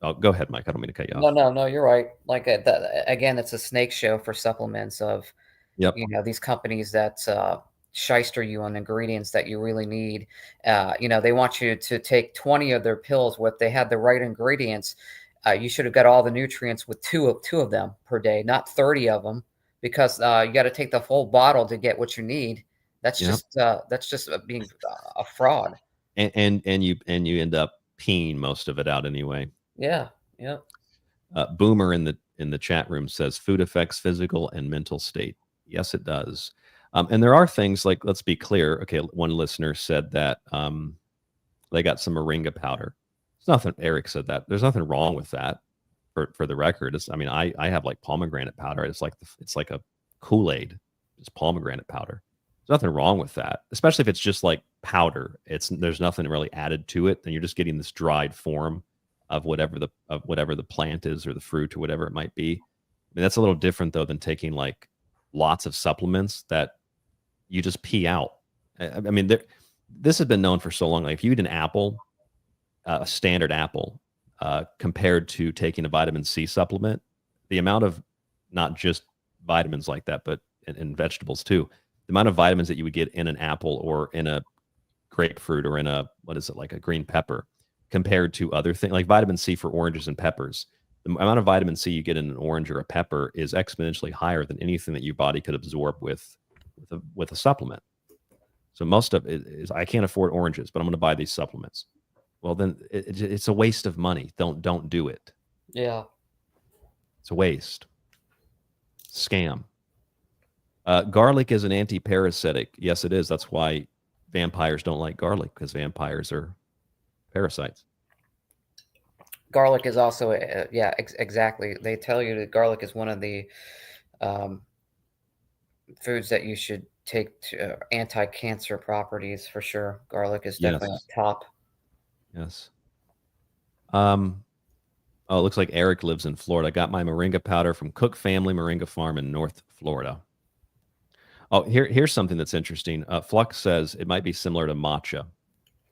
Oh, go ahead, Mike. I don't mean to cut you off. No, you're right. Like again, it's a snake show for supplements of, Yep. these companies that shyster you on ingredients that you really need. They want you to take 20 of their pills. What they had the right ingredients, you should have got all the nutrients with two of them per day, not 30 of them, because you got to take the full bottle to get what you need. That's just being a fraud. And you end up peeing most of it out anyway. Yeah. Boomer in the chat room says food affects physical and mental state. Yes, it does. And there are things like, let's be clear. Okay, one listener said that they got some moringa powder. There's nothing. Eric said that. There's nothing wrong with that. For the record, I have like pomegranate powder. It's like a Kool-Aid. It's pomegranate powder. There's nothing wrong with that, especially if it's just like powder. There's nothing really added to it. Then you're just getting this dried form of whatever the plant is or the fruit or whatever it might be. I mean, that's a little different though than taking like lots of supplements that you just pee out. I mean, this has been known for so long. Like if you eat an apple, a standard apple, compared to taking a vitamin C supplement, the amount of not just vitamins like that, but in vegetables too, the amount of vitamins that you would get in an apple or in a grapefruit or in like a green pepper compared to other things like vitamin C for oranges and peppers. The amount of vitamin C you get in an orange or a pepper is exponentially higher than anything that your body could absorb with a supplement. So most of it is, I can't afford oranges, but I'm going to buy these supplements. Well, then it's a waste of money. Don't do it. Yeah. It's a waste. Scam. Garlic is an anti-parasitic. Yes, it is. That's why vampires don't like garlic, because vampires are parasites. Garlic is also, exactly. They tell you that garlic is one of the foods that you should take to anti-cancer properties for sure. Garlic is definitely on top. Yes. Oh, it looks like Eric lives in Florida. I got my moringa powder from Cook Family Moringa Farm in North Florida. Oh, here's something that's interesting. Flux says it might be similar to matcha.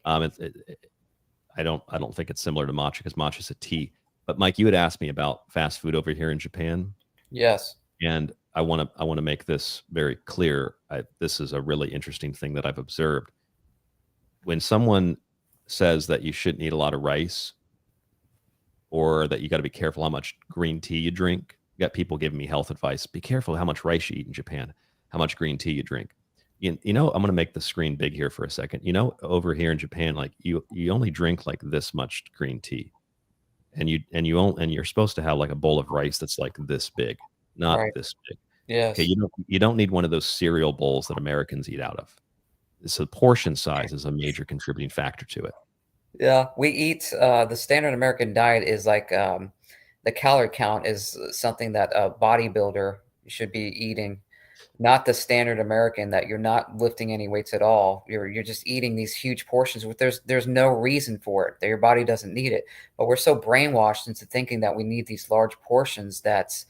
I don't think it's similar to matcha because matcha is a tea. But Mike, you had asked me about fast food over here in Japan. Yes. And I want to make this very clear. This is a really interesting thing that I've observed. When someone says that you shouldn't eat a lot of rice, or that you got to be careful how much green tea you drink, you got people giving me health advice. Be careful how much rice you eat in Japan, how much green tea you drink. I'm going to make the screen big here for a second. Over here in Japan, like you only drink like this much green tea, and you're supposed to have like a bowl of rice that's like this big, not this big. Yes. Okay, you don't need one of those cereal bowls that Americans eat out of. So portion size is a major contributing factor to it. Yeah, we eat the standard American diet is like the calorie count is something that a bodybuilder should be eating, not the standard American that you're not lifting any weights at all. You're just eating these huge portions. There's no reason for it. That your body doesn't need it. But we're so brainwashed into thinking that we need these large portions that's,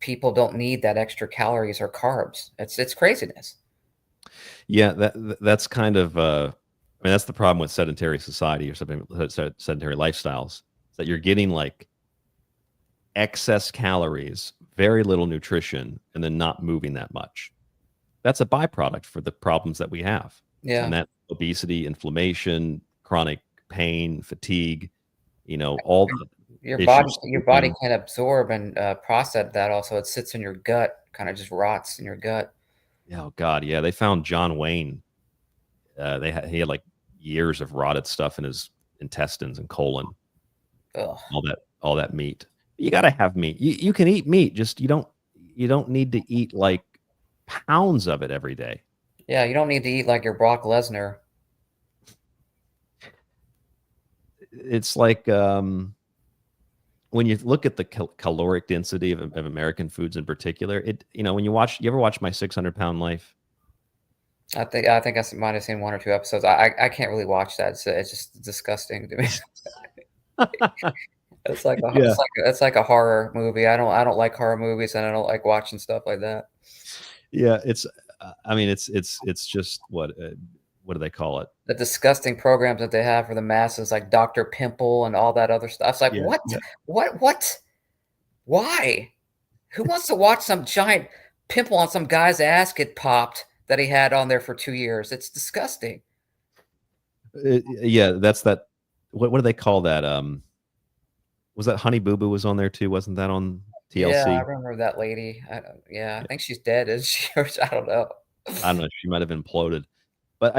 people don't need that extra calories or carbs. It's craziness. Yeah, that's kind of that's the problem with sedentary society or something, sedentary lifestyles, that you're getting like excess calories, very little nutrition, and then not moving that much. That's a byproduct for the problems that we have. Yeah. And that obesity, inflammation, chronic pain, fatigue, all your body can absorb and process that. Also, it sits in your gut, kind of just rots in your gut. Oh God, yeah. They found John Wayne. He had like years of rotted stuff in his intestines and colon. Ugh. All that meat. You got to have meat. You can eat meat. Just you don't need to eat like pounds of it every day. Yeah, you don't need to eat like your Brock Lesnar. It's like when you look at the caloric density of American foods in particular, when you ever watch My 600-Pound Life? I think I might have seen one or two episodes. I can't really watch that. It's just disgusting to me. It's like a horror movie. I don't like horror movies, and I don't like watching stuff like that. Yeah, it's just what what do they call it? The disgusting programs that they have for the masses, like Dr. Pimple and all that other stuff. It's like, Yeah, what? yeah. What? Why? Who wants to watch some giant pimple on some guy's ass get popped that he had on there for 2 years? It's disgusting. Yeah, that's that. What do they call that? Was that Honey Boo Boo was on there too? Wasn't that on Yeah, I TLC? remember that lady. I think she's dead, is she? Or I don't know. I don't know. She might have imploded. But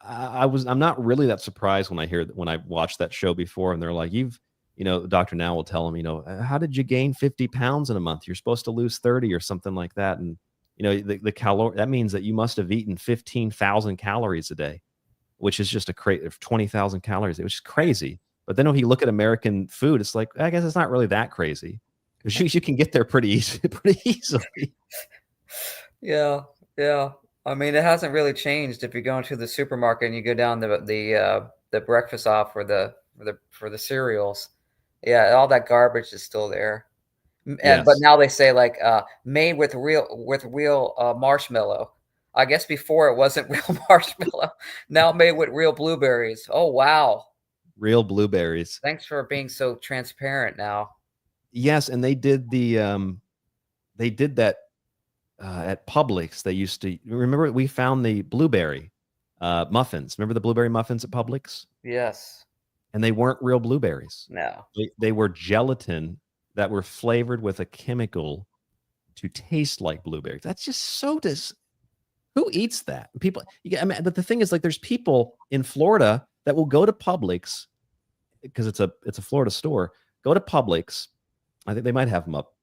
I'm not really that surprised when I watched that show before, and they're like, Dr. Now will tell them, how did you gain 50 pounds in a month? You're supposed to lose 30 or something like that. And, that means that you must have eaten 15,000 calories a day, which is just a crate of 20,000 calories, which is crazy. But then when you look at American food, it's like, I guess it's not really that crazy because you can get there pretty easily. Yeah. I mean, it hasn't really changed. If you go into the supermarket and you go down the breakfast aisle for the cereals, yeah, all that garbage is still there. Yes. But now they say like made with real marshmallow. I guess before it wasn't real marshmallow. Now made with real blueberries. Oh wow. Real blueberries. Thanks for being so transparent now. Yes, and they did that at Publix. They used to remember we found the blueberry muffins. Remember the blueberry muffins at Publix? Yes. And they weren't real blueberries. No. They were gelatin that were flavored with a chemical to taste like blueberries. That's just so who eats that? People, but the thing is, like, there's people in Florida that will go to Publix because it's a Florida store. Go to Publix. I think they might have them up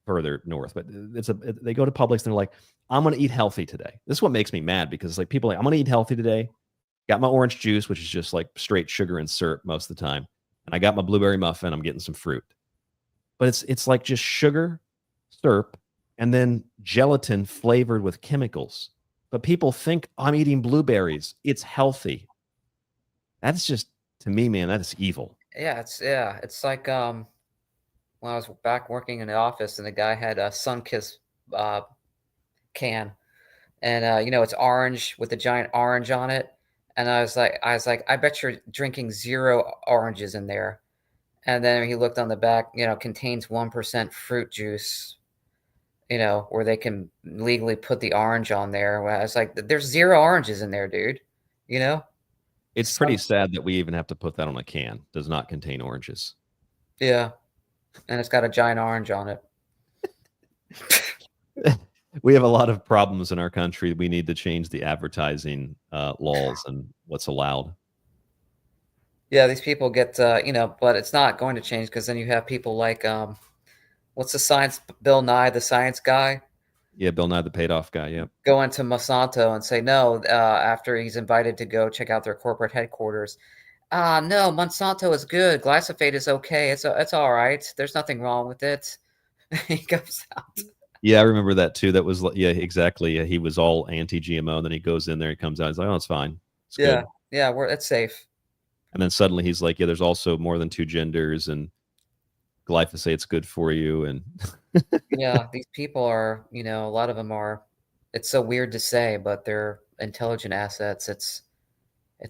further north, but they go to Publix and they're like, I'm going to eat healthy today. This is what makes me mad because like people are like, I'm going to eat healthy today. Got my orange juice, which is just like straight sugar and syrup most of the time. And I got my blueberry muffin. I'm getting some fruit. But it's like just sugar, syrup, and then gelatin flavored with chemicals. But people think I'm eating blueberries. It's healthy. That's just, to me, man, that is evil. Yeah, it's like when I was back working in the office and the guy had a Sunkiss can, and it's orange with a giant orange on it, and I was like, I bet you're drinking 0 oranges in there, and then he looked on the back, contains 1% fruit juice, where they can legally put the orange on there. I was like, there's 0 oranges in there, dude. It's pretty sad that we even have to put that on a can. Does not contain oranges. Yeah. And it's got a giant orange on it. We have a lot of problems in our country. We need to change the advertising laws and what's allowed. Yeah, these people get, but it's not going to change because then you have people like, what's the science, Bill Nye, the science guy? Yeah, Bill Nye, the paid-off guy, yeah. Go into Monsanto and say no after he's invited to go check out their corporate headquarters. No, Monsanto is good. Glyphosate is okay. It's all right. There's nothing wrong with it. He goes out. Yeah, I remember that too. That was, yeah, exactly. Yeah, he was all anti-GMO, and then he goes in there, he comes out, he's like, oh, it's fine. It's good. Yeah, it's safe. And then suddenly he's like, yeah, there's also more than 2 genders, and glyphosate's good for you. And yeah, these people are, a lot of them are, it's so weird to say, but they're intelligent assets. It's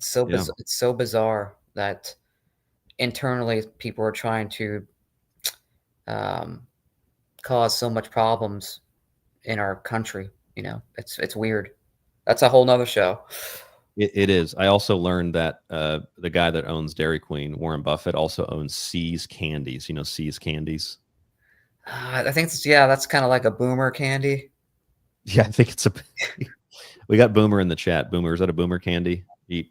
so bizarre that internally people are trying to cause so much problems in our country. It's weird. That's a whole nother show. It is. I also learned that the guy that owns Dairy Queen, Warren Buffett, also owns See's Candies. You know See's Candies? I think that's kind of like a Boomer candy. Yeah, I think it's a. We got Boomer in the chat. Boomer, is that a Boomer candy? Eat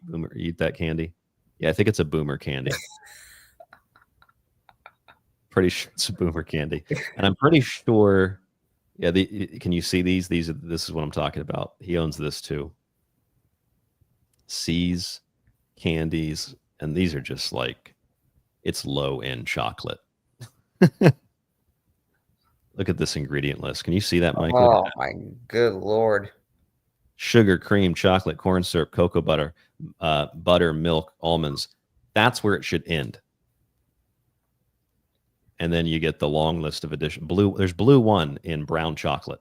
that candy. Yeah, I think it's a Boomer candy. Pretty sure it's a Boomer candy, and I'm pretty sure. Yeah, can you see these? This is what I'm talking about. He owns this too. See's Candies, and these are just like, it's low end chocolate. Look at this ingredient list. Can you see that, Mike? Oh my good Lord. Sugar, cream, chocolate, corn syrup, cocoa butter, butter, milk, almonds. That's where it should end. And then you get the long list of addition. There's blue one in brown chocolate.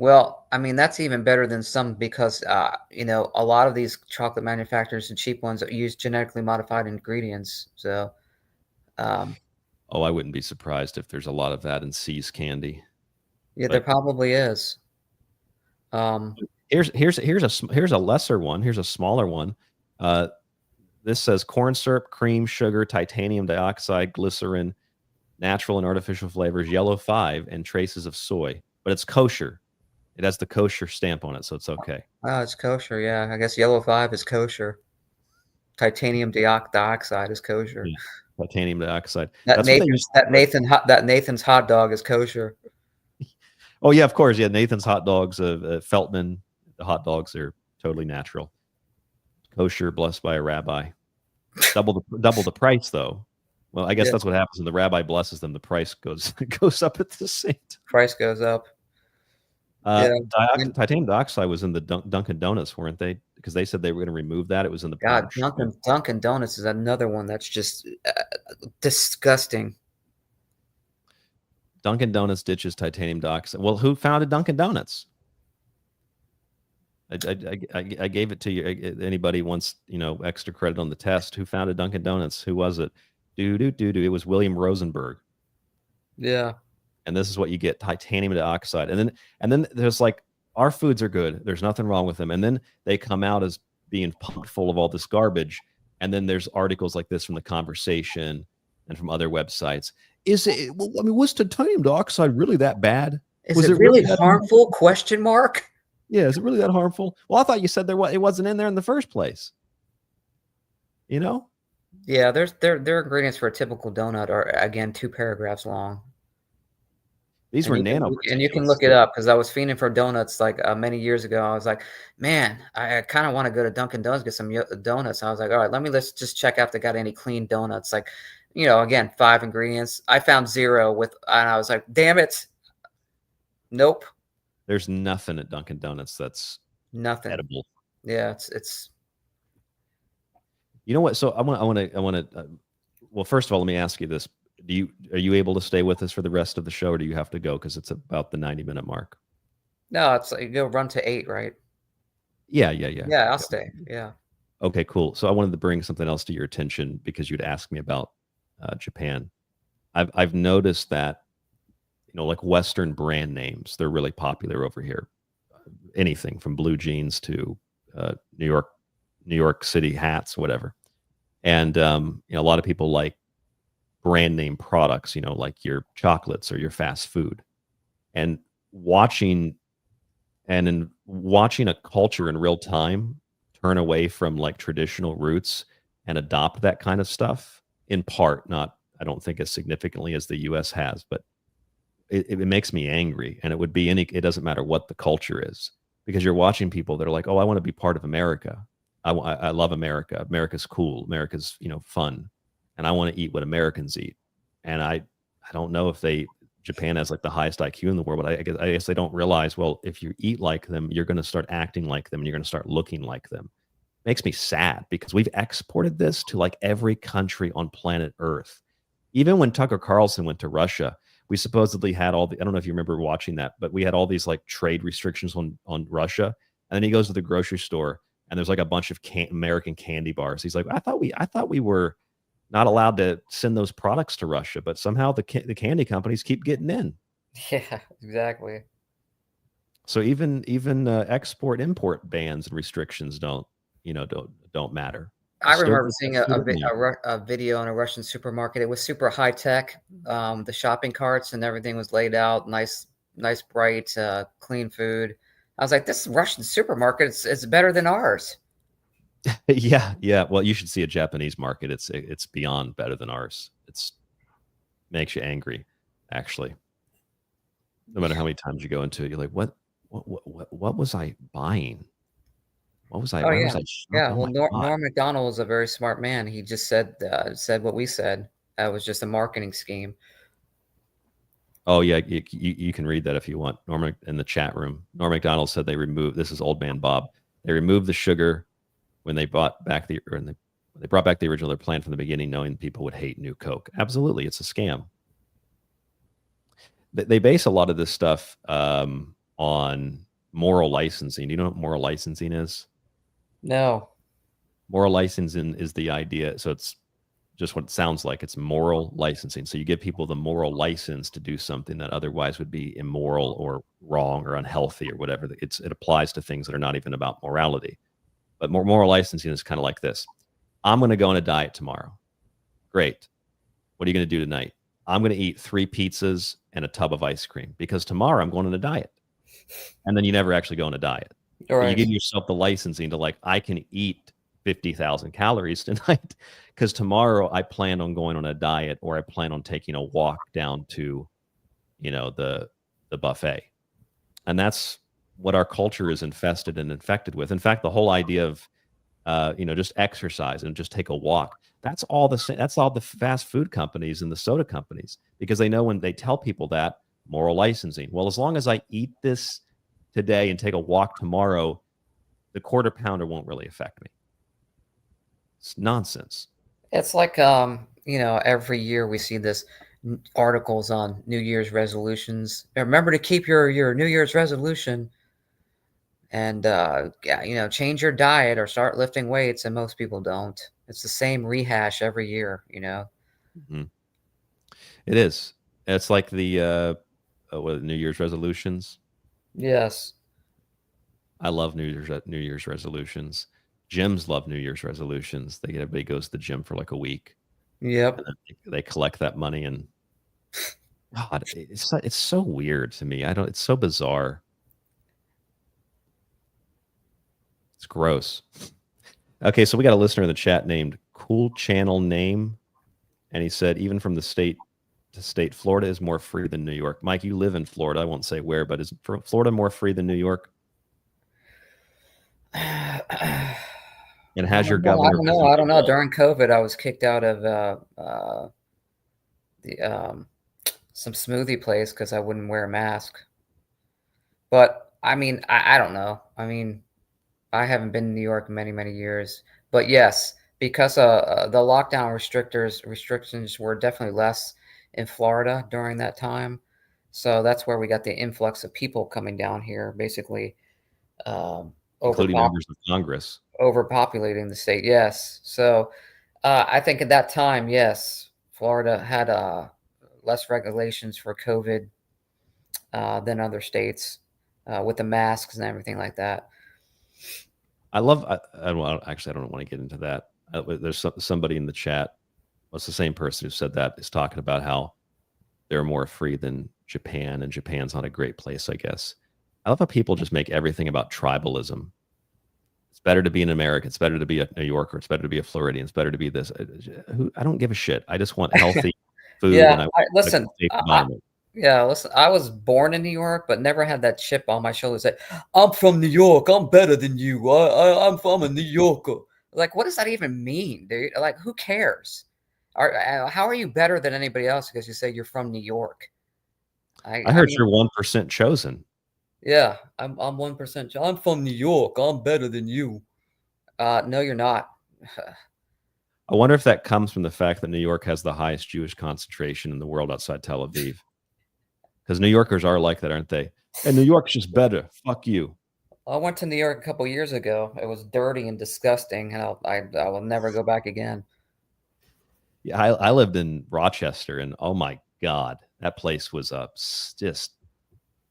Well, I mean, that's even better than some because, you know, a lot of these chocolate manufacturers and cheap ones use genetically modified ingredients. So, Oh, I wouldn't be surprised if there's a lot of that in C's candy. yeah, there probably is. Here's a lesser one. Here's a smaller one. This says corn syrup, cream, sugar, titanium dioxide, glycerin, natural and artificial flavors, yellow 5, and traces of soy. But it's kosher. It has the kosher stamp on it, so it's okay. Oh, it's kosher. Yeah, I guess yellow 5 is kosher. Titanium dioxide is kosher. Yeah. Titanium dioxide. That Nathan's hot dog is kosher. Oh yeah, of course. Yeah, Nathan's hot dogs, Feltman, the hot dogs are totally natural, kosher, blessed by a rabbi. Double the price though. Well, I guess that's what happens when the rabbi blesses them. The price goes up at the same time. Price goes up. Titanium dioxide was in the Dunkin' Donuts, weren't they? Because they said they were going to remove that. It was in the God. Dunkin' Donuts is another one that's just disgusting. Dunkin' Donuts ditches titanium dioxide. Well, who founded Dunkin' Donuts? I gave it to you. Anybody wants, you know, extra credit on the test? Who founded Dunkin' Donuts? Who was it? It was William Rosenberg. Yeah. And this is what you get: titanium dioxide. And then there's like, our foods are good. There's nothing wrong with them. And then they come out as being pumped full of all this garbage. And then there's articles like this from The Conversation and from other websites. Is it? Well, I mean, was titanium dioxide really that bad? Was it really harmful? Question mark. Yeah, is it really that harmful? Well, I thought you said it wasn't in there in the first place. You know? Yeah, their ingredients for a typical donut are again 2 paragraphs long. These were nano, and you can look it up because I was fiending for donuts like many years ago. I was like, man, I kind of want to go to Dunkin' Donuts, get some donuts. I was like, all right, let's just check out if they got any clean donuts. Like, you know, again, 5 ingredients. I found 0 and I was like, damn it. Nope. There's nothing at Dunkin' Donuts that's nothing edible. Yeah, it's. You know what? So I want to. Well, first of all, let me ask you this: are you able to stay with us for the rest of the show, or do you have to go because it's about the 90-minute mark? No, it's like you'll run to 8, right? Yeah. Yeah, I'll stay. Yeah. Okay, cool. So I wanted to bring something else to your attention because you'd asked me about Japan. I've noticed that, you know, like Western brand names, they're really popular over here. Anything from blue jeans to New York City hats, whatever. And you know, a lot of people like brand name products, you know, like your chocolates or your fast food. And watching a culture in real time turn away from like traditional roots and adopt that kind of stuff, in part, not, I don't think as significantly as the US has, but it makes me angry. And it doesn't matter what the culture is, because you're watching people that are like, oh, I want to be part of America. I love America. America's cool. America's, you know, fun. And I want to eat what Americans eat. And I don't know if Japan has like the highest IQ in the world, but I guess they don't realize, well, if you eat like them, you're going to start acting like them and you're going to start looking like them. Makes me sad because we've exported this to like every country on planet Earth. Even when Tucker Carlson went to Russia, we supposedly had I don't know if you remember watching that, but we had all these like trade restrictions on Russia. And then he goes to the grocery store and there's like a bunch of American candy bars. He's like, I thought we were not allowed to send those products to Russia, but somehow the candy companies keep getting in. Yeah, exactly. So even export import bans and restrictions don't matter. I remember seeing a video in a Russian supermarket. It was super high tech. The shopping carts and everything was laid out, nice, bright, clean food. I was like, this Russian supermarket is better than ours. Yeah. Well, you should see a Japanese market. It's beyond better than ours. It's makes you angry, actually. No matter how many times you go into it, you're like, what was I buying? What was I? Oh, yeah. Yeah. Well, Norm Macdonald was a very smart man. He just said what we said. That was just a marketing scheme. Oh yeah, you can read that if you want. Norm in the chat room. Norm Macdonald said they removed. This is Old Man Bob. They removed the sugar when they brought back the original. Their plan from the beginning, knowing people would hate New Coke. Absolutely, it's a scam. They base a lot of this stuff. on moral licensing. Do you know what moral licensing is? No. Moral licensing is the idea. So it's just what it sounds like. It's moral licensing. So you give people the moral license to do something that otherwise would be immoral or wrong or unhealthy or whatever. It applies to things that are not even about morality. But moral licensing is kind of like this. I'm going to go on a diet tomorrow. Great. What are you going to do tonight? I'm going to eat 3 pizzas and a tub of ice cream because tomorrow I'm going on a diet. And then you never actually go on a diet. Right. You give yourself the licensing to like, I can eat 50,000 calories tonight because tomorrow I plan on going on a diet or I plan on taking a walk down to, the buffet. And that's what our culture is infested and infected with. In fact, the whole idea of, just exercise and just take a walk. That's all the fast food companies and the soda companies, because they know when they tell people that moral licensing. Well, as long as I eat this today and take a walk tomorrow, the quarter pounder won't really affect me. It's nonsense. It's like, every year we see this articles on New Year's resolutions. Remember to keep your New Year's resolution and, change your diet or start lifting weights. And most people don't. It's the same rehash every year, Mm-hmm. It is. It's like the New Year's resolutions. Yes. I love New Year's resolutions. Gyms love New Year's resolutions. Everybody goes to the gym for like a week. Yep. And then they collect that money, and God, it's so weird to me. It's so bizarre. It's gross. Okay, so we got a listener in the chat named Cool Channel Name, and he said even from the state to state, Florida is more free than New York. Mike, you live in Florida. I won't say where, but is Florida more free than New York? And has your governor? I don't know. During COVID, I was kicked out of some smoothie place because I wouldn't wear a mask. But I mean, I don't know. I mean, I haven't been in New York in many, many years. But yes, because the lockdown restrictions were definitely less in Florida during that time. So that's where we got the influx of people coming down here, basically. Including members of Congress. Overpopulating the state, yes. So I think at that time, yes, Florida had less regulations for COVID than other states with the masks and everything like that. I don't want to get into that. There's somebody in the chat. It's the same person who said that is talking about how they're more free than Japan, and Japan's not a great place, I guess. I love how people just make everything about tribalism. It's better to be an American. It's better to be a New Yorker. It's better to be a Floridian. It's better to be this. I don't give a shit. I just want healthy food. Yeah, listen. I was born in New York, but never had that chip on my shoulder that say, I'm from New York. I'm better than you. I'm from a New Yorker. Like, what does that even mean, dude? Like, who cares? How are you better than anybody else because you say you're from New York? I heard you're 1% chosen. Yeah, I'm 1%. I'm from New York. I'm better than you. No, you're not. I wonder if that comes from the fact that New York has the highest Jewish concentration in the world outside Tel Aviv. Because New Yorkers are like that, aren't they? And New York's just better. Fuck you. I went to New York a couple years ago. It was dirty and disgusting, and I will never go back again. Yeah, I lived in Rochester, and oh my God, that place was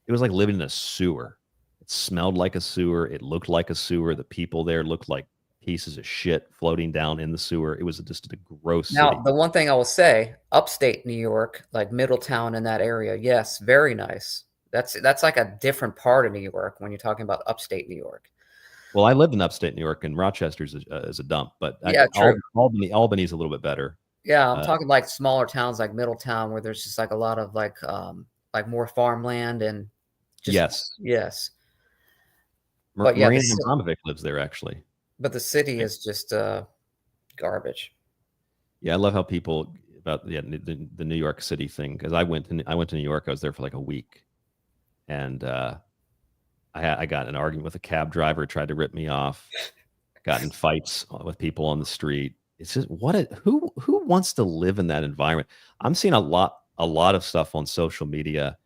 it was like living in a sewer. It smelled like a sewer. It looked like a sewer. The people there looked like pieces of shit floating down in the sewer. It was just a gross city. Now, the one thing I will say, upstate New York, like Middletown in that area, yes, very nice. That's like a different part of New York when you're talking about upstate New York. Well, I lived in upstate New York, and Rochester's is a dump, but yeah, true. Albany's a little bit better. Yeah, I'm talking like smaller towns like Middletown, where there's just like a lot of like more farmland and just, yes. But yeah, Marina Abramovic lives there actually. But the city is just garbage. Yeah, I love how people about the New York City thing, because I went to New York. I was there for like a week, and I got in an argument with a cab driver, tried to rip me off, got in fights with people on the street. It's just who wants to live in that environment? I'm seeing a lot of stuff on social media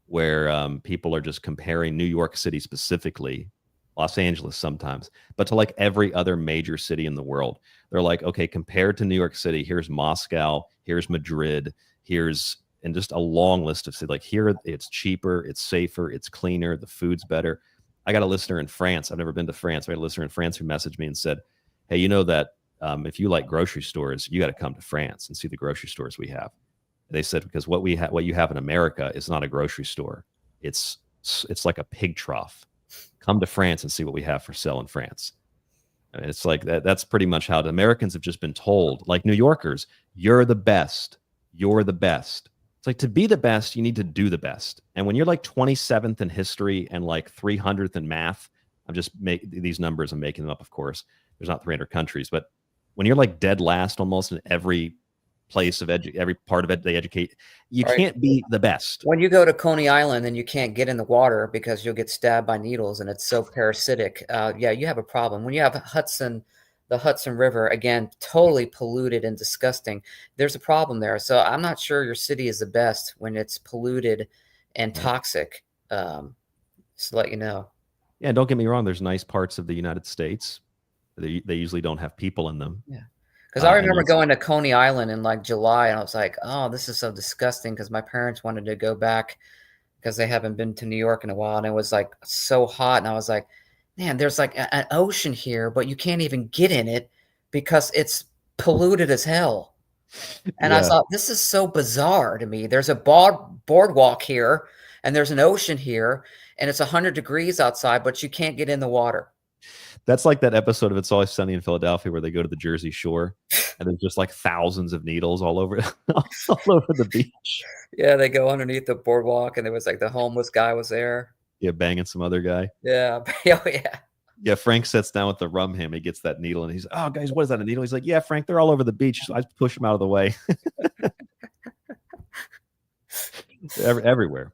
where people are just comparing New York City specifically, Los Angeles sometimes, but to like every other major city in the world. They're like, okay, compared to New York City, here's Moscow, here's Madrid, here's, and just a long list of cities. Like here, it's cheaper, it's safer, it's cleaner, the food's better. I got a listener in France. I've never been to France. I got a listener in France who messaged me and said, hey, you know that if you like grocery stores, you got to come to France and see the grocery stores we have. They said, because what you have in America is not a grocery store. It's like a pig trough. Come to France and see what we have for sale in France. I mean, it's like that's pretty much how the Americans have just been told, like New Yorkers, you're the best. You're the best. It's like, to be the best, you need to do the best. And when you're like 27th in history and like 300th in math, I'm just these numbers, I'm making them up, of course. There's not 300 countries, but when you're like dead last almost in every place of every part of they educate, you can't be the best. When you go to Coney Island and you can't get in the water because you'll get stabbed by needles and it's so parasitic, yeah, you have a problem. When you have the Hudson River, again, totally polluted and disgusting, there's a problem there. So I'm not sure your city is the best when it's polluted and toxic. Just to let you know. Yeah, don't get me wrong, there's nice parts of the United States. They usually don't have people in them. Yeah. Because I remember going to Coney Island in like July, and I was like, oh, this is so disgusting, because my parents wanted to go back because they haven't been to New York in a while, and it was like so hot. And I was like, man, there's like an ocean here, but you can't even get in it because it's polluted as hell. And I thought, this is so bizarre to me. There's a boardwalk here, and there's an ocean here, and it's 100 degrees outside, but you can't get in the water. That's like that episode of It's Always Sunny in Philadelphia where they go to the Jersey Shore and there's just like thousands of needles all over the beach. Yeah, they go underneath the boardwalk and there was like the homeless guy was there. Yeah, banging some other guy. Yeah. Oh, yeah. Yeah, Frank sits down with the rum ham. He gets that needle and he's, oh, guys, what is that, a needle? He's like, yeah, Frank, they're all over the beach. So I just push them out of the way. Everywhere.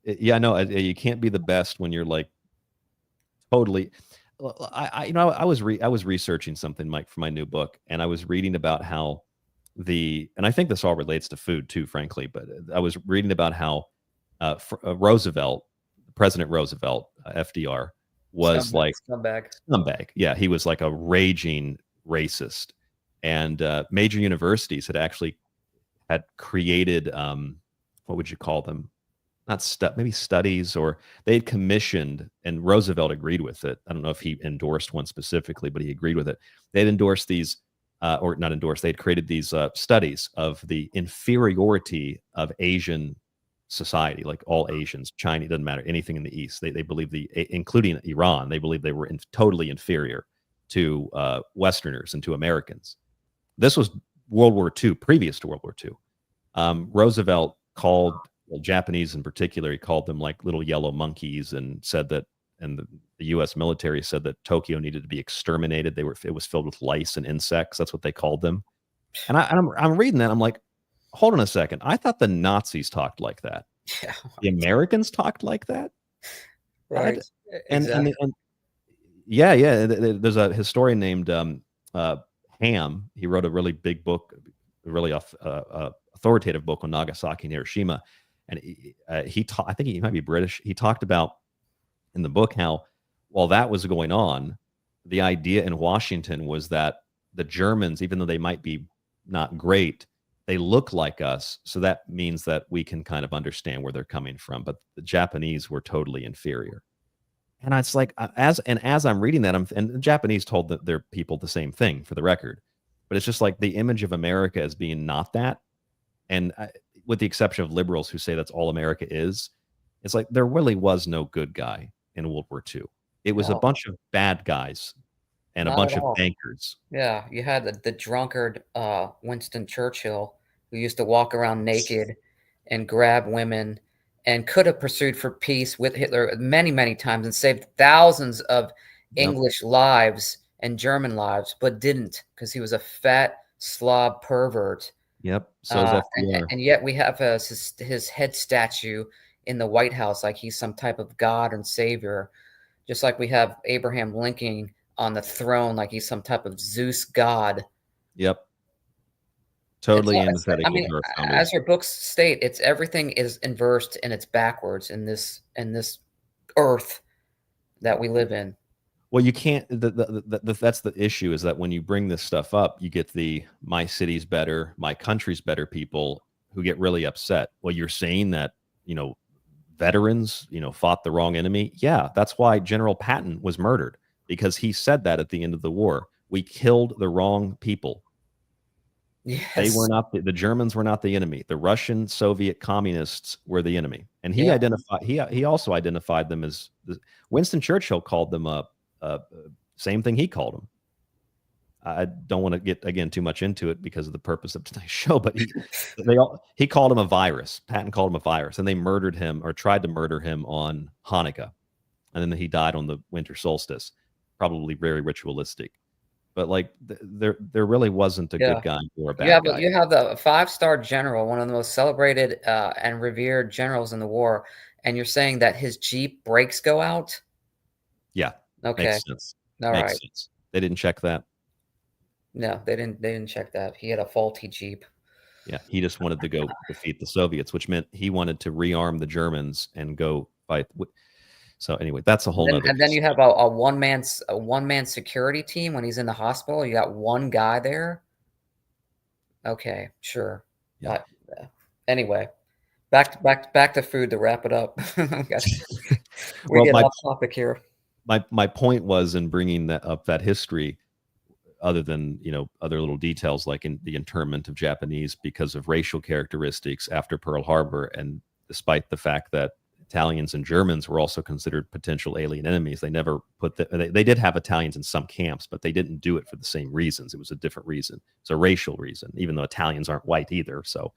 Yeah, no, you can't be the best when you're like totally... I was researching something, Mike, for my new book, and I was reading about how and I think this all relates to food too, frankly, but I was reading about how Roosevelt, President Roosevelt, FDR, was scumbag. Yeah, he was like a raging racist, and major universities had created what would you call them? Maybe studies, or they had commissioned, and Roosevelt agreed with it. I don't know if he endorsed one specifically, but he agreed with it. They had endorsed these, or not endorsed, they had created these studies of the inferiority of Asian society, like all Asians, China, it doesn't matter, anything in the East. They believe including Iran, they believe they were totally inferior to Westerners and to Americans. This was World War II, previous to World War II. Roosevelt called, well, Japanese in particular, he called them like little yellow monkeys, and said that, and the U.S. military said that Tokyo needed to be exterminated. It was filled with lice and insects. That's what they called them. And I'm reading that. I'm like, hold on a second. I thought the Nazis talked like that. Yeah. The Americans talked like that. Right. And yeah. There's a historian named Ham. He wrote a really big book, really authoritative book on Nagasaki and Hiroshima. And I think he might be British. He talked about in the book how, while that was going on, the idea in Washington was that the Germans, even though they might be not great, they look like us. So that means that we can kind of understand where they're coming from. But the Japanese were totally inferior. And it's like, as I'm reading that, and the Japanese told their people the same thing, for the record. But it's just like the image of America as being not that. And with the exception of liberals who say that's all America is, it's like there really was no good guy in World War II. It was a bunch of bad guys and a bunch of bankers. Yeah, you had the drunkard Winston Churchill, who used to walk around naked and grab women, and could have pursued for peace with Hitler many, many times and saved thousands of English lives and German lives, but didn't, because he was a fat Slav pervert. Yep. So is FDR. And yet we have his head statue in the White House, like he's some type of god and savior, just like we have Abraham Lincoln on the throne, like he's some type of Zeus god. Yep. Totally It's I antithetical mean, to our founders. as your books state, it's everything is inversed and it's backwards in this earth that we live in. Well, you can't. That's the issue, is that when you bring this stuff up, you get the "my city's better, my country's better" people who get really upset. Well, you're saying that, veterans, fought the wrong enemy. Yeah, that's why General Patton was murdered, because he said that at the end of the war. We killed the wrong people. Yes. They were not the Germans were not the enemy. The Russian Soviet communists were the enemy, and he Yeah. identified. He also identified them as. Winston Churchill called them same thing he called them. I don't want to get again too much into it because of the purpose of tonight's show, but he called him a virus. Patton called him a virus, and they murdered him, or tried to murder him, on Hanukkah, and then he died on the winter solstice. Probably very ritualistic. But there really wasn't a good guy or a bad guy. You have the 5-star general, one of the most celebrated and revered generals in the war, and you're saying that his Jeep brakes go out? Yeah. Okay. Makes sense. All Makes right. sense. They didn't check that. No, they didn't check that. He had a faulty Jeep. Yeah, he just wanted to go defeat the Soviets, which meant he wanted to rearm the Germans and go fight. So anyway, that's a whole nother. And then you have a one-man security team when he's in the hospital. You got one guy there. Okay, sure. Yeah. Anyway, back to food to wrap it up. we Well, get off topic here. My point was, in bringing that history, other than other little details like in the internment of Japanese because of racial characteristics after Pearl Harbor, and despite the fact that Italians and Germans were also considered potential alien enemies, they never put they did have Italians in some camps, but they didn't do it for the same reasons. It was a different reason. It's a racial reason, even though Italians aren't white either. So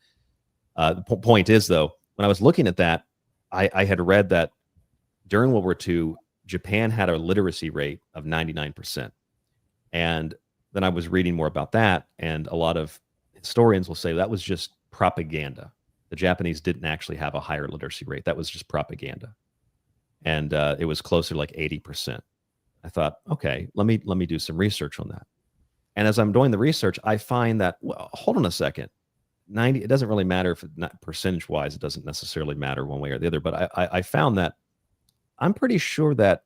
the point is, though, when I was looking at that, I had read that during World War II, Japan had a literacy rate of 99%. And then I was reading more about that, and a lot of historians will say that was just propaganda. The Japanese didn't actually have a higher literacy rate. That was just propaganda. And it was closer to like 80%. I thought, okay, let me do some research on that. And as I'm doing the research, I find that, well, hold on a second. 90, it doesn't really matter if not percentage-wise, it doesn't necessarily matter one way or the other. But I found that I'm pretty sure that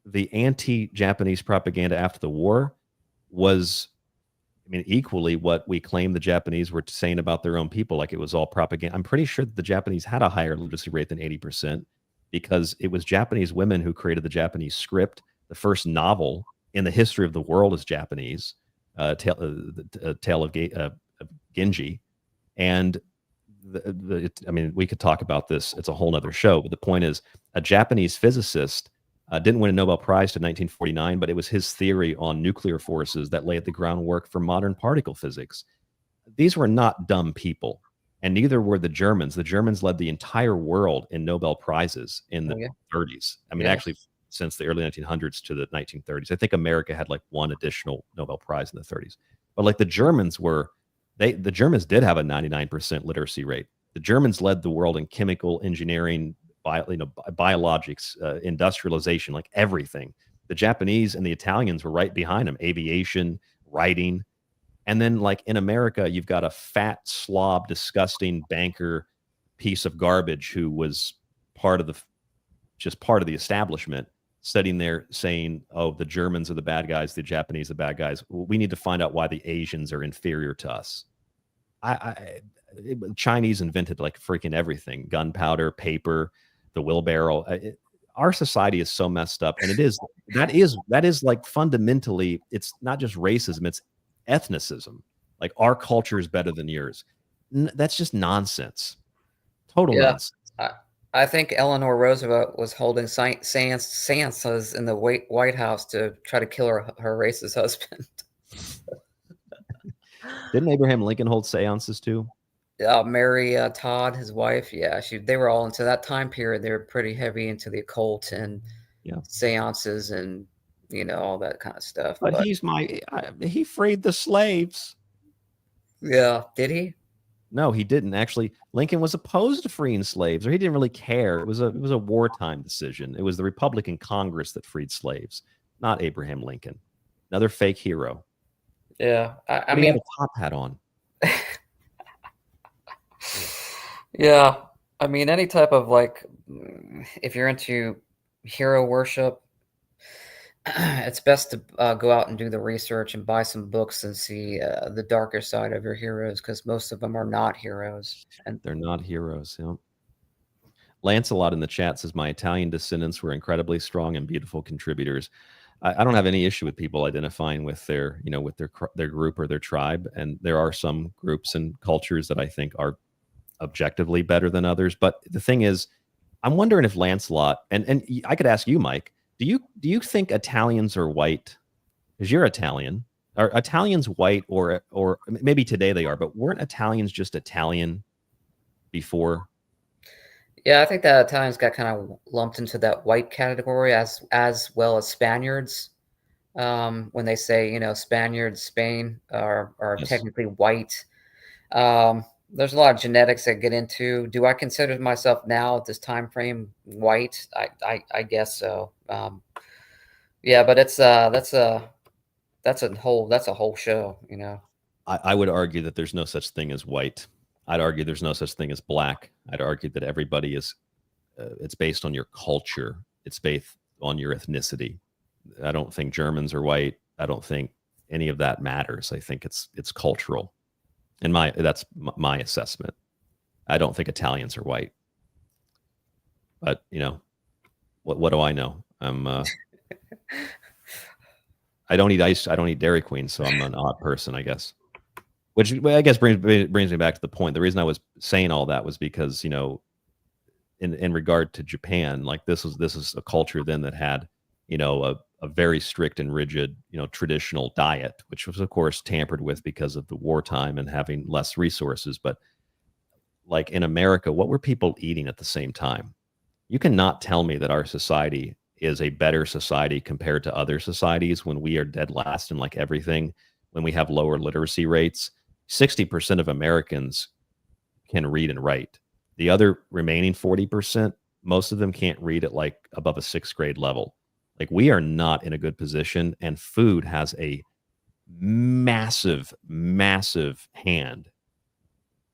the anti-Japanese propaganda after the war was, equally what we claim the Japanese were saying about their own people, like it was all propaganda. I'm pretty sure that the Japanese had a higher literacy rate than 80%, because it was Japanese women who created the Japanese script. The first novel in the history of the world is Japanese, Tale of Genji. And we could talk about this. It's a whole nother show. But the point is, a Japanese physicist didn't win a Nobel Prize to 1949, but it was his theory on nuclear forces that laid the groundwork for modern particle physics. These were not dumb people, and neither were the Germans. The Germans led the entire world in Nobel Prizes in the 30s. Actually, since the early 1900s to the 1930s. I think America had like one additional Nobel Prize in the 30s. But like the Germans the Germans did have a 99% literacy rate. The Germans led the world in chemical engineering, biologics, industrialization, like everything. The Japanese and the Italians were right behind them, aviation, writing. And then like in America, you've got a fat slob, disgusting banker piece of garbage who was part of the establishment, sitting there saying, oh, the Germans are the bad guys, the Japanese are the bad guys. We need to find out why the Asians are inferior to us. Chinese invented like freaking everything: gunpowder, paper, the wheelbarrow. Our society is so messed up, and that is like fundamentally, it's not just racism, it's ethnicism. Like our culture is better than yours. That's just nonsense. Total nonsense. I think Eleanor Roosevelt was holding seances in the White House to try to kill her racist husband. Didn't Abraham Lincoln hold seances too? Mary Todd, his wife, they were all into that time period. They were pretty heavy into the occult and seances and all that kind of stuff. But he freed the slaves. Yeah, did he? No, he didn't. Actually, Lincoln was opposed to freeing slaves, or he didn't really care. It was a wartime decision. It was the Republican Congress that freed slaves, not Abraham Lincoln. Another fake hero. Yeah, He had a top hat on. Yeah, I mean, any type of like, if you're into hero worship, it's best to go out and do the research and buy some books and see the darker side of your heroes, because most of them are not heroes. And They're not heroes. Yeah. Lancelot in the chat says, my Italian descendants were incredibly strong and beautiful contributors. I don't have any issue with people identifying with their, with their group or their tribe. And there are some groups and cultures that I think are objectively better than others. But the thing is, I'm wondering if Lancelot, and I could ask you, Mike, do you think Italians are white? Because you're Italian. Are Italians white, or maybe today they are, but weren't Italians just Italian before? yeah, I think that Italians got kind of lumped into that white category as well as Spaniards. When they say, Spaniards, Spain are Yes. technically white. There's a lot of genetics that get into. Do I consider myself now at this time frame white? I guess so. Yeah, but it's that's a whole show, I would argue that there's no such thing as white. I'd argue there's no such thing as black. I'd argue that everybody is, it's based on your culture. It's based on your ethnicity. I don't think Germans are white. I don't think any of that matters. I think it's cultural. And that's my assessment. I don't think Italians are white. But, what do I know? I don't eat ice. I don't eat Dairy Queen, so I'm an odd person, I guess. Which I guess brings me back to the point. The reason I was saying all that was because, in regard to Japan, like this is a culture then that had, a very strict and rigid, traditional diet, which was of course tampered with because of the wartime and having less resources. But like in America, what were people eating at the same time? You cannot tell me that our society is a better society compared to other societies when we are dead last in like everything, when we have lower literacy rates. 60% of Americans can read and write. The other remaining 40%, most of them can't read at like above a 6th grade level. Like we are not in a good position, and food has a massive, massive hand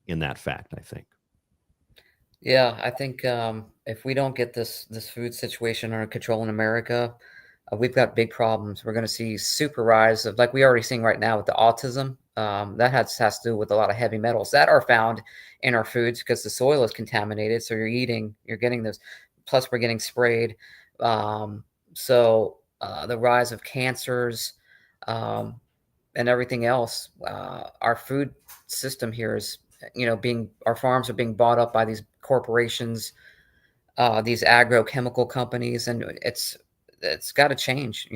in that fact, I think. Yeah, I think if we don't get this food situation under control in America, we've got big problems. We're going to see super rise of, like we already seeing right now with the autism. That has to do with a lot of heavy metals that are found in our foods because the soil is contaminated. So you're getting those. Plus, we're getting sprayed. So the rise of cancers and everything else. Our food system here is, our farms are being bought up by these corporations, these agrochemical companies, and it's got to change.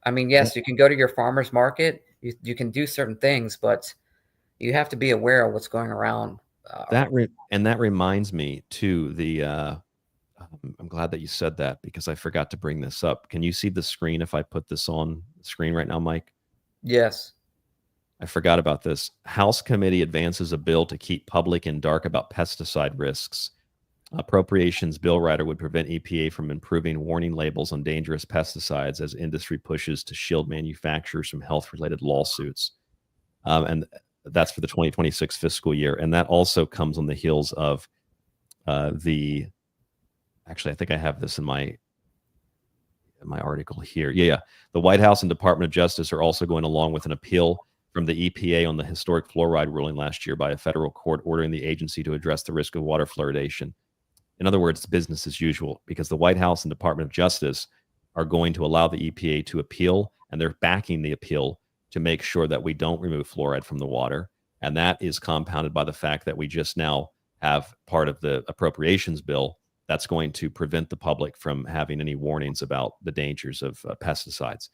I mean, yes, you can go to your farmer's market, you can do certain things, but you have to be aware of what's going around. That reminds me to the. I'm glad that you said that because I forgot to bring this up. Can you see the screen if I put this on the screen right now, Mike? Yes. I forgot about this. House committee advances a bill to keep public in dark about pesticide risks. Appropriations bill writer would prevent EPA from improving warning labels on dangerous pesticides as industry pushes to shield manufacturers from health-related lawsuits. And that's for the 2026 fiscal year. And that also comes on the heels of actually, I think I have this in my article here. Yeah. The White House and Department of Justice are also going along with an appeal from the EPA on the historic fluoride ruling last year by a federal court ordering the agency to address the risk of water fluoridation. In other words, business as usual, because the White House and Department of Justice are going to allow the EPA to appeal, and they're backing the appeal to make sure that we don't remove fluoride from the water. And that is compounded by the fact that we just now have part of the appropriations bill that's going to prevent the public from having any warnings about the dangers of pesticides.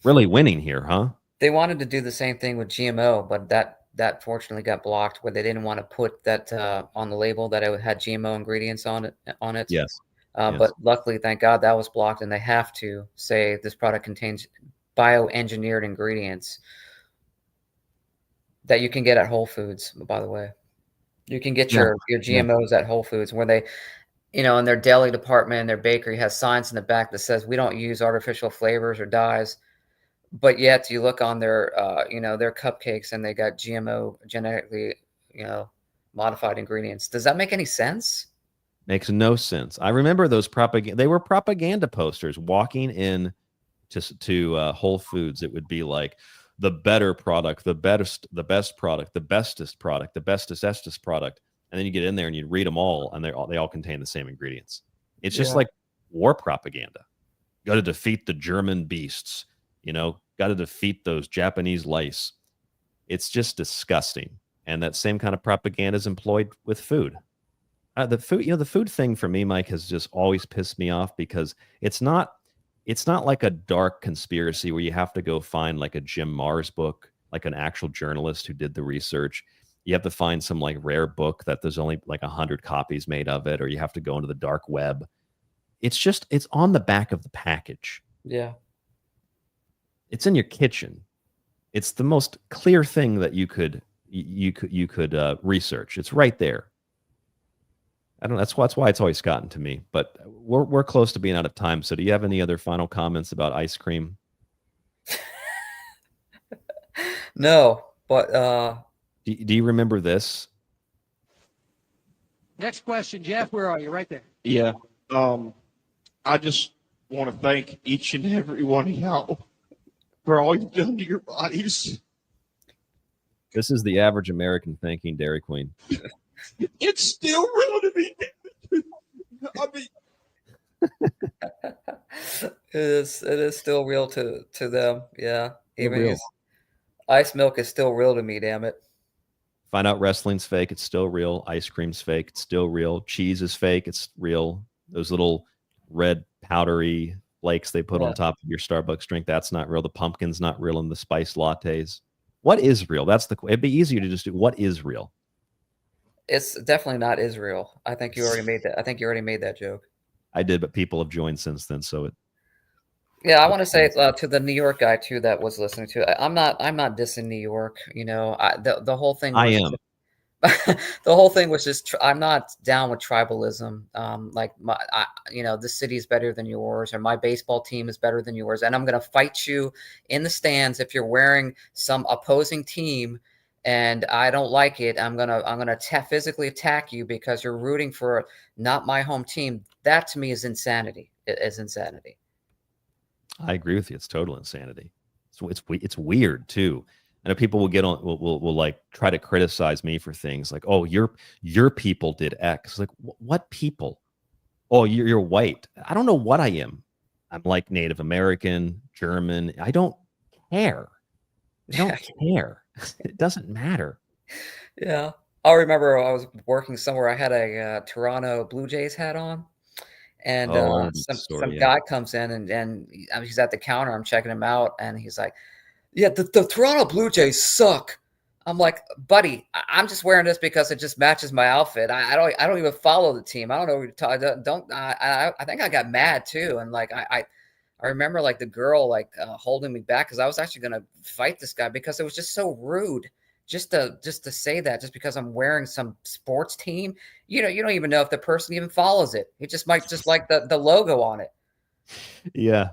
Really winning here, huh? They wanted to do the same thing with GMO, but that fortunately got blocked, where they didn't want to put that on the label that it had GMO ingredients on it. Yes. Yes. Yes. But luckily, thank God, that was blocked, and they have to say this product contains bioengineered ingredients that you can get at Whole Foods, by the way. You can get your GMOs at Whole Foods, where they, in their deli department, their bakery has signs in the back that says we don't use artificial flavors or dyes. but yet you look on their, their cupcakes and they got GMO, genetically, modified ingredients. Does that make any sense? Makes no sense. I remember those propaganda. They were propaganda posters walking in to Whole Foods. It would be like the better product, the best product, the bestest product, the bestest product. And then you get in there and you read them all, and they all contain the same ingredients. It's just like war propaganda. Got to defeat the German beasts. Got to defeat those Japanese lice. It's just disgusting. And that same kind of propaganda is employed with food. The food thing for me, Mike, has just always pissed me off because it's not like a dark conspiracy where you have to go find like a Jim Marrs book, like an actual journalist who did the research. You have to find some like rare book that there's only like 100 copies made of it, or you have to go into the dark web. It's on the back of the package. Yeah. It's in your kitchen. It's the most clear thing that you could research. It's right there. I don't know. That's why it's always gotten to me. But we're close to being out of time. So do you have any other final comments about ice cream? No, but do you remember this? Next question, Jeff. Where are you? Right there. Yeah. I just want to thank each and every one of y'all for all you've done to your bodies. This is the average American thanking Dairy Queen. It's still real to me. I mean, it is still real to them. Yeah. Even real. Ice milk is still real to me, damn it. Find out wrestling's fake, it's still real. Ice cream's fake, it's still real. Cheese is fake, it's real. Those little red powdery flakes they put on top of your Starbucks drink, that's not real. The pumpkin's not real in the spice lattes. What is real? It'd be easier to just do what is real. It's definitely not Israel. I think you already made that. I think you already made that joke. I did, but people have joined since then, so it. Yeah, I want to say to the New York guy too that was listening to it. I'm not dissing New York. The whole thing. I am. The whole thing was just. I'm not down with tribalism. This city is better than yours, or my baseball team is better than yours, and I'm going to fight you in the stands if you're wearing some opposing team, and I don't like it. I'm gonna physically attack you because you're rooting for not my home team. That to me is insanity. It is insanity. I agree with you. It's total insanity. So it's weird too. I know people will get on will like try to criticize me for things like, oh, your people did X. Like what people? Oh, you're white. I don't know what I am. I'm like Native American, German. I don't care. I don't care. It doesn't matter. Yeah. I remember I was working somewhere. I had a Toronto Blue Jays hat on. And some guy comes in and he's at the counter. I'm checking him out, and he's like, "Yeah, the Toronto Blue Jays suck." I'm like, "Buddy, I'm just wearing this because it just matches my outfit. I don't even follow the team. I don't know what you're talking. I think I got mad too, and like I remember like the girl like holding me back because I was actually gonna fight this guy because it was just so rude. Just to say that just because I'm wearing some sports team, you don't even know if the person even follows it. It just might just like the logo on it. Yeah,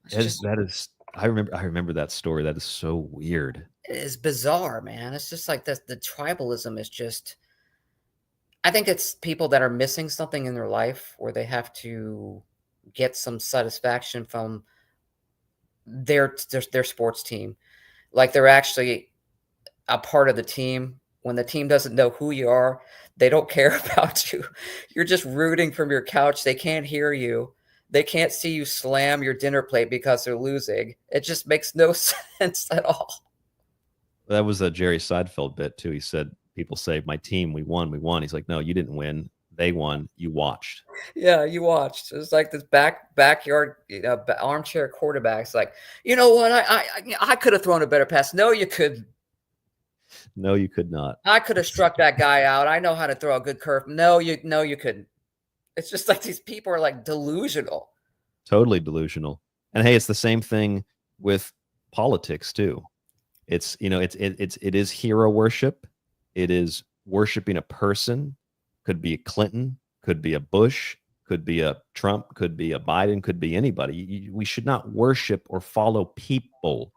that is. I remember that story. That is so weird. It is bizarre, man. It's just like the tribalism is just. I think it's people that are missing something in their life where they have to get some satisfaction from their sports team, like they're actually a part of the team. When the team doesn't know who you are, they don't care about you. You're just rooting from your couch. They can't hear you. They can't see you slam your dinner plate because they're losing. It just makes no sense at all. That was a Jerry Seinfeld bit too. He said, people say, my team, we won. He's like, no, you didn't win. They won. You watched. Yeah, you watched. It was like this backyard armchair quarterback's like, you know what? I could have thrown a better pass. No, you couldn't. No, you could not. I could have struck that guy out. I know how to throw a good curve. No, you couldn't. It's just like these people are like delusional. Totally delusional. And hey, it's the same thing with politics too. It is hero worship. It is worshiping a person. Could be a Clinton, could be a Bush, could be a Trump, could be a Biden, could be anybody. We should not worship or follow people.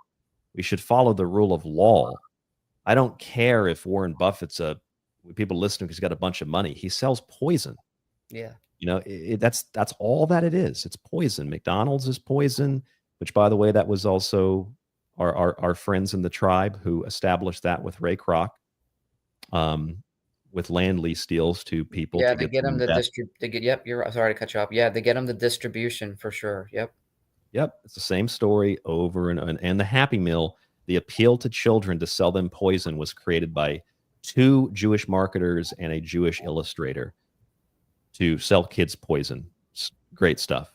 We should follow the rule of law. I don't care if Warren Buffett's people listening because he's got a bunch of money. He sells poison. Yeah. You know, that's all that it is. It's poison. McDonald's is poison, which, by the way, that was also our friends in the tribe who established that with Ray Kroc, with land lease deals to people. Yeah, to they get them to death. distribute. They get. Yep, you're sorry to cut you off. Yeah, they get them the distribution for sure. Yep. Yep, it's the same story over and the Happy Meal, the appeal to children to sell them poison was created by 2 Jewish marketers and a Jewish illustrator to sell kids poison. Great stuff.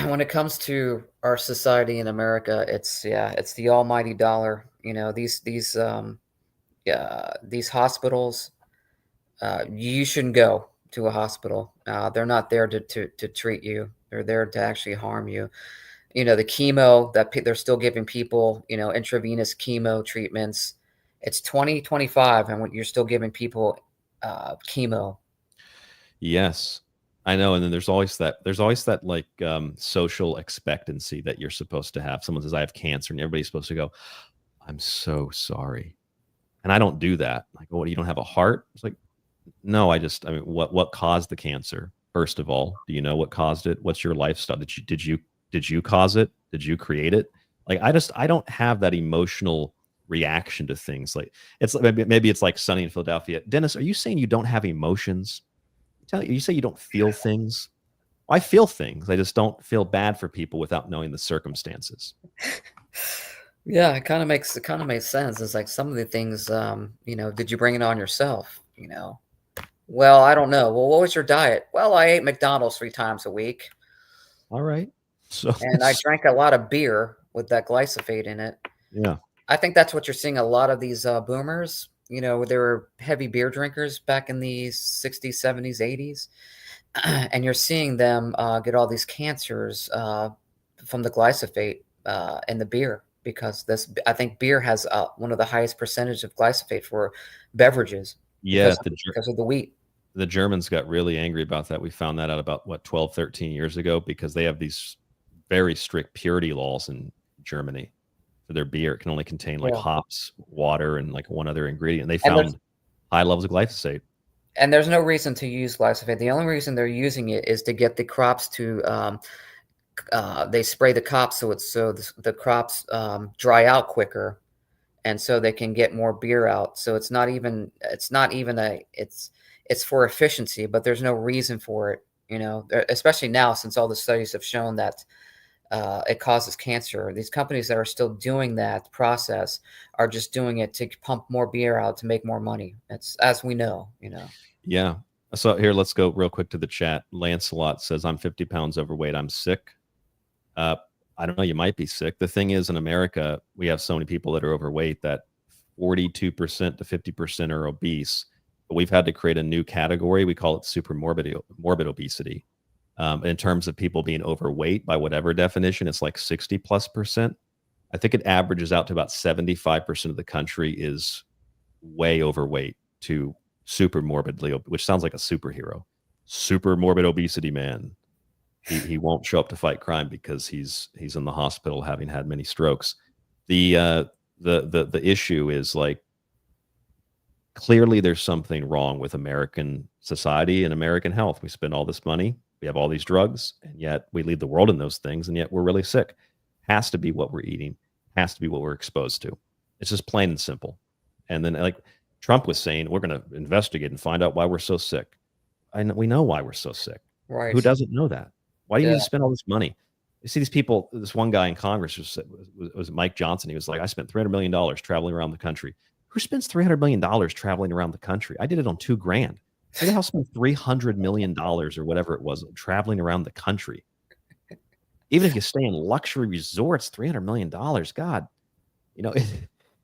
When it comes to our society in America, it's the almighty dollar. You know, these hospitals, you shouldn't go to a hospital. They're not there to treat you. They're there to actually harm you. You know, the chemo that they're still giving people, you know, intravenous chemo treatments. It's 2025, and you're still giving people chemo. Yes, I know. And then there's always that like social expectancy that you're supposed to have. Someone says, I have cancer, and everybody's supposed to go, I'm so sorry. And I don't do that. Like, oh, you don't have a heart? It's like, no, I mean, what caused the cancer? First of all, do you know what caused it? What's your lifestyle? Did you cause it? Did you create it? Like, I don't have that emotional reaction to things. Like, it's maybe it's like Sunny in Philadelphia. Dennis, are you saying you don't have emotions? You say you don't feel things. Well, I feel things. I just don't feel bad for people without knowing the circumstances. Yeah, it kind of makes sense. It's like some of the things, you know, did you bring it on yourself? You know, well, I don't know. Well, what was your diet? Well, I ate McDonald's 3 times a week. All right. So and I drank a lot of beer with that glyphosate in it. Yeah. I think that's what you're seeing a lot of these boomers. You know, they were heavy beer drinkers back in the 60s, 70s, 80s. And you're seeing them get all these cancers from the glyphosate in the beer. Because I think beer has one of the highest percentage of glyphosate for beverages. Yeah, because of the wheat. The Germans got really angry about that. We found that out about 12, 13 years ago, because they have these very strict purity laws in Germany for their beer. It can only contain like hops, water, and like one other ingredient. They found high levels of glyphosate. And there's no reason to use glyphosate. The only reason they're using it is to get the crops to they spray the crops so the crops dry out quicker, and so they can get more beer out. So it's for efficiency, but there's no reason for it, you know, especially now since all the studies have shown that it causes cancer. These companies that are still doing that process are just doing it to pump more beer out to make more money. It's, as we know, you know. Yeah. So here, let's go real quick to the chat. Lancelot says, I'm 50 pounds overweight. I'm sick. I don't know. You might be sick. The thing is, in America, we have so many people that are overweight that 42% to 50% are obese. But we've had to create a new category. We call it super morbid obesity. In terms of people being overweight, by whatever definition, it's like 60+%. I think it averages out to about 75% of the country is way overweight to super morbidly, which sounds like a superhero. Super morbid obesity man. He won't show up to fight crime because he's in the hospital having had many strokes. The issue is, like, clearly there's something wrong with American society and American health. We spend all this money, we have all these drugs, and yet we lead the world in those things, and yet we're really sick. Has to be what we're eating, has to be what we're exposed to. It's just plain and simple. And then, like Trump was saying, we're going to investigate and find out why we're so sick. We know why we're so sick. Right. Who doesn't know that? Why do you need to spend all this money? You see these people, this one guy in Congress was Mike Johnson. He was like, I spent $300 million traveling around the country. Who spends $300 million traveling around the country? I did it on $2,000. Who the hell spent $300 million or whatever it was traveling around the country? Even if you stay in luxury resorts, $300 million, God, you know,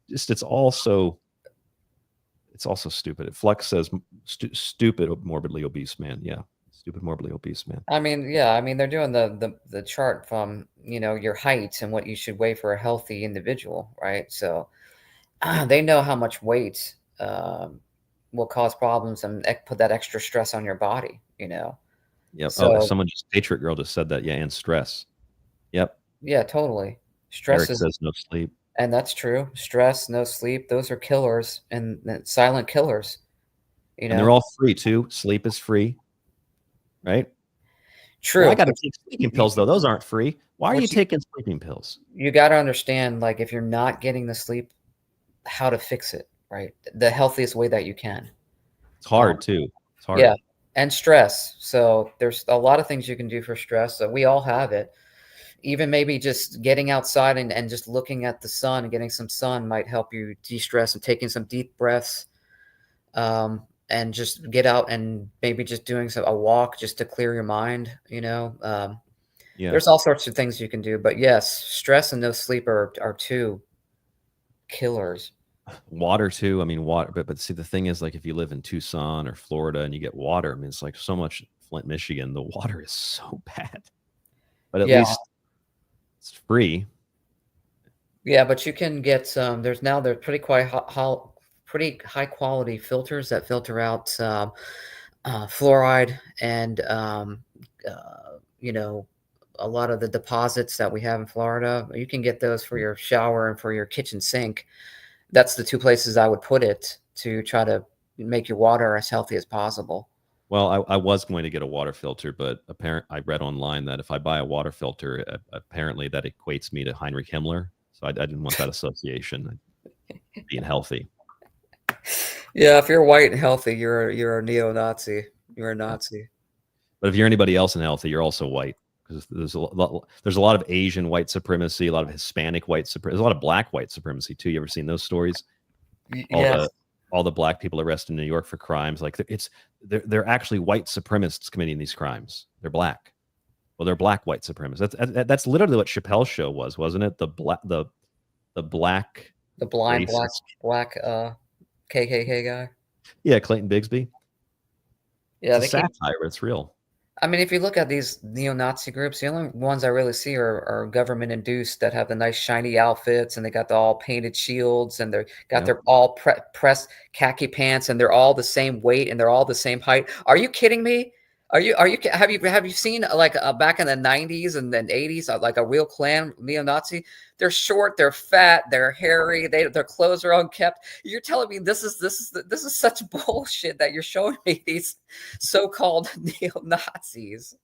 it's all so stupid. Flux says, stupid, morbidly obese man. Yeah. Stupid, morbidly obese man. I mean, yeah, I mean, they're doing the chart from, you know, your height and what you should weigh for a healthy individual, right? So they know how much weight will cause problems and put that extra stress on your body. you know. Yep. So Someone just Patriot Girl just said that. Yeah, and stress. Yep. yeah, totally. Stress Eric is, says no sleep. and that's true. Stress, no sleep, those are killers and silent killers. You And they're know. all free too. Sleep is free, right? True. Well, I got to take sleeping pills though. Those aren't free. Why are you taking sleeping pills? You got to understand, like, if you're not getting the sleep, how to fix it, right? The healthiest way that you can. It's hard too. It's hard. Yeah, and stress. So there's a lot of things you can do for stress. So we all have it. Even maybe just getting outside and just looking at the sun and getting some sun might help you de-stress, and taking some deep breaths, and just get out and maybe just doing a walk just to clear your mind, you know. Yeah. There's all sorts of things you can do. But yes, stress and no sleep are two killers. Water too. I mean, water. But see, the thing is, like, if you live in Tucson or Florida and you get water, I mean, it's like so much. Flint, Michigan, the water is so bad. But at least it's free. Yeah, but you can get some. There's pretty pretty high quality filters that filter out fluoride and you know, a lot of the deposits that we have in Florida. You can get those for your shower and for your kitchen sink. That's the two places I would put it to try to make your water as healthy as possible. Well, I was going to get a water filter, but I read online that if I buy a water filter, apparently that equates me to Heinrich Himmler. So I didn't want that association, being healthy. Yeah, if you're white and healthy, you're a neo-Nazi. You're a Nazi. But if you're anybody else unhealthy, you're also white, because there's a lot of Asian white supremacy, a lot of Hispanic white supremacy, there's a lot of black white supremacy too. You ever seen those stories? Yes. All the black people arrested in New York for crimes, like they're actually white supremacists committing these crimes. They're black. Well, they're black white supremacists. That's literally what Chappelle's show was, wasn't it? The blind racist. black KKK guy. Yeah, Clayton Bigsby. Yeah, it's a satire, but it's real. I mean, if you look at these neo-Nazi groups, the only ones I really see are government-induced, that have the nice shiny outfits, and they got the all painted shields, and they got their all pressed khaki pants, and they're all the same weight, and they're all the same height. Are you kidding me? Have you seen, like, back in the 90s and then 80s, like a real Klan neo-Nazi? They're short, they're fat, they're hairy, their clothes are unkept. You're telling me this is such bullshit that you're showing me these so-called neo-Nazis.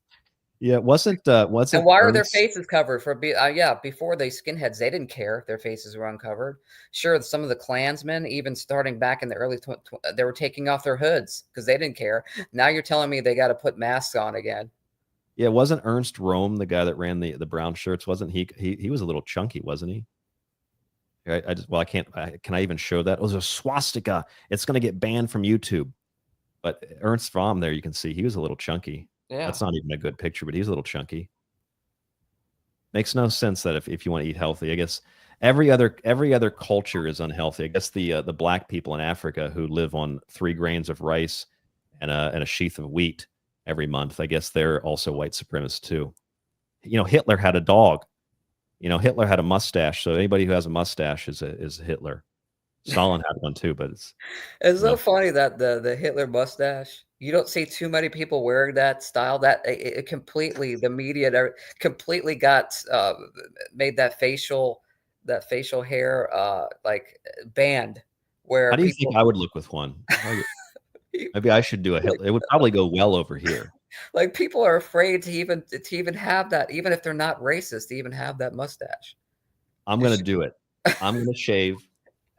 Yeah, wasn't And why are their Ernst- faces covered? Before they skinheads, they didn't care. Their faces were uncovered. Sure, some of the Klansmen, even starting back in the early, they were taking off their hoods because they didn't care. Now you're telling me they got to put masks on again. Yeah, wasn't Ernst Röhm the guy that ran the brown shirts? Wasn't he was a little chunky, wasn't he? Can I even show that? It was a swastika. It's going to get banned from YouTube. But Ernst Röhm, there you can see he was a little chunky. Yeah. That's not even a good picture, but he's a little chunky. Makes no sense that if you want to eat healthy, I guess every other culture is unhealthy. I guess the black people in Africa who live on 3 grains of rice and a sheath of wheat every month, I guess they're also white supremacists too. You know, Hitler had a dog. You know, Hitler had a mustache. So anybody who has a mustache is Hitler. Stalin had one too, but it's so funny that the Hitler mustache, you don't see too many people wearing that style. That it completely, the media completely got made that facial hair like banned. Where how do you think I would look with one? Maybe I should do a Hitler. It would probably go well over here. Like, people are afraid to even have that, even if they're not racist, to even have that mustache. I'm gonna do it. I'm gonna shave,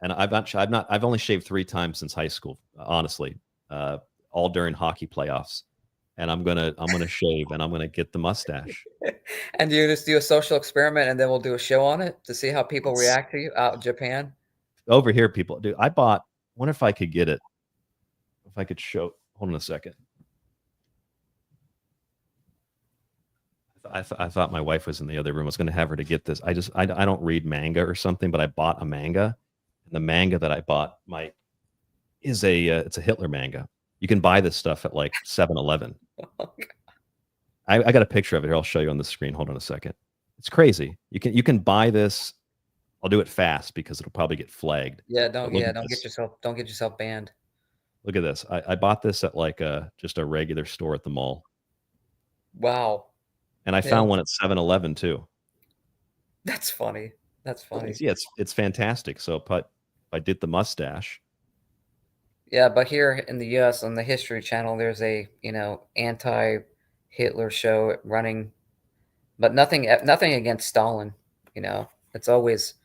and I've only shaved 3 times since high school, honestly, all during hockey playoffs. And I'm gonna shave, and I'm gonna get the mustache. And you just do a social experiment, and then we'll do a show on it to see how people react to you out in Japan. Over here, people do. Wonder if I could get it. If I could show. Hold on a second. I thought my wife was in the other room. I was going to have her to get this. I don't read manga or something, but I bought a manga, and the manga that I bought it's a Hitler manga. You can buy this stuff at like 7-Eleven. I got a picture of it here. I'll show you on the screen. Hold on a second. It's crazy. You can buy this. I'll do it fast because it'll probably get flagged. Yeah, don't get yourself banned. Look at this. I bought this at like just a regular store at the mall. Wow. And I found one at 7-Eleven too. That's funny. That's funny. Yeah, it's fantastic. So I did the mustache. Yeah, but here in the US on the History Channel, there's a, anti-Hitler show running, but nothing against Stalin, It's always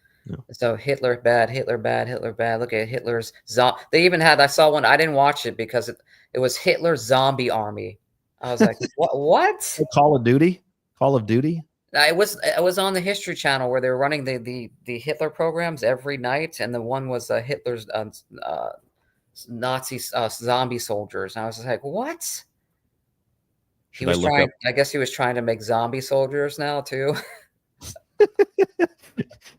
so Hitler bad, Hitler bad, Hitler bad. Look at Hitler's they even had, I saw one, I didn't watch it because it was Hitler's zombie army. I was like, what? Call of Duty? Call of Duty? It was on the History Channel where they were running the Hitler programs every night, and the one was Hitler's Nazi zombie soldiers, and I was just like, what? He was trying. I guess he was trying to make zombie soldiers now too.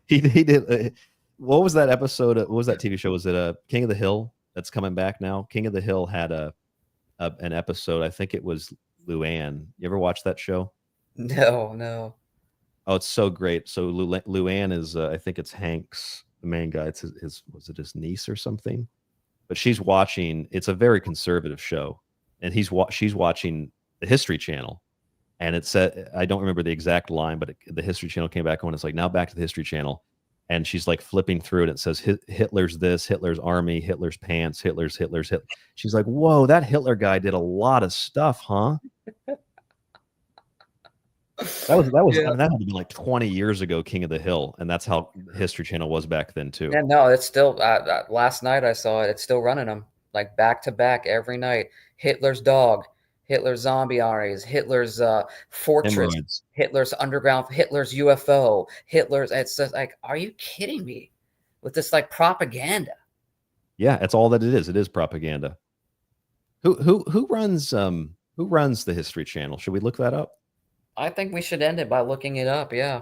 He did. What was that episode? What was that TV show? Was it King of the Hill that's coming back now? King of the Hill had an episode. I think it was Luann. You ever watch that show? No. Oh, it's so great. So Luann is, I think it's Hank's, the main guy. It's was it his niece or something? But she's watching. It's a very conservative show, and she's watching the History Channel, and it said, I don't remember the exact line, but the History Channel came back on. It's like, now back to the History Channel, and she's like flipping through it. And it says Hitler's this, Hitler's army, Hitler's pants, Hitler's. She's like, whoa, that Hitler guy did a lot of stuff, huh? That had to be like 20 years ago, King of the Hill, and that's how History Channel was back then too. Yeah, no, it's still. Last night I saw it. It's still running them like back to back every night. Hitler's dog, Hitler's zombie armies, Hitler's fortress, Hemorrhoids. Hitler's underground, Hitler's UFO, Hitler's. It's just like, are you kidding me? With this like propaganda. Yeah, that's all that it is. It is propaganda. Who runs the History Channel? Should we look that up? I think we should end it by looking it up. Yeah,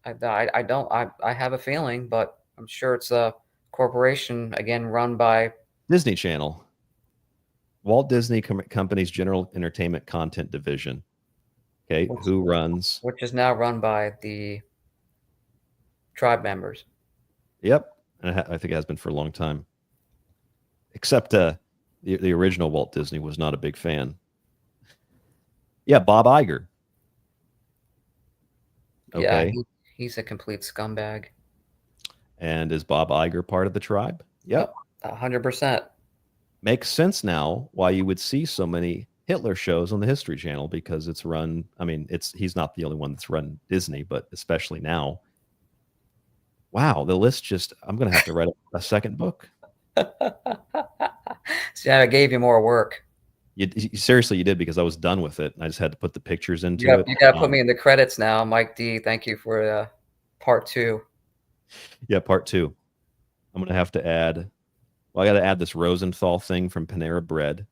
I have a feeling, but I'm sure it's a corporation again run by Disney Channel, Walt Disney Company's General Entertainment Content Division. Okay, who runs? Which is now run by the tribe members. Yep, and I think it has been for a long time. Except the original Walt Disney was not a big fan. Yeah, Bob Iger. Okay. Yeah, he's a complete scumbag. And is Bob Iger part of the tribe? Yep. 100%. Makes sense now why you would see so many Hitler shows on the History Channel, because it's run, I mean, he's not the only one that's run Disney, but especially now. Wow, the list just, I'm going to have to write a second book. See, I gave you more work. You seriously, you did, because I was done with it. I just had to put the pictures into it. You got to put me in the credits now, Mike D. Thank you for part 2. Yeah, part 2. I'm gonna have to add. Well, I got to add this Rosenthal thing from Panera Bread,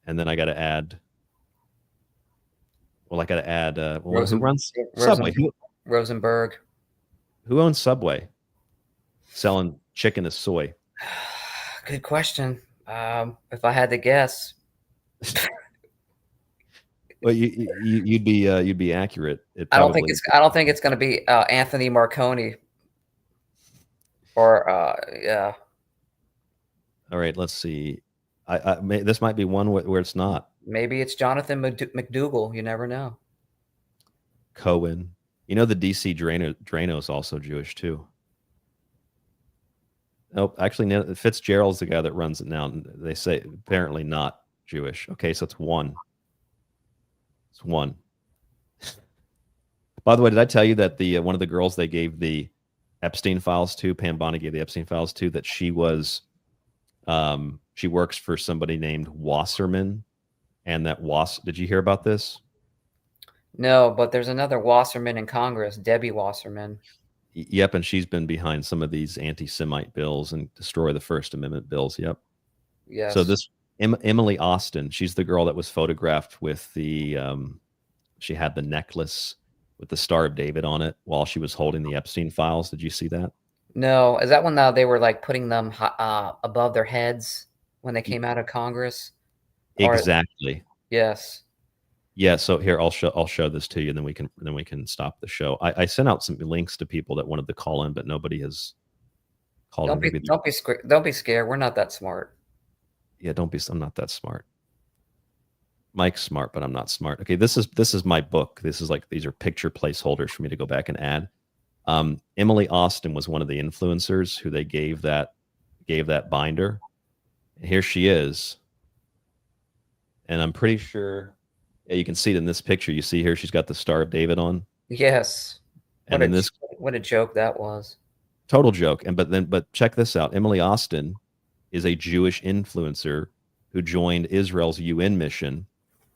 and then I got to add. Well, I got to add. Who runs Subway? Rosenberg. Who owns Subway? Selling chicken as soy. Good question. If I had to guess. Well, you'd be accurate. I don't think it's going to be Anthony Marconi. Or yeah. All right, let's see. This might be one where it's not. Maybe it's Jonathan McDougal. You never know. Cohen. You know, the DC Drano is also Jewish too. Nope, actually, Fitzgerald's the guy that runs it now. They say apparently not Jewish. Okay, so it's one. It's one. By the way, did I tell you that the one of the girls they gave the Epstein files to, Pam Bondi gave the Epstein files to, that she was, she works for somebody named Wasserman, and that did you hear about this? No, but there's another Wasserman in Congress, Debbie Wasserman. Yep, and she's been behind some of these anti-Semite bills and destroy the First Amendment bills. Yep. Yes. So this Emily Austin, she's the girl that was photographed with the, she had the necklace with the Star of David on it while she was holding the Epstein files. Did you see that? No. Is that when they were like putting them above their heads when they came out of Congress? Exactly. Yes. Yeah. So here, I'll show this to you, and then we can stop the show. I sent out some links to people that wanted to call in, but nobody has called in. Don't be scared. We're not that smart. Yeah, don't be. I'm not that smart. Mike's smart, but I'm not smart. Okay, this is my book. This is like, these are picture placeholders for me to go back and add. Emily Austin was one of the influencers who they gave that binder. Here she is, and I'm pretty sure, yeah, you can see it in this picture. You see here, she's got the Star of David on. Yes. And then this, what a joke that was. total joke. And but check this out. Emily Austin is a Jewish influencer who joined Israel's UN mission.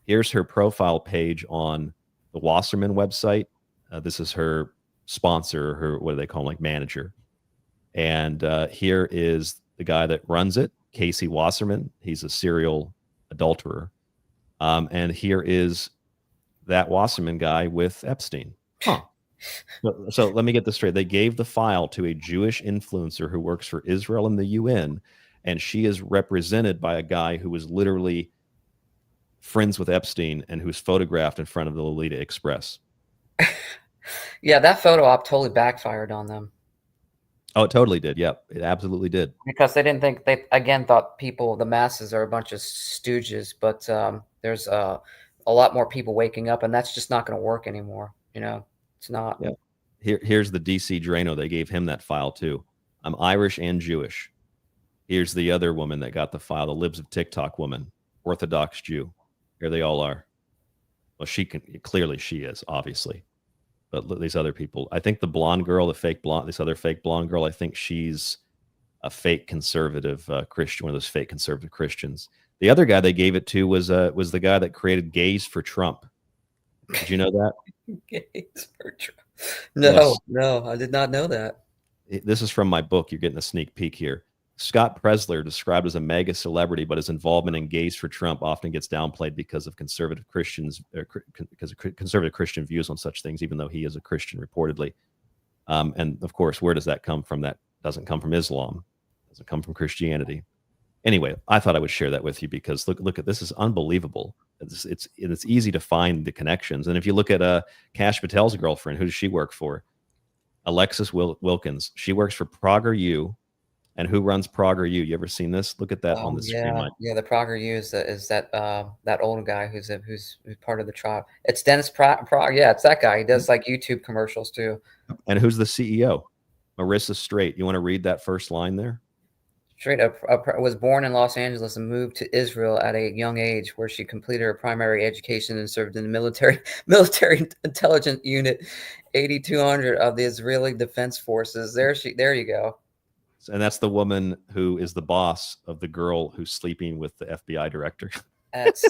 Here's her profile page on the Wasserman website. This is her sponsor, her, what do they call him, like manager. And here is the guy that runs it, Casey Wasserman. He's a serial adulterer. And here is that Wasserman guy with Epstein. Huh. So let me get this straight. They gave the file to a Jewish influencer who works for Israel and the UN, and she is represented by a guy who was literally friends with Epstein and who's photographed in front of the Lolita Express. Yeah, that photo op totally backfired on them. Oh, it totally did. Yep, it absolutely did. Because they didn't think, they again thought people, the masses, are a bunch of stooges, but there's a lot more people waking up, and that's just not going to work anymore. You know, it's not. Yeah. Here's the DC Drano. They gave him that file too. I'm Irish and Jewish. Here's the other woman that got the file, the Libs of TikTok woman, Orthodox Jew. Here they all are. Well, clearly she is, obviously. But these other people, I think the blonde girl, the fake blonde, this other fake blonde girl, I think she's a fake conservative Christian, one of those fake conservative Christians. The other guy they gave it to was the guy that created Gays for Trump. Did you know that? Gays for Trump. No, yes. No, I did not know that. This is from my book. You're getting a sneak peek here. Scott Presler, described as a mega celebrity, but his involvement in Gays for Trump often gets downplayed because of conservative Christians, because of conservative Christian views on such things, even though he is a Christian reportedly. And of course, where does that come from? That doesn't come from Islam. It doesn't come from Christianity. Anyway, I thought I would share that with you because look at this. Is unbelievable. It's easy to find the connections. And if you look at Kash Patel's girlfriend, who does she work for? Alexis Wilkins. She works for PragerU. And who runs PragerU? You ever seen this? Look at that on the screen, Mike. Yeah, the PragerU is that old guy who's part of the tribe. It's Dennis Prager. Yeah, it's that guy. He does like YouTube commercials too. And who's the CEO? Marissa Straight. You want to read that first line there? Straight was born in Los Angeles and moved to Israel at a young age, where she completed her primary education and served in the military intelligence unit 8200 of the Israeli Defense Forces. There you go. And that's the woman who is the boss of the girl who's sleeping with the FBI director. That's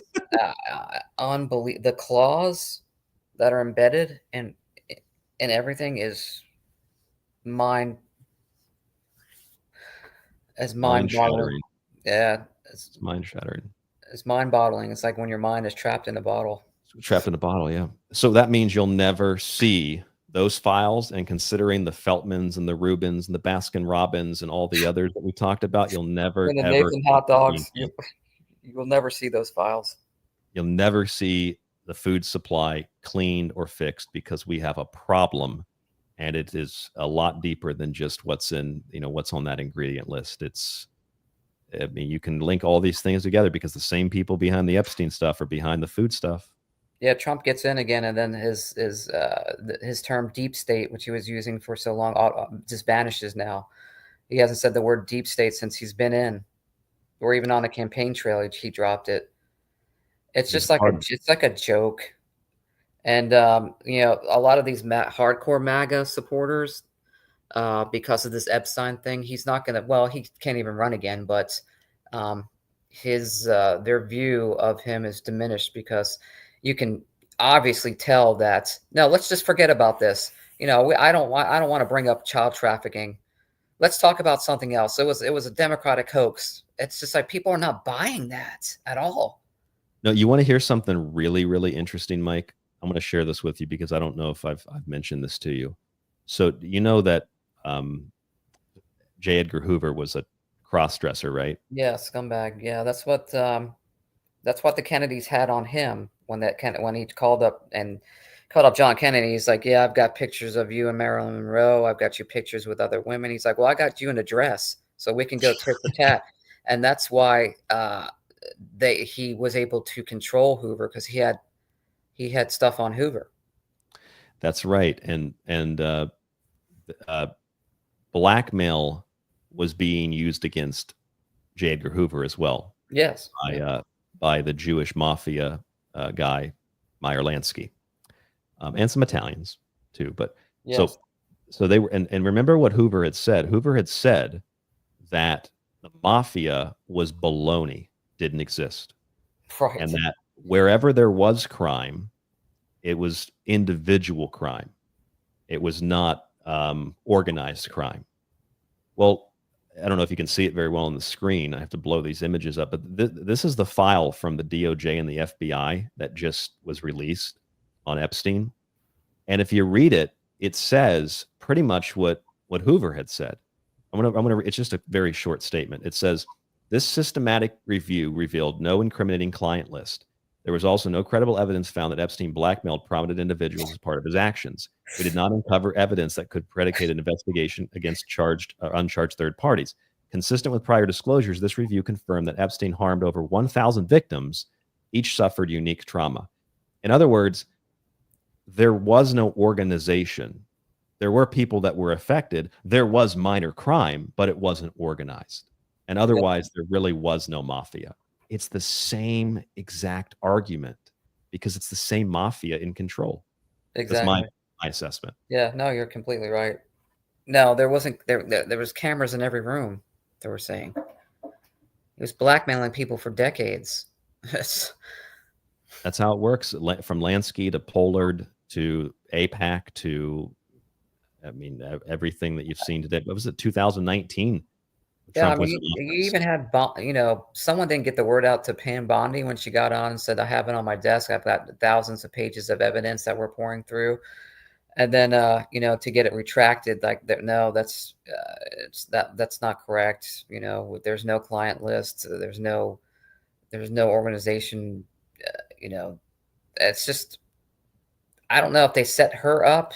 unbelievable. The claws that are embedded in everything is mind-boggling. Yeah, it's mind-shattering. It's mind-boggling. It's like when your mind is trapped in a bottle. Trapped in a bottle, yeah. So that means you'll never see those files, and considering the Feltmans and the Rubins and the Baskin Robbins and all the others that we talked about, you'll never and the ever Nathan hot dogs. You'll never see those files. You'll never see the food supply cleaned or fixed, because we have a problem, and it is a lot deeper than just what's in, what's on that ingredient list. I mean, you can link all these things together because the same people behind the Epstein stuff are behind the food stuff. Yeah, Trump gets in again, and then his term deep state, which he was using for so long, just vanishes now. He hasn't said the word deep state since he's been in, or even on the campaign trail, he dropped it. It's just it's like a joke. And a lot of these hardcore MAGA supporters, because of this Epstein thing, he's not gonna. Well, he can't even run again, but their view of him is diminished because you can obviously tell that, no, let's just forget about this. I don't want to bring up child trafficking. Let's talk about something else. It was a Democratic hoax. It's just like people are not buying that at all. No, you want to hear something really, really interesting, Mike? I'm going to share this with you because I don't know if I've mentioned this to you. So you know that J. Edgar Hoover was a cross-dresser, right? Yeah, scumbag. Yeah, that's what the Kennedys had on him when he called up John Kennedy. He's like, yeah, I've got pictures of you and Marilyn Monroe. I've got you pictures with other women. He's like, well, I got you in a dress, so we can go tit for tat. and that's why he was able to control Hoover, because he had stuff on Hoover. That's right. And blackmail was being used against J. Edgar Hoover as well. Yes. By the Jewish mafia guy, Meyer Lansky, and some Italians too. But yes. so they were, and remember what Hoover had said. Hoover had said that the mafia was baloney, didn't exist. Right. And that wherever there was crime, it was individual crime. It was not organized crime. Well, I don't know if you can see it very well on the screen. I have to blow these images up, but this is the file from the DOJ and the FBI that just was released on Epstein. And if you read it, it says pretty much what Hoover had said. It's just a very short statement. It says, this systematic review revealed no incriminating client list. There was also no credible evidence found that Epstein blackmailed prominent individuals as part of his actions. We did not uncover evidence that could predicate an investigation against charged or uncharged third parties. Consistent with prior disclosures, this review confirmed that Epstein harmed over 1,000 victims. Each suffered unique trauma. In other words, there was no organization. There were people that were affected. There was minor crime, but it wasn't organized. And otherwise, there really was no mafia. It's the same exact argument because it's the same mafia in control. Exactly. That's my assessment. Yeah, no, you're completely right. No, there wasn't. There was cameras in every room. They were saying he was blackmailing people for decades. That's how it works. From Lansky to Pollard to AIPAC to, I mean, everything that you've seen today. What was it? 2019. Yeah, I mean, you even had, someone didn't get the word out to Pam Bondi when she got on and said, I have it on my desk. I've got thousands of pages of evidence that we're pouring through. And then, to get it retracted, like, no, that's not correct. There's no client list. There's no organization. It's just, I don't know if they set her up,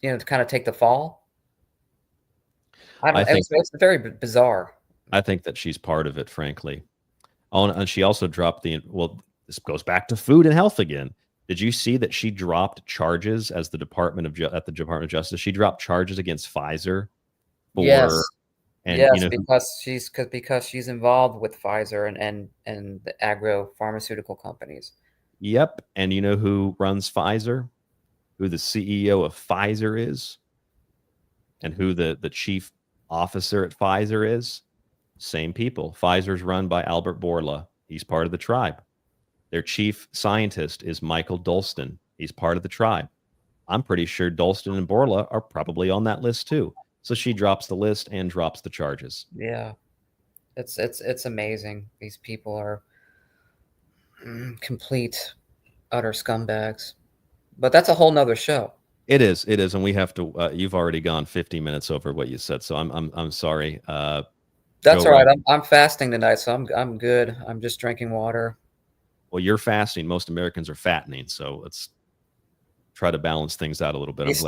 to kind of take the fall. I think it's very bizarre. I think that she's part of it, frankly. Oh, and she also dropped this goes back to food and health again. Did you see that she dropped charges as the Department of Justice? She dropped charges against Pfizer. Because she's involved with Pfizer and the agro-pharmaceutical companies. Yep. And you know who runs Pfizer? Who the CEO of Pfizer is? And who the chief officer at Pfizer is? Same people. Pfizer's run by Albert Bourla. He's part of the tribe. Their chief scientist is Michael Dolston. He's part of the tribe. I'm pretty sure Dolston and Bourla are probably on that list too. So she drops the list and drops the charges. Yeah. It's amazing. These people are complete, utter scumbags. But that's a whole nother show. It is, and we have to. You've already gone 50 minutes over what you said, so I'm sorry. That's all right. I'm fasting tonight, so I'm good. I'm just drinking water. Well, you're fasting. Most Americans are fattening, so let's try to balance things out a little bit.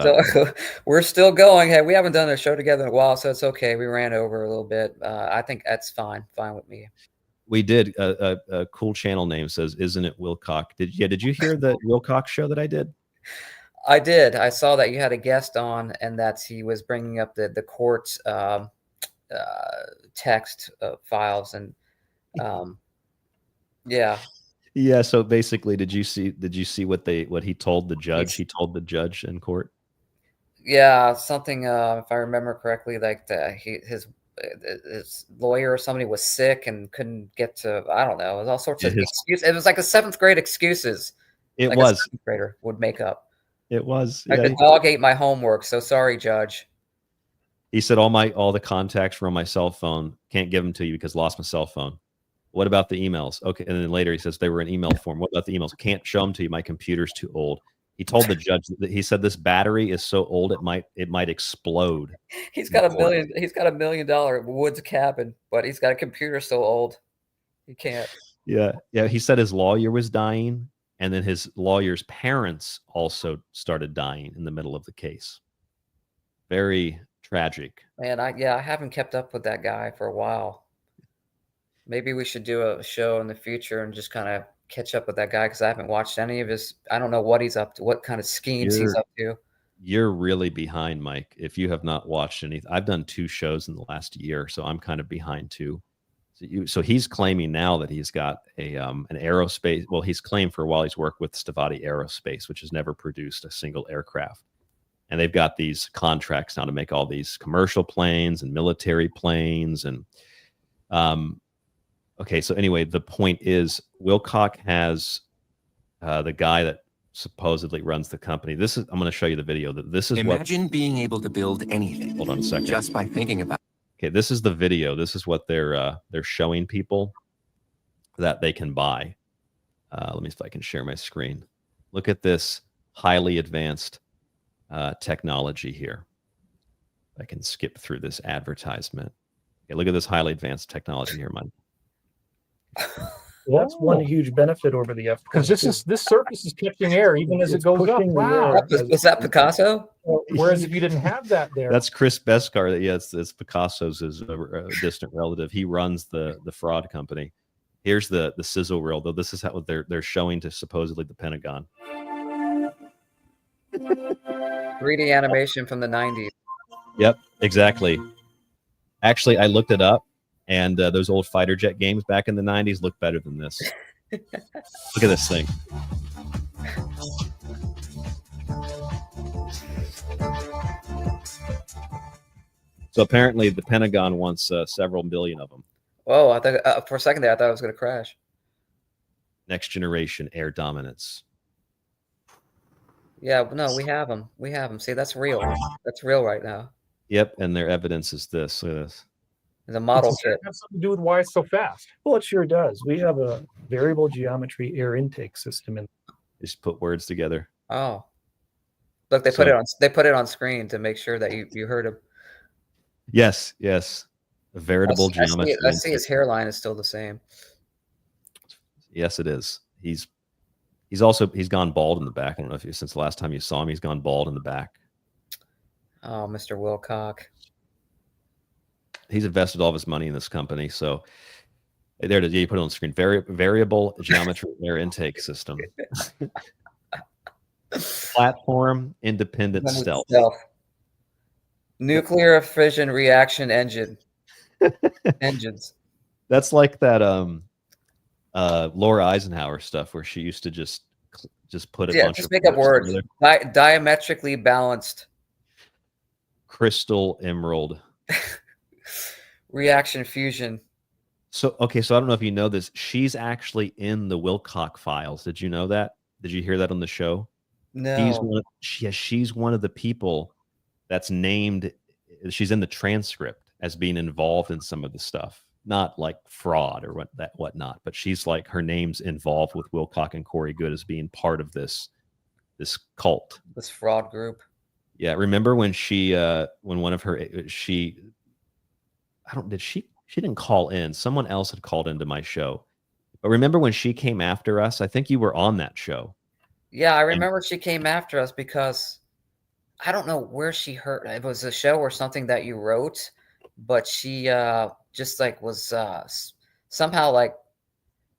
We're still going. Hey, we haven't done a show together in a while, so it's okay. We ran over a little bit. I think that's fine with me. We did. A cool channel name says, "Isn't it Wilcock?" Did you hear the Wilcock show that I did? I did. I saw that you had a guest on, and that he was bringing up the court text files, and yeah. Yeah. So basically, did you see what he told the judge? He told the judge in court. Yeah, something. If I remember correctly, like his lawyer or somebody was sick and couldn't get to. I don't know. It was all sorts of excuses. It was like a 7th grade excuses. It like was. A 7th grader would make up. It was. Like the dog ate my homework. So sorry, Judge. He said all the contacts were on my cell phone. Can't give them to you because lost my cell phone. What about the emails? Okay, and then later he says they were in email form. What about the emails? Can't show them to you. My computer's too old. He told the judge that he said this battery is so old it might explode. He's got $1 million woods cabin, but he's got a computer so old he can't. Yeah. He said his lawyer was dying. And then his lawyer's parents also started dying in the middle of the case. Very tragic. Man, I haven't kept up with that guy for a while. Maybe we should do a show in the future and just kind of catch up with that guy because I haven't watched any of his. I don't know what he's up to, what kind of schemes he's up to. You're really behind, Mike. If you have not watched anything, I've done 2 shows in the last year, so I'm kind of behind too. So he's claiming now that he's got an aerospace. Well, he's claimed for a while he's worked with Stavati Aerospace, which has never produced a single aircraft. And they've got these contracts now to make all these commercial planes and military planes. And okay, so anyway, the point is Wilcock has the guy that supposedly runs the company. I'm going to show you the video. This is Imagine being able to build anything. Hold on a second. Just by thinking about. Okay, this is the video. This is what they're showing people that they can buy. Let me see if I can share my screen. Look at this highly advanced technology here. I can skip through this advertisement. Okay, look at this highly advanced technology here, Mike. That's one huge benefit over the F. Because this surface is catching air even as it goes up. Wow. Was that Picasso? Whereas if you didn't have that there. That's Chris Beskar. Yeah, it's Picasso's a distant relative. He runs the fraud company. Here's the sizzle reel, though. This is what they're showing to supposedly the Pentagon. 3D animation from the 90s. Yep, exactly. Actually, I looked it up, and those old fighter jet games back in the 90s look better than this. Look at this thing. So apparently the Pentagon wants several million of them. Whoa, I thought for a second there, I thought it was going to crash. Next generation air dominance. Yeah, no, we have them. We have them. See, that's real. That's real right now. Yep, and their evidence is this. Look at this. The model Does kit. it have something to do with why it's so fast? Well, it sure does. We have a variable geometry air intake system in. Just put words together. Oh, look, they put it on screen to make sure that you heard him. Yes, yes. A veritable geometry. I see his hairline is still the same. Yes, it is. He's gone bald in the back. I don't know if since the last time you saw him, he's gone bald in the back. Oh, Mr. Wilcock. He's invested all of his money in this company. So there it is. Yeah, you put it on the screen. Variable geometry air intake system. Platform independent stealth. Nuclear fission reaction engines. That's like that Laura Eisenhower stuff where she used to just put a bunch just of make up words. Diametrically balanced. Crystal emerald. Reaction fusion. So I don't know if you know this. She's actually in the Wilcock files. Did you know that? Did you hear that on the show? No. She's one of the people that's named. She's in the transcript as being involved in some of the stuff, not like fraud or whatnot. But she's like, her name's involved with Wilcock and Corey Good as being part of this cult, this fraud group. Yeah, remember when she didn't call in. Someone else had called into my show. But remember when she came after us? I think you were on that show. Yeah, I remember she came after us because I don't know where she heard. It was a show or something that you wrote, but she just like was somehow like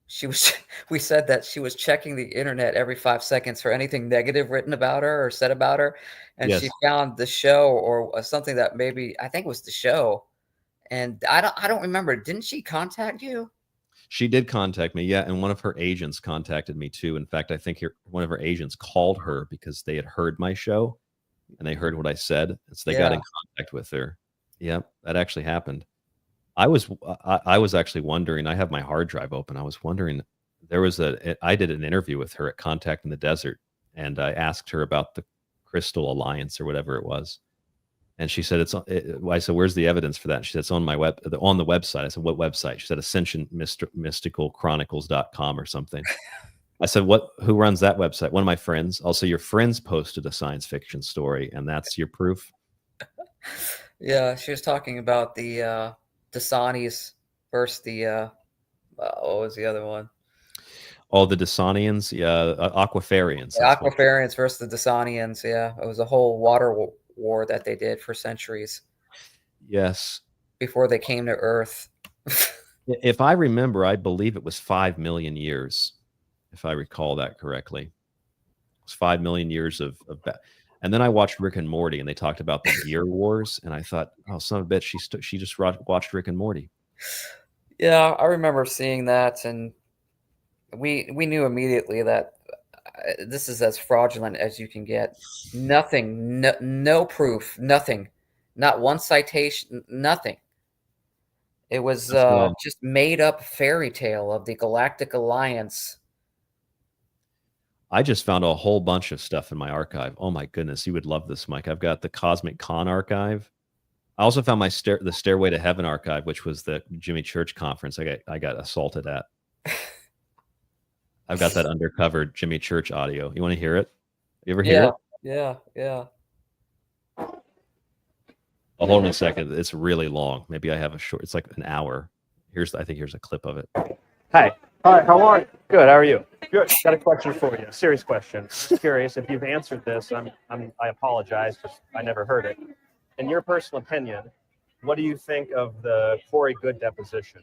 she was. We said that she was checking the internet every 5 seconds for anything negative written about her or said about her, and Yes. she found the show or something that maybe I think was the show, and I don't remember. Didn't she contact you? She did contact me, yeah, and one of her agents contacted me too. In fact, I think one of her agents called her because they had heard my show and they heard what I said, and so they got in contact with her. Yeah, that actually happened. I was actually wondering. I have my hard drive open. I was wondering. I did an interview with her at Contact in the Desert, and I asked her about the Crystal Alliance or whatever it was. And she said, I said, where's the evidence for that? She said, it's on the website. I said, what website? She said, ascensionmysticalchronicles.com or something. I said, who runs that website? One of my friends. Also, your friends posted a science fiction story, and that's your proof? Yeah, she was talking about the Dasani's versus the what was the other one? Oh, the Dasanians, yeah, Aquafarians. The Aquafarians versus the Dasanians. Yeah, it was a whole water war that they did for centuries. Yes. Before they came to Earth. If I remember, I believe it was 5 million years, if I recall that correctly. It was 5 million years of and then I watched Rick and Morty, and they talked about the Gear Wars, and I thought, oh, son of a bitch, she just watched Rick and Morty. Yeah, I remember seeing that, and we knew immediately that this is as fraudulent as you can get. Nothing, no proof, nothing, not one citation, nothing. It was just made up fairy tale of the Galactic Alliance. I just found a whole bunch of stuff in my archive. Oh my goodness, you would love this, Mike. I've got the Cosmic Con archive. I also found my the Stairway to Heaven archive, which was the Jimmy Church conference I got assaulted at. I've got that undercover Jimmy Church audio. You want to hear it? You ever hear it? Yeah. Oh, hold on a second. It's really long. Maybe I have a short. It's like an hour. I think here's a clip of it. Hi. Hi, how are you? Good, how are you? Good. Got a question for you, a serious question. Just curious if you've answered this. I apologize because I never heard it. In your personal opinion, what do you think of the Corey Good deposition?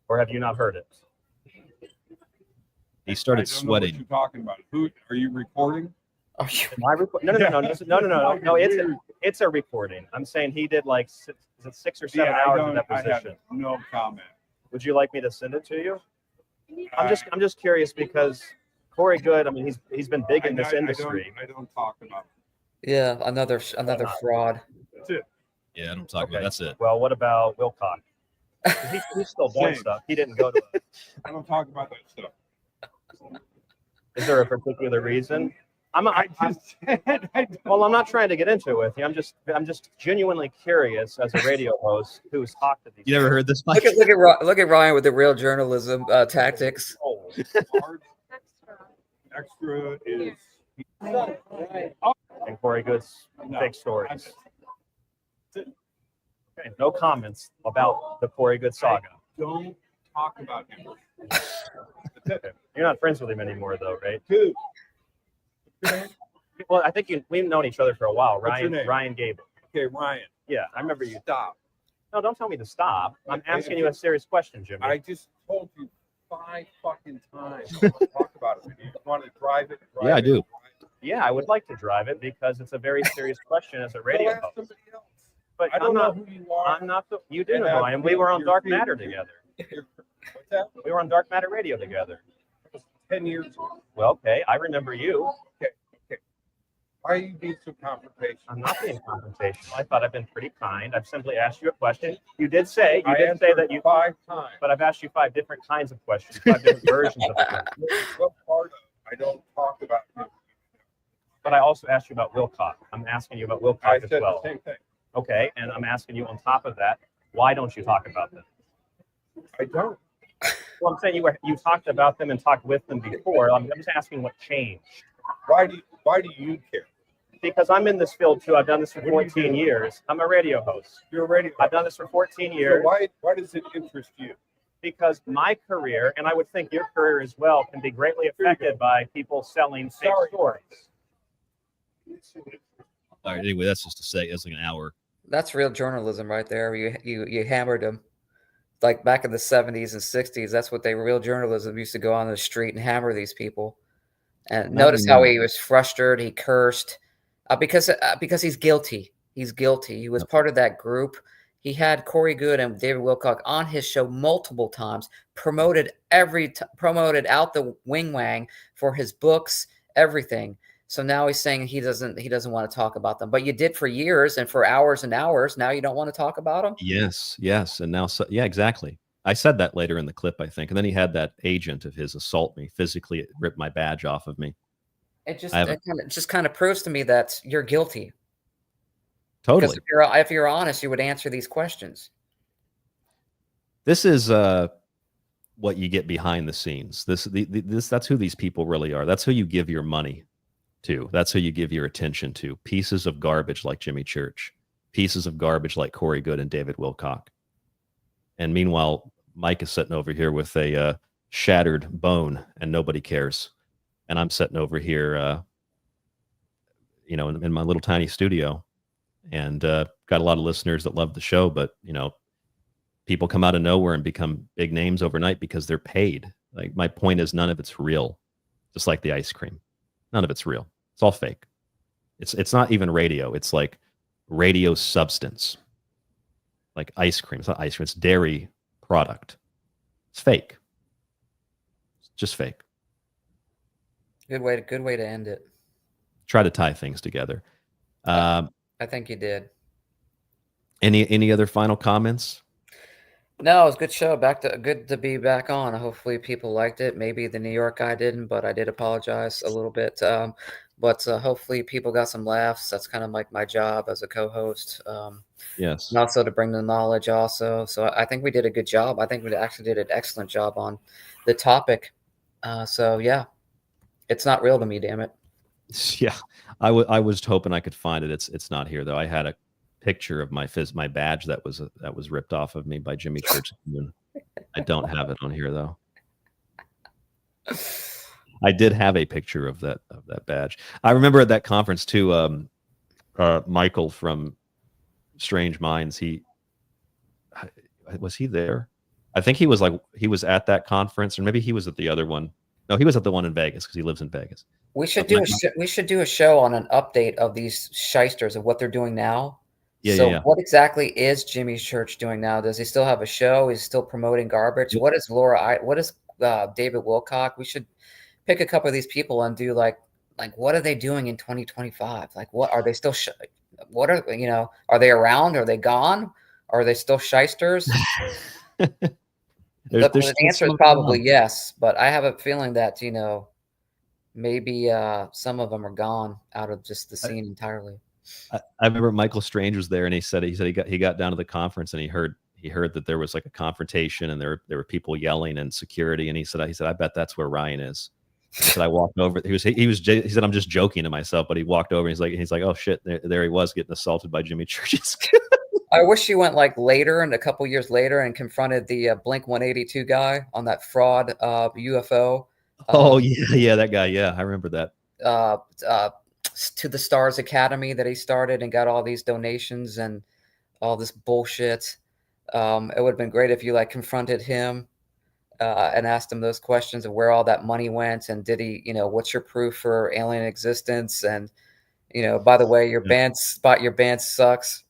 Or have you not heard it? He started I don't know sweating. what you're talking about. Who are you recording? No. It's a recording. I'm saying he did like 6 or 7 hours of deposition. I have no comment. Would you like me to send it to you? I'm just curious because Corey Good. I mean, he's been big in this industry. I don't talk about it. Yeah, another fraud. That's it. Yeah, I don't talk about it. That's it. Well, what about Wilcock? He's still doing stuff. He didn't go to it. I don't talk about that stuff. Is there a particular reason? I'm not trying to get into it with you. I'm just genuinely curious as a radio host who's talked to these. You never heard this, Mike? Look at Ryan with the real journalism tactics. Extra is and Corey Good's fake stories. Okay, no comments about the Corey Good saga. Don't talk about him. You're not friends with him anymore, though, right? Dude. Well, I think we've known each other for a while. What's your name? Ryan Gable. Okay, Ryan. Yeah, I remember you. Stop. No, don't tell me to stop. I'm asking you a serious question, Jimmy. I just told you 5 fucking times. I want to talk about it. You want to drive it? Yeah, I do. Yeah, I would like to drive it because it's a very serious question as a radio host. But I don't know who you are. I'm not. You do know, Ryan. We were on Dark Matter together. What's that? We were on Dark Matter Radio together. 10 years ago. Well, okay, I remember you. Okay. Why are you being so confrontational? I'm not being confrontational. I thought I've been pretty kind. I've simply asked you a question. You did say that you 5 times. But I've asked you 5 different kinds of questions, 5 different versions of questions. What part of it? I don't talk about him. But I also asked you about Wilcock. I'm asking you about Wilcock I as said well. the same thing. Okay, and I'm asking you on top of that, why don't you talk about them? I don't. Well, I'm saying you talked about them and talked with them before. I'm just asking what changed. Why do you care? Because I'm in this field too. I've done this for 14 years. I'm a radio host. You're a radio host. I've done this for 14 years. So why does it interest you? Because my career, and I would think your career as well, can be greatly affected by people selling fake stories. All right, anyway, that's just to say it's like an hour. That's real journalism right there. You hammered them. Like back in the 70s and 60s, that's what real journalism used to go on the street and hammer these people. And notice how he was frustrated. He cursed because he's guilty. He's guilty. He was part of that group. He had Corey Good and David Wilcock on his show multiple times, promoted out the wing wang for his books, everything. So now he's saying he doesn't want to talk about them. But you did for years and for hours and hours. Now you don't want to talk about them? Yes. And now, yeah, exactly. I said that later in the clip, I think. And then he had that agent of his assault me, physically rip my badge off of me. It just kind of proves to me that you're guilty. Totally. Because if you're honest, you would answer these questions. This is what you get behind the scenes. That's who these people really are. That's who you give your money to. That's who you give your attention to. Pieces of garbage like Jimmy Church, pieces of garbage like Corey Good and David Wilcock. And meanwhile, Mike is sitting over here with a shattered bone and nobody cares. And I'm sitting over here, in my little tiny studio and got a lot of listeners that love the show, but, people come out of nowhere and become big names overnight because they're paid. Like, my point is, none of it's real. Just like the ice cream, none of it's real. It's all fake. It's not even radio. It's like radio substance, like ice cream. It's not ice cream. It's dairy product. It's fake. It's just fake. Good way to end it. Try to tie things together. I think you did. Any other final comments? No, it was a good show. Good to be back on. Hopefully people liked it. Maybe the New York guy didn't, but I did apologize a little bit. But hopefully people got some laughs. That's kind of like my job as a co-host. Yes. And also to bring the knowledge also. So I think we did a good job. I think we actually did an excellent job on the topic. So yeah, it's not real to me, damn it. Yeah, I was hoping I could find it. It's not here though. I had a picture of my badge that was ripped off of me by Jimmy Church. I don't have it on here though. I did have a picture of that badge. I remember at that conference too. Michael from Strange Minds. Was he there? I think he was at that conference, or maybe he was at the other one. No, he was at the one in Vegas because he lives in Vegas. We should do a show on an update of these shysters of what they're doing now. Yeah. What exactly is Jimmy Church doing now? Does he still have a show? Is he still promoting garbage? What is what is David Wilcock? We should pick a couple of these people and do like what are they doing in 2025? Like, what are they still? What are Are they around? Are they gone? Are they still shysters? The answer is probably yes, but I have a feeling that maybe some of them are gone out of just the scene entirely. I remember Michael Strange was there, and he said he got down to the conference, and he heard that there was like a confrontation, and there were people yelling and security, and he said I bet that's where Ryan is. He said I walked over. He said I'm just joking to myself, but he walked over, and he's like oh shit, there he was getting assaulted by Jimmy Church. I wish he went like later and a couple years later and confronted the Blink 182 guy on that fraud UFO. Oh yeah, that guy. Yeah, I remember that. To the Stars Academy that he started and got all these donations and all this bullshit. It would have been great if you confronted him and asked him those questions of where all that money went and did he, what's your proof for alien existence? And by the way, your band sucks.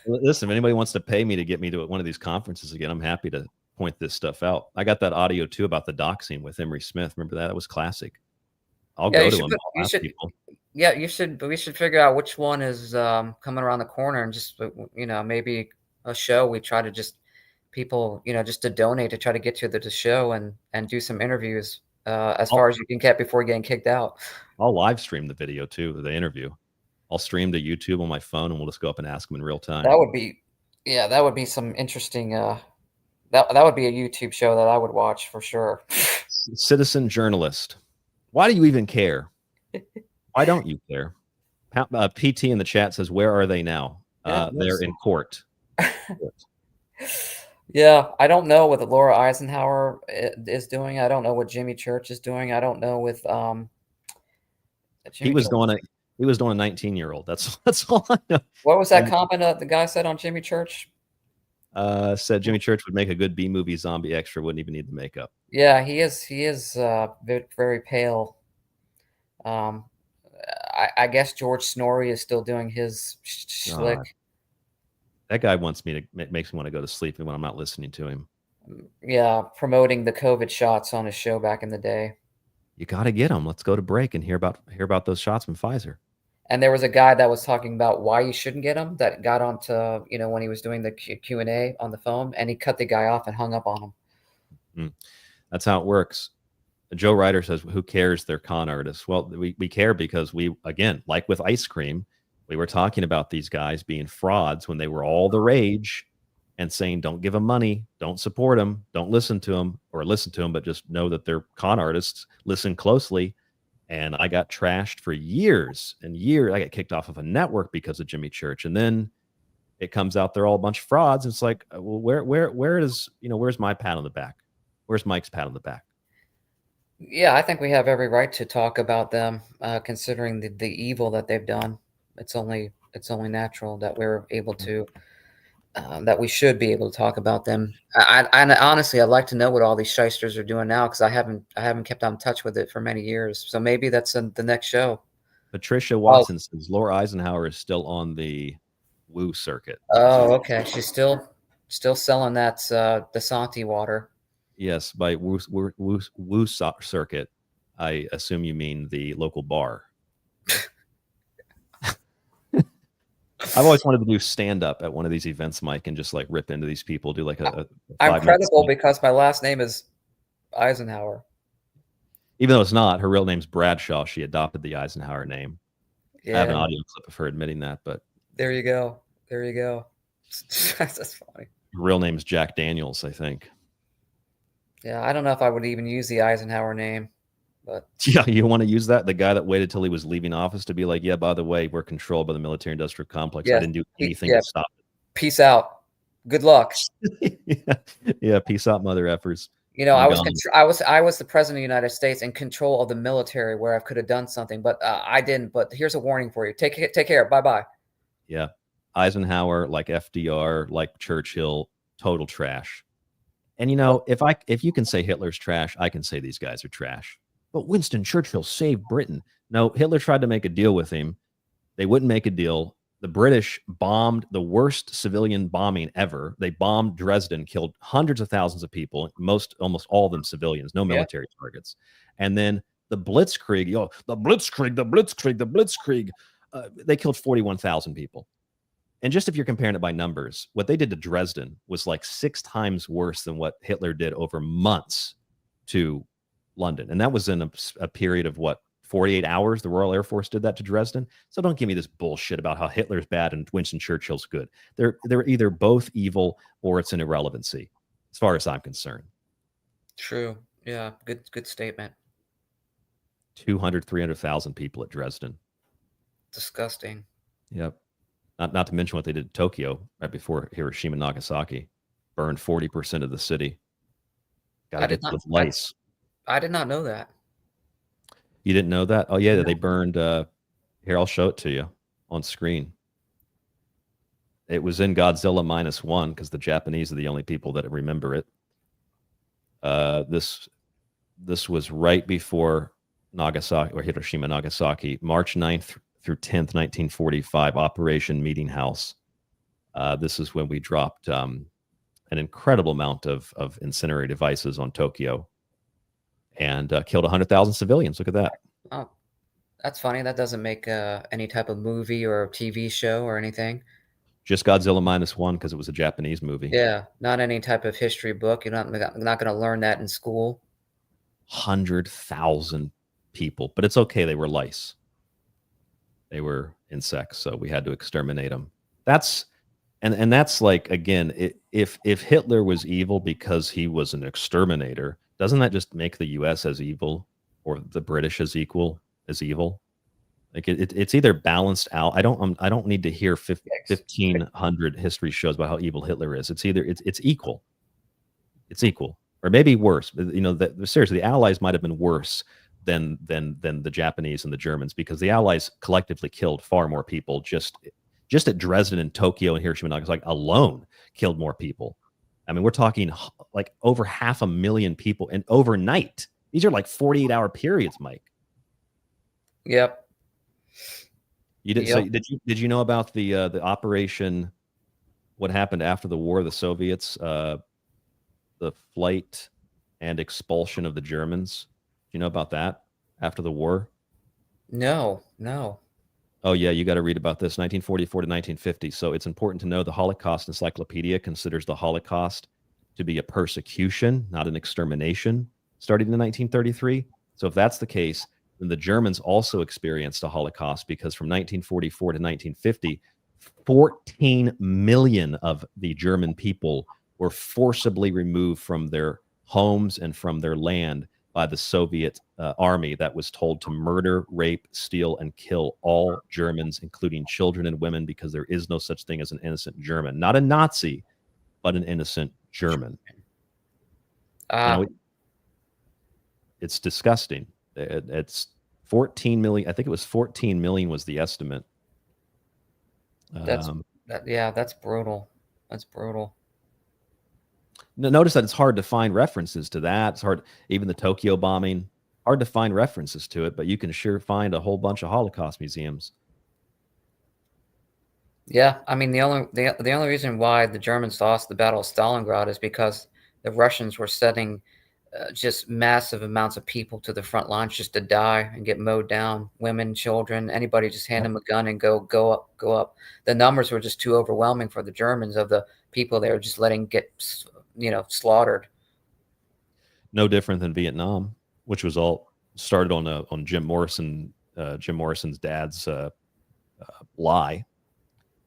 Listen, if anybody wants to pay me to get me to one of these conferences again, I'm happy to point this stuff out. I got that audio too about the doxing with Emery Smith. Remember that? It was classic. I'll go to him. Yeah, you should. But we should figure out which one is coming around the corner, and just maybe a show. We try to just people, just to donate to try to get to the show and do some interviews as far as you can get before getting kicked out. I'll live stream the video too, the interview. I'll stream to YouTube on my phone, and we'll just go up and ask them in real time. That would be some interesting. That would be a YouTube show that I would watch for sure. Citizen journalist. Why do you even care? Why don't you care? PT in the chat says, "Where are they now?" They're in court. Yeah, I don't know what Laura Eisenhower is doing. I don't know what Jimmy Church is doing. I don't know with He was doing a 19-year-old. That's all I know. What was that comment the guy said on Jimmy Church? Said Jimmy Church would make a good B-movie zombie extra, wouldn't even need the makeup. Yeah, he is very pale. I guess George Snorri is still doing his slick. That guy makes me want to go to sleep when I'm not listening to him. Yeah, promoting the COVID shots on his show back in the day. You got to get them. Let's go to break and hear about those shots from Pfizer. And there was a guy that was talking about why you shouldn't get them that got onto, when he was doing the Q&A on the phone, and he cut the guy off and hung up on him. That's how it works. Joe Ryder says, who cares? They're con artists. Well, we care because we, again, like with ice cream, we were talking about these guys being frauds when they were all the rage and saying, don't give them money, don't support them, don't listen to them, or listen to them, but just know that they're con artists. Listen closely. And I got trashed for years and years. I got kicked off of a network because of Jimmy Church. And then it comes out they're all a bunch of frauds. And it's like, well, where's my pat on the back? Where's Mike's pat on the back? Yeah, I think we have every right to talk about them, considering the evil that they've done. It's only natural that we're able to that we should be able to talk about them. And honestly, I'd like to know what all these shysters are doing now, because I haven't kept on touch with it for many years. So maybe that's the next show. Patricia Watson says Laura Eisenhower is still on the Woo circuit. Oh, okay. She's still selling that Desanti water. Yes, by Woo circuit, I assume you mean the local bar. I've always wanted to do stand up at one of these events, Mike, and just like rip into these people, do like a I'm credible because my last name is Eisenhower. Even though it's not, her real name's Bradshaw. She adopted the Eisenhower name. Yeah. I have an audio clip of her admitting that, but there you go. There you go. That's funny. Her real name's Jack Daniels, I think. Yeah, I don't know if I would even use the Eisenhower name, but yeah, you want to use that? The guy that waited till he was leaving office to be like, yeah, by the way, we're controlled by the military-industrial complex. Yeah, I didn't do anything to stop it. Peace out. Good luck. Yeah, peace out, mother effers. You know, I was the president of the United States in control of the military, where I could have done something, but I didn't. But here's a warning for you: take care. Bye bye. Yeah, Eisenhower, like FDR, like Churchill, total trash. And you know, if you can say Hitler's trash, I can say these guys are trash. But Winston Churchill saved Britain. No, Hitler tried to make a deal with him. They wouldn't make a deal. The British bombed the worst civilian bombing ever. They bombed Dresden, killed hundreds of thousands of people, almost all of them civilians, no military targets. And then the Blitzkrieg, the Blitzkrieg, they killed 41,000 people. And just if you're comparing it by numbers, what they did to Dresden was like 6 times worse than what Hitler did over months to London. And that was in a period of 48 hours. The Royal Air Force did that to Dresden. So don't give me this bullshit about how Hitler's bad and Winston Churchill's good. They're either both evil or it's an irrelevancy, as far as I'm concerned. True. Yeah. Good statement. 300,000 people at Dresden. Disgusting. Yep. Not to mention what they did to Tokyo right before Hiroshima and Nagasaki. Burned 40% of the city. Got hit with lice. I did not know that. You didn't know that? Oh, yeah, they burned. Here, I'll show it to you on screen. It was in Godzilla -1 because the Japanese are the only people that remember it. This was right before Nagasaki or Hiroshima, Nagasaki, March 9th through 10th, 1945, Operation Meeting House. This is when we dropped an incredible amount of incendiary devices on Tokyo and killed 100,000 civilians. Look at that. Oh, that's funny. That doesn't make any type of movie or TV show or anything. Just Godzilla -1 because it was a Japanese movie. Yeah, not any type of history book. You're not going to learn that in school. 100,000 people, but it's okay. They were lice. They were insects, so we had to exterminate them. That's like, again, if Hitler was evil because he was an exterminator, doesn't that just make the U.S. as evil or the British as evil? Like it's either balanced out. I don't need to hear 1,500 history shows about how evil Hitler is. It's either it's equal. It's equal, or maybe worse. You know, seriously, the Allies might have been worse than the Japanese and the Germans, because the Allies collectively killed far more people. Just at Dresden and Tokyo and Hiroshima and Nagasaki alone killed more people. I mean, we're talking like over 500,000 people, and overnight. These are like 48-hour periods, Mike. Yep. You did. So did you know about the operation? What happened after the war? The Soviets, the flight and expulsion of the Germans. Do you know about that after the war? No. Oh, yeah, you got to read about this, 1944 to 1950. So it's important to know the Holocaust Encyclopedia considers the Holocaust to be a persecution, not an extermination, starting in 1933. So if that's the case, then the Germans also experienced a Holocaust, because from 1944 to 1950, 14 million of the German people were forcibly removed from their homes and from their land by the Soviet army that was told to murder, rape, steal, and kill all Germans, including children and women, because there is no such thing as an innocent German. Not a Nazi, but an innocent German. You know, it's disgusting. It's 14 million. I think it was 14 million was the estimate. That's brutal. That's brutal. Notice that it's hard to find references to that. It's hard, even the Tokyo bombing, hard to find references to it, but you can sure find a whole bunch of Holocaust museums. Yeah, I mean the only reason why the Germans lost the Battle of Stalingrad is because the Russians were sending just massive amounts of people to the front lines just to die and get mowed down. Women, children, anybody, just hand them a gun and go up. The numbers were just too overwhelming for the Germans of the people they were just letting get, slaughtered. No different than Vietnam, which was all started on Jim Morrison's dad's lie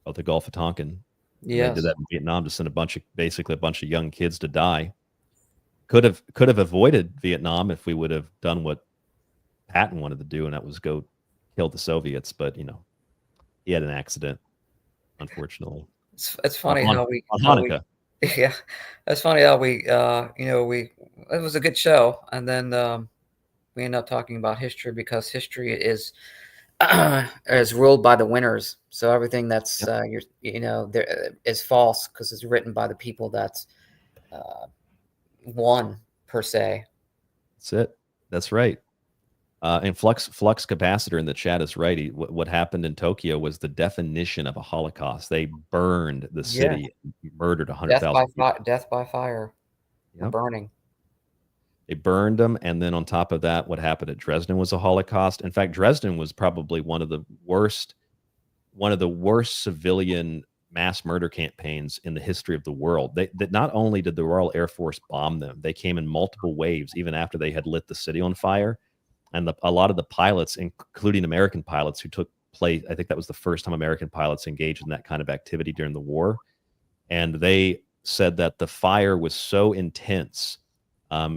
about the Gulf of Tonkin. Yes. They did that in Vietnam to send basically a bunch of young kids to die. Could have avoided Vietnam if we would have done what Patton wanted to do, and that was go kill the Soviets. But he had an accident, unfortunately. It's funny how we Hanukkah. Yeah, it's funny how it was a good show, and then we end up talking about history because history is ruled by the winners. So everything that's there is false because it's written by the people that's won per se. That's it. That's right. And Flux Capacitor in the chat is right. What happened in Tokyo was the definition of a Holocaust. They burned the city, murdered 100,000 people. Death by fire, burning. They burned them, and then on top of that, what happened at Dresden was a Holocaust. In fact, Dresden was probably one of the worst civilian mass murder campaigns in the history of the world. That not only did the Royal Air Force bomb them, they came in multiple waves even after they had lit the city on fire. And a lot of the pilots, including American pilots who took place, I think that was the first time American pilots engaged in that kind of activity during the war. And they said that the fire was so intense,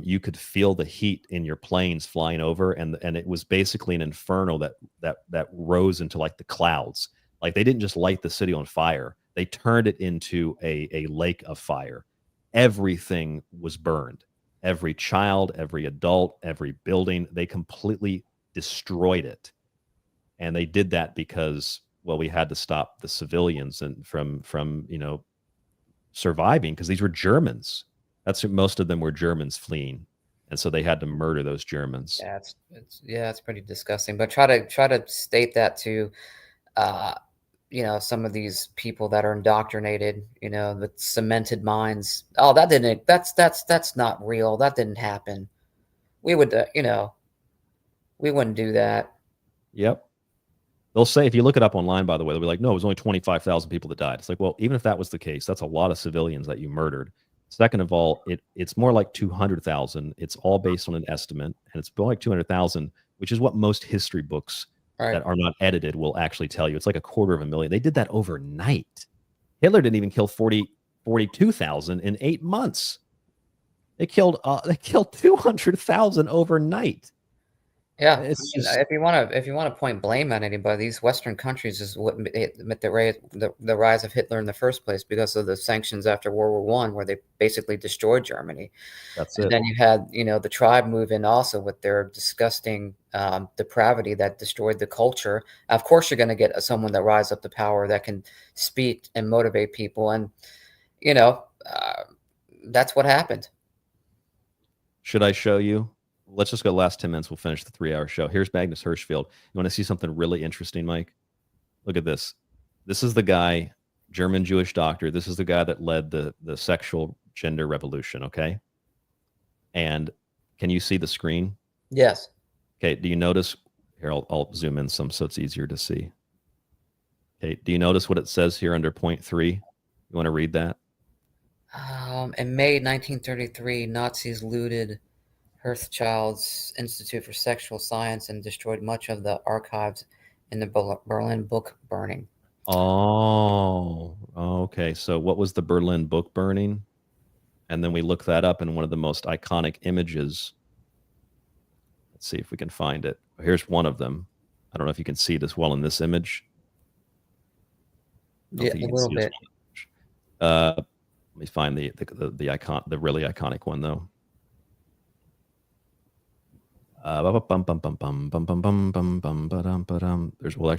you could feel the heat in your planes flying over, and it was basically an inferno that rose into like the clouds. Like they didn't just light the city on fire; they turned it into a lake of fire. Everything was burned. Every child, every adult, every building, they completely destroyed it. And they did that because, well, we had to stop the civilians and from surviving, because these were Germans. That's what, most of them were Germans fleeing. And so they had to murder those Germans. Yeah, it's pretty disgusting. But try to state that to some of these people that are indoctrinated, with cemented minds. Oh, that's not real. That didn't happen. We would, we wouldn't do that. Yep. They'll say, if you look it up online, by the way, they'll be like, no, it was only 25,000 people that died. It's like, well, even if that was the case, that's a lot of civilians that you murdered. Second of all, it's more like 200,000. It's all based on an estimate, and it's more like 200,000, which is what most history books that are not edited will actually tell you. It's like 250,000. They did that overnight. Hitler didn't even kill 42,000 in 8 months. They killed 200,000 overnight. Yeah, if you want to point blame at anybody, these Western countries is what admit the rise of Hitler in the first place because of the sanctions after World War I, where they basically destroyed Germany. That's and it. Then you had the tribe move in also with their disgusting depravity that destroyed the culture. Of course, you're going to get someone that rise up to power that can speak and motivate people, and that's what happened. Should I show you? Let's just go last 10 minutes. We'll finish the 3-hour show. Here's Magnus Hirschfeld. You want to see something really interesting, Mike? Look at this. This is the guy, German Jewish doctor. This is the guy that led the sexual gender revolution, okay? And can you see the screen? Yes. Okay, do you notice? Here, I'll zoom in some so it's easier to see. Okay, do you notice what it says here under point 3? You want to read that? In May 1933, Nazis looted Hirschfeld's Institute for Sexual Science and destroyed much of the archives in the Berlin book burning. Oh, okay. So what was the Berlin book burning? And then we look that up in one of the most iconic images. Let's see if we can find it. Here's one of them. I don't know if you can see this well in this image. Yeah, a little bit. Let me find the icon, the really iconic one though. There's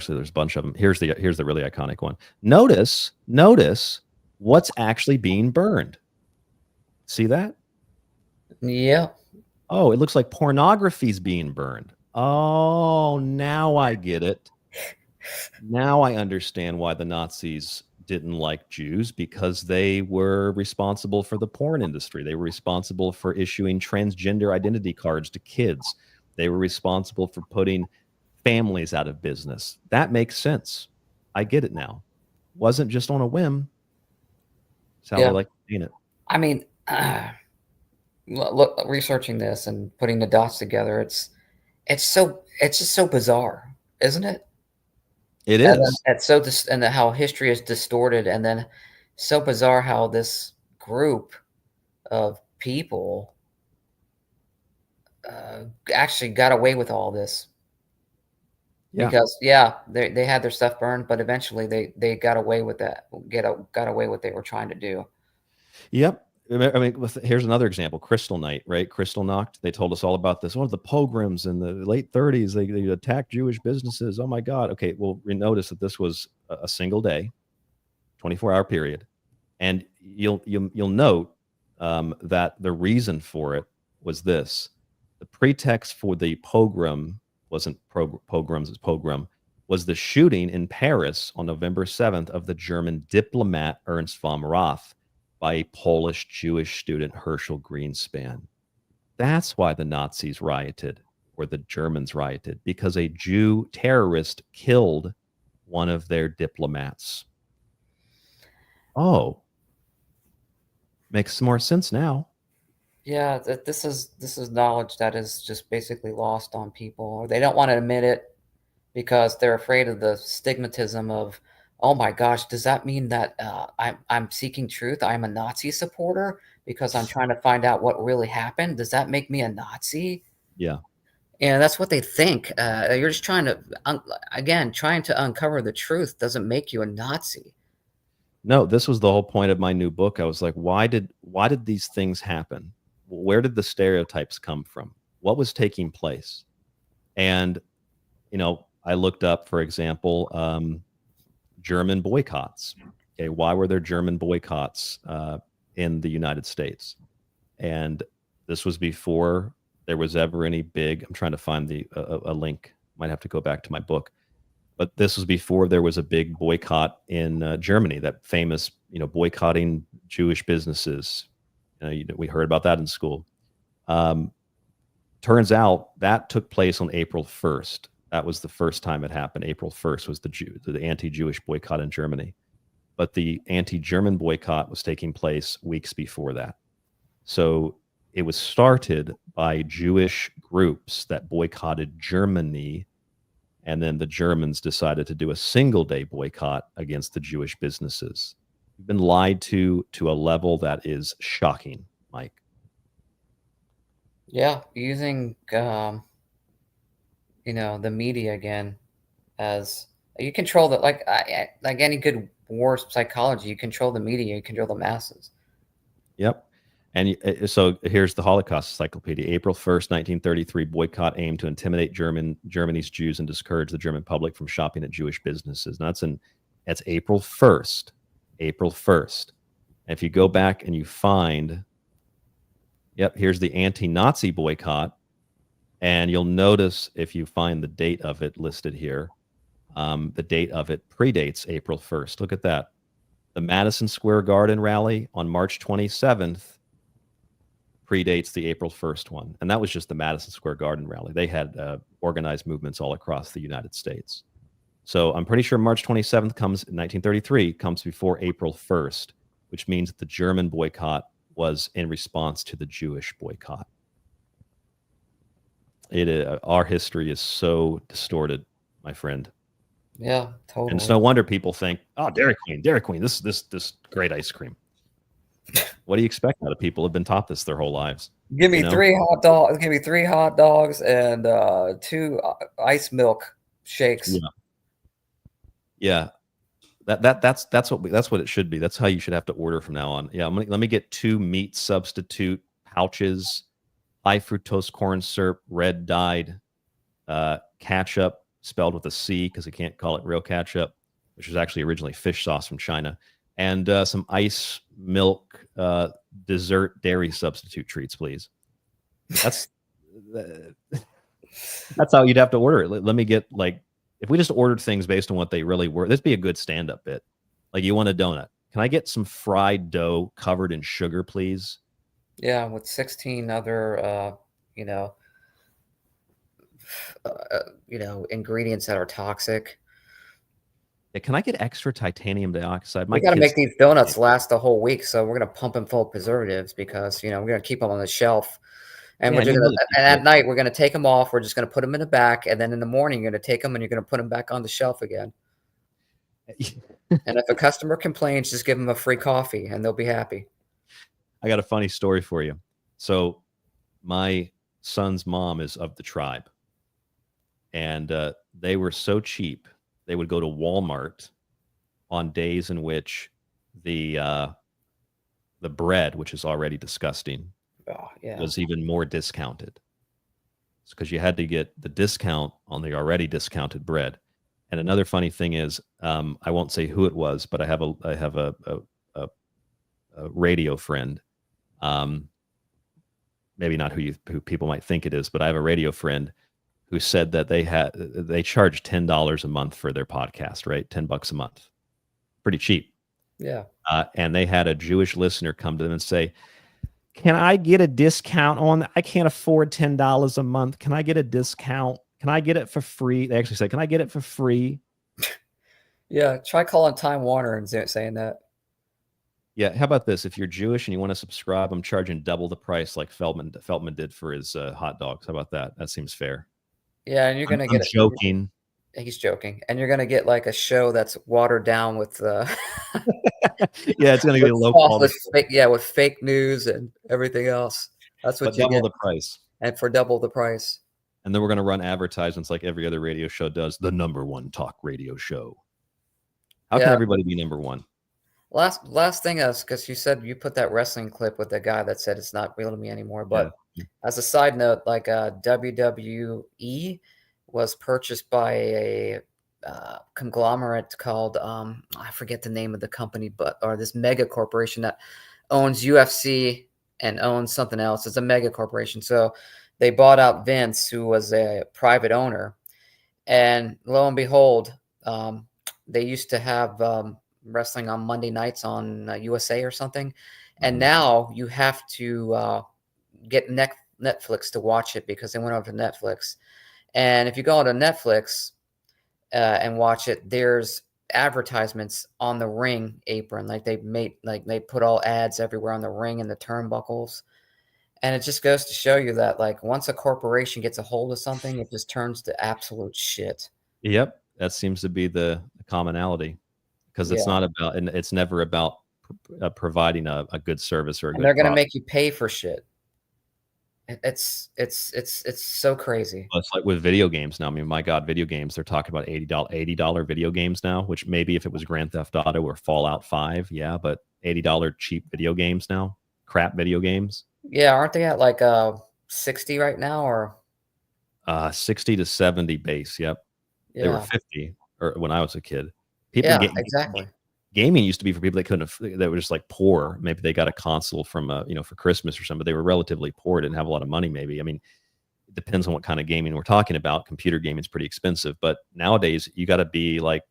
there's a bunch of them. Here's the really iconic one. Notice what's actually being burned. See that? Yeah. Oh, it looks like pornography's being burned. Oh, now I get it. Now I understand why the Nazis didn't like Jews, because they were responsible for the porn industry. They were responsible for issuing transgender identity cards to kids. They were responsible for putting families out of business. That makes sense. I get it now. Wasn't just on a whim. That's how Yeah. they like to paint it. I mean, look, researching this and putting the dots together, it's just so bizarre, isn't it? It And then is. it's so and how history is distorted, and then so bizarre how this group of people actually got away with all this. Yeah. Because they had their stuff burned, but eventually they got away with that. Got away what they were trying to do. Yep. I mean, here's another example. Crystal Night, right? Kristallnacht. They told us all about this. One of the pogroms in the late 30s. They attacked Jewish businesses. Oh my God. Okay. Well, we notice that this was a single day, 24-hour period, and you'll note that the reason for it was this: the pretext for the pogrom wasn't pogroms, it's pogrom, was the shooting in Paris on November 7th of the German diplomat Ernst von Roth by a Polish Jewish student, Herschel Greenspan. That's why the Nazis rioted, or the Germans rioted, because a Jew terrorist killed one of their diplomats. Oh, makes more sense now. Yeah, this is knowledge that is just basically lost on people, or they don't want to admit it because they're afraid of the stigmatism of, oh my gosh, does that mean that I'm seeking truth? I'm a Nazi supporter because I'm trying to find out what really happened. Does that make me a Nazi? Yeah. And that's what they think. You're just trying to, trying to uncover the truth doesn't make you a Nazi. No, this was the whole point of my new book. I was like, why did these things happen? Where did the stereotypes come from? What was taking place? And, I looked up, for example, German boycotts. Okay, why were there German boycotts in the United States? And this was before there was ever any big. I'm trying to find a link. Might have to go back to my book, but this was before there was a big boycott in Germany. That famous, boycotting Jewish businesses. We heard about that in school. Turns out that took place on April 1st. That was the first time it happened. April 1st was the anti-Jewish boycott in Germany. But the anti-German boycott was taking place weeks before that. So it was started by Jewish groups that boycotted Germany, and then the Germans decided to do a single-day boycott against the Jewish businesses. We've been lied to a level that is shocking, Mike. Yeah, using the media again as you control the like any good war psychology. You control the media, you control the masses. Yep. And so here's the Holocaust Encyclopedia. April 1st, 1933, boycott aimed to intimidate Germany's Jews and discourage the German public from shopping at Jewish businesses. And that's April 1st. April 1st. And if you go back and you find, here's the anti-Nazi boycott. And you'll notice if you find the date of it listed here, the date of it predates April 1st. Look at that. The Madison Square Garden rally on March 27th predates the April 1st one. And that was just the Madison Square Garden rally. They had organized movements all across the United States. So I'm pretty sure March 27th comes in 1933, comes before April 1st, which means that the German boycott was in response to the Jewish boycott. Our history is so distorted, my friend. Yeah, totally. And it's no wonder people think, oh, Dairy Queen, this great ice cream. What do you expect out of people who've been taught this their whole lives? Give me 3 hot dogs. Give me 3 hot dogs and 2 ice milk shakes. Yeah. That's what it should be. That's how you should have to order from now on. Yeah, let me get 2 meat substitute pouches, high fructose corn syrup, red dyed, ketchup spelled with a C because I can't call it real ketchup, which was actually originally fish sauce from China, and some ice milk dessert dairy substitute treats, please. That's how you'd have to order it. Let me get, like, if we just ordered things based on what they really were, this would be a good stand-up bit. Like, you want a donut. Can I get some fried dough covered in sugar, please? Yeah, with 16 other, ingredients that are toxic. Yeah, can I get extra titanium dioxide? We got to make these donuts last the whole week, so we're gonna pump them full of preservatives because we're gonna keep them on the shelf, and Yeah, we're just gonna, and at night we're gonna take them off. We're just gonna put them in the back, and then in the morning you're gonna take them and you're gonna put them back on the shelf again. And if a customer complains, just give them a free coffee, and they'll be happy. I got a funny story for you. So, my son's mom is of the tribe, and they were so cheap. They would go to Walmart on days in which the bread, which is already disgusting, was even more discounted. It's because you had to get the discount on the already discounted bread. And another funny thing is, I won't say who it was, but I have a radio friend. Maybe not who people might think it is, but I have a radio friend who said that they charge $10 a month for their podcast, right? $10 a month. Pretty cheap. Yeah. And they had a Jewish listener come to them and say, can I get a discount on, I can't afford $10 a month. Can I get a discount? Can I get it for free? They actually said, can I get it for free? Yeah. Try calling Time Warner and saying that. Yeah. How about this? If you're Jewish and you want to subscribe, I'm charging double the price like Feldman did for his hot dogs. How about that? That seems fair. Yeah, and you're gonna get joking. He's joking, and you're gonna get like a show that's watered down with. Yeah, it's gonna be low quality. With fake news and everything else. That's what you double get. the price. And for double the price. And then we're gonna run advertisements like every other radio show does. The #1 talk radio show. How can everybody be number one? Last thing is, because you said you put that wrestling clip with the guy that said it's not real to me anymore. But as a side note, like WWE was purchased by a conglomerate called I forget the name of the company, or this mega corporation that owns UFC and owns something else. It's a mega corporation. So they bought out Vince, who was a private owner, and lo and behold, they used to have wrestling on Monday nights on USA or something, and now you have to get Netflix to watch it because they went over to Netflix. And if you go to Netflix and watch it, there's advertisements on the ring apron, like they put all ads everywhere on the ring and the turnbuckles. And it just goes to show you that, like, once a corporation gets a hold of something, it just turns to absolute shit. Yep, that seems to be the commonality, because it's not about, and it's never about providing a good service or a good they're going to product. make you pay for shit. It's so crazy. Well, it's like with video games now. I mean, my God, video games, they're talking about $80 video games now, which maybe if it was Grand Theft Auto or Fallout 5, yeah, but $80 cheap video games now, crap video games. Yeah, aren't they at like 60 right now, or 60 to 70 base? Yep. They were 50 or when I was a kid. People exactly. Gaming used to be for people that were just like poor. Maybe they got a console from for Christmas or something, but they were relatively poor, didn't have a lot of money maybe. I mean, it depends on what kind of gaming we're talking about. Computer gaming is pretty expensive, but nowadays you got to be like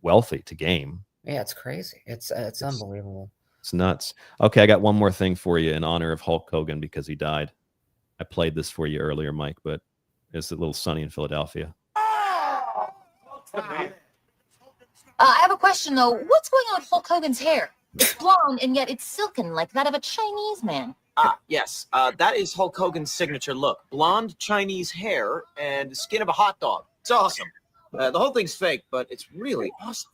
wealthy to game. Yeah, it's crazy. It's unbelievable. It's nuts. Okay, I got one more thing for you in honor of Hulk Hogan because he died. I played this for you earlier, Mike, but it's a little sunny in Philadelphia. I have a question, though. What's going on with Hulk Hogan's hair? It's blonde, and yet it's silken, like that of a Chinese man. Yes. That is Hulk Hogan's signature look. Blonde Chinese hair and the skin of a hot dog. It's awesome. The whole thing's fake, but it's really awesome.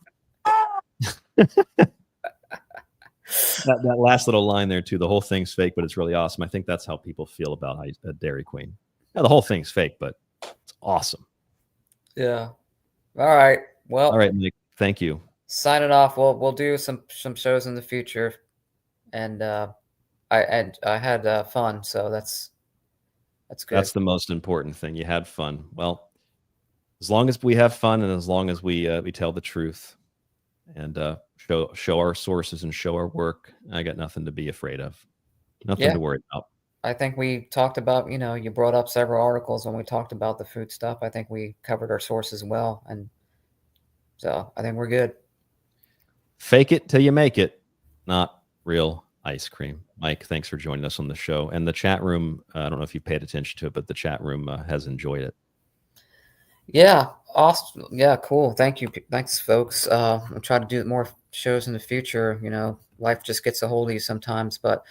That last little line there, too. The whole thing's fake, but it's really awesome. I think that's how people feel about Dairy Queen. Yeah, the whole thing's fake, but it's awesome. Yeah. All right. Well. All right, Nick. Thank you. Signing off. We'll do some shows in the future, and I had fun, so that's good. That's the most important thing. You had fun. Well, as long as we have fun and as long as we tell the truth, and show our sources and show our work. I got nothing to be afraid of, nothing Yeah. to worry about. I think we talked about, you brought up several articles when we talked about the food stuff. I think we covered our sources well. And so I think we're good. Fake it till you make it, not real ice cream. Mike, thanks for joining us on the show. And the chat room, I don't know if you paid attention to it, but the chat room has enjoyed it. Yeah. Awesome. Yeah. Cool. Thank you. Thanks, folks. I'll try to do more shows in the future. Life just gets a hold of you sometimes, but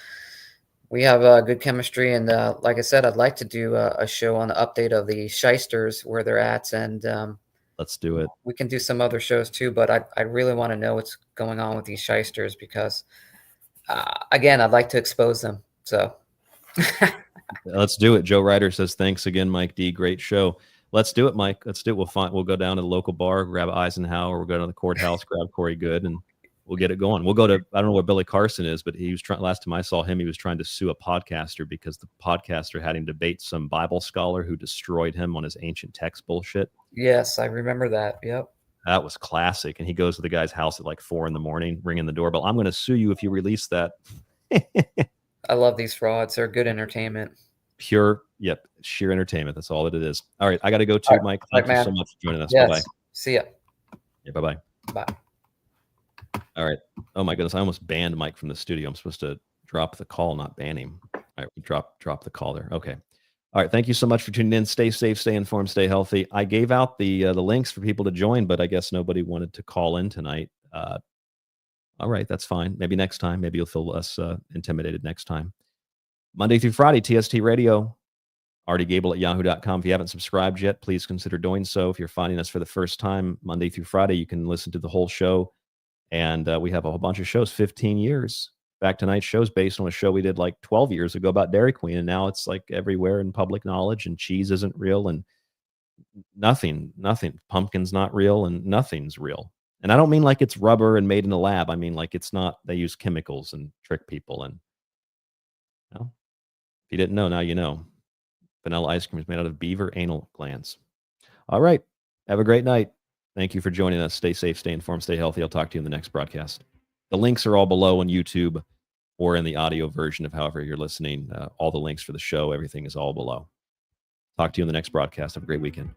we have good chemistry. And like I said, I'd like to do a show on the update of the shysters, where they're at. And let's do it. We can do some other shows too, but I really want to know what's going on with these shysters because, again, I'd like to expose them. So let's do it. Joe Ryder says, thanks again, Mike D. Great show. Let's do it, Mike. Let's do it. We'll go down to the local bar, grab Eisenhower. We'll go to the courthouse, grab Corey Good, and we'll get it going. We'll go to, I don't know where Billy Carson is, but he was trying, last time I saw him, he was trying to sue a podcaster because the podcaster had him debate some Bible scholar who destroyed him on his ancient text bullshit. Yes, I remember that. Yep. That was classic. And he goes to the guy's house at like 4 a.m, ringing the doorbell. I'm going to sue you if you release that. I love these frauds. They're good entertainment. Sheer entertainment. That's all that it is. All right. I got to go too, Mike. Thank you so much for joining us. Yes. Bye-bye. See ya. Yeah, bye-bye. Bye. All right. Oh my goodness. I almost banned Mike from the studio. I'm supposed to drop the call, not ban him. All right. We drop the call there. Okay. All right. Thank you so much for tuning in. Stay safe, stay informed, stay healthy. I gave out the links for people to join, but I guess nobody wanted to call in tonight. All right. That's fine. Maybe next time. Maybe you'll feel less intimidated next time. Monday through Friday, TST Radio, artiegable@yahoo.com. If you haven't subscribed yet, please consider doing so. If you're finding us for the first time, Monday through Friday, you can listen to the whole show. And we have a whole bunch of shows, 15 years. Back Tonight's show's based on a show we did like 12 years ago about Dairy Queen. And now it's like everywhere in public knowledge, and cheese isn't real, and nothing, pumpkin's not real, and nothing's real. And I don't mean like it's rubber and made in a lab. I mean like it's not, they use chemicals and trick people. And if you didn't know, now you know. Vanilla ice cream is made out of beaver anal glands. All right. Have a great night. Thank you for joining us. Stay safe, stay informed, stay healthy. I'll talk to you in the next broadcast. The links are all below on YouTube or in the audio version of however you're listening. All the links for the show, everything is all below. Talk to you in the next broadcast. Have a great weekend.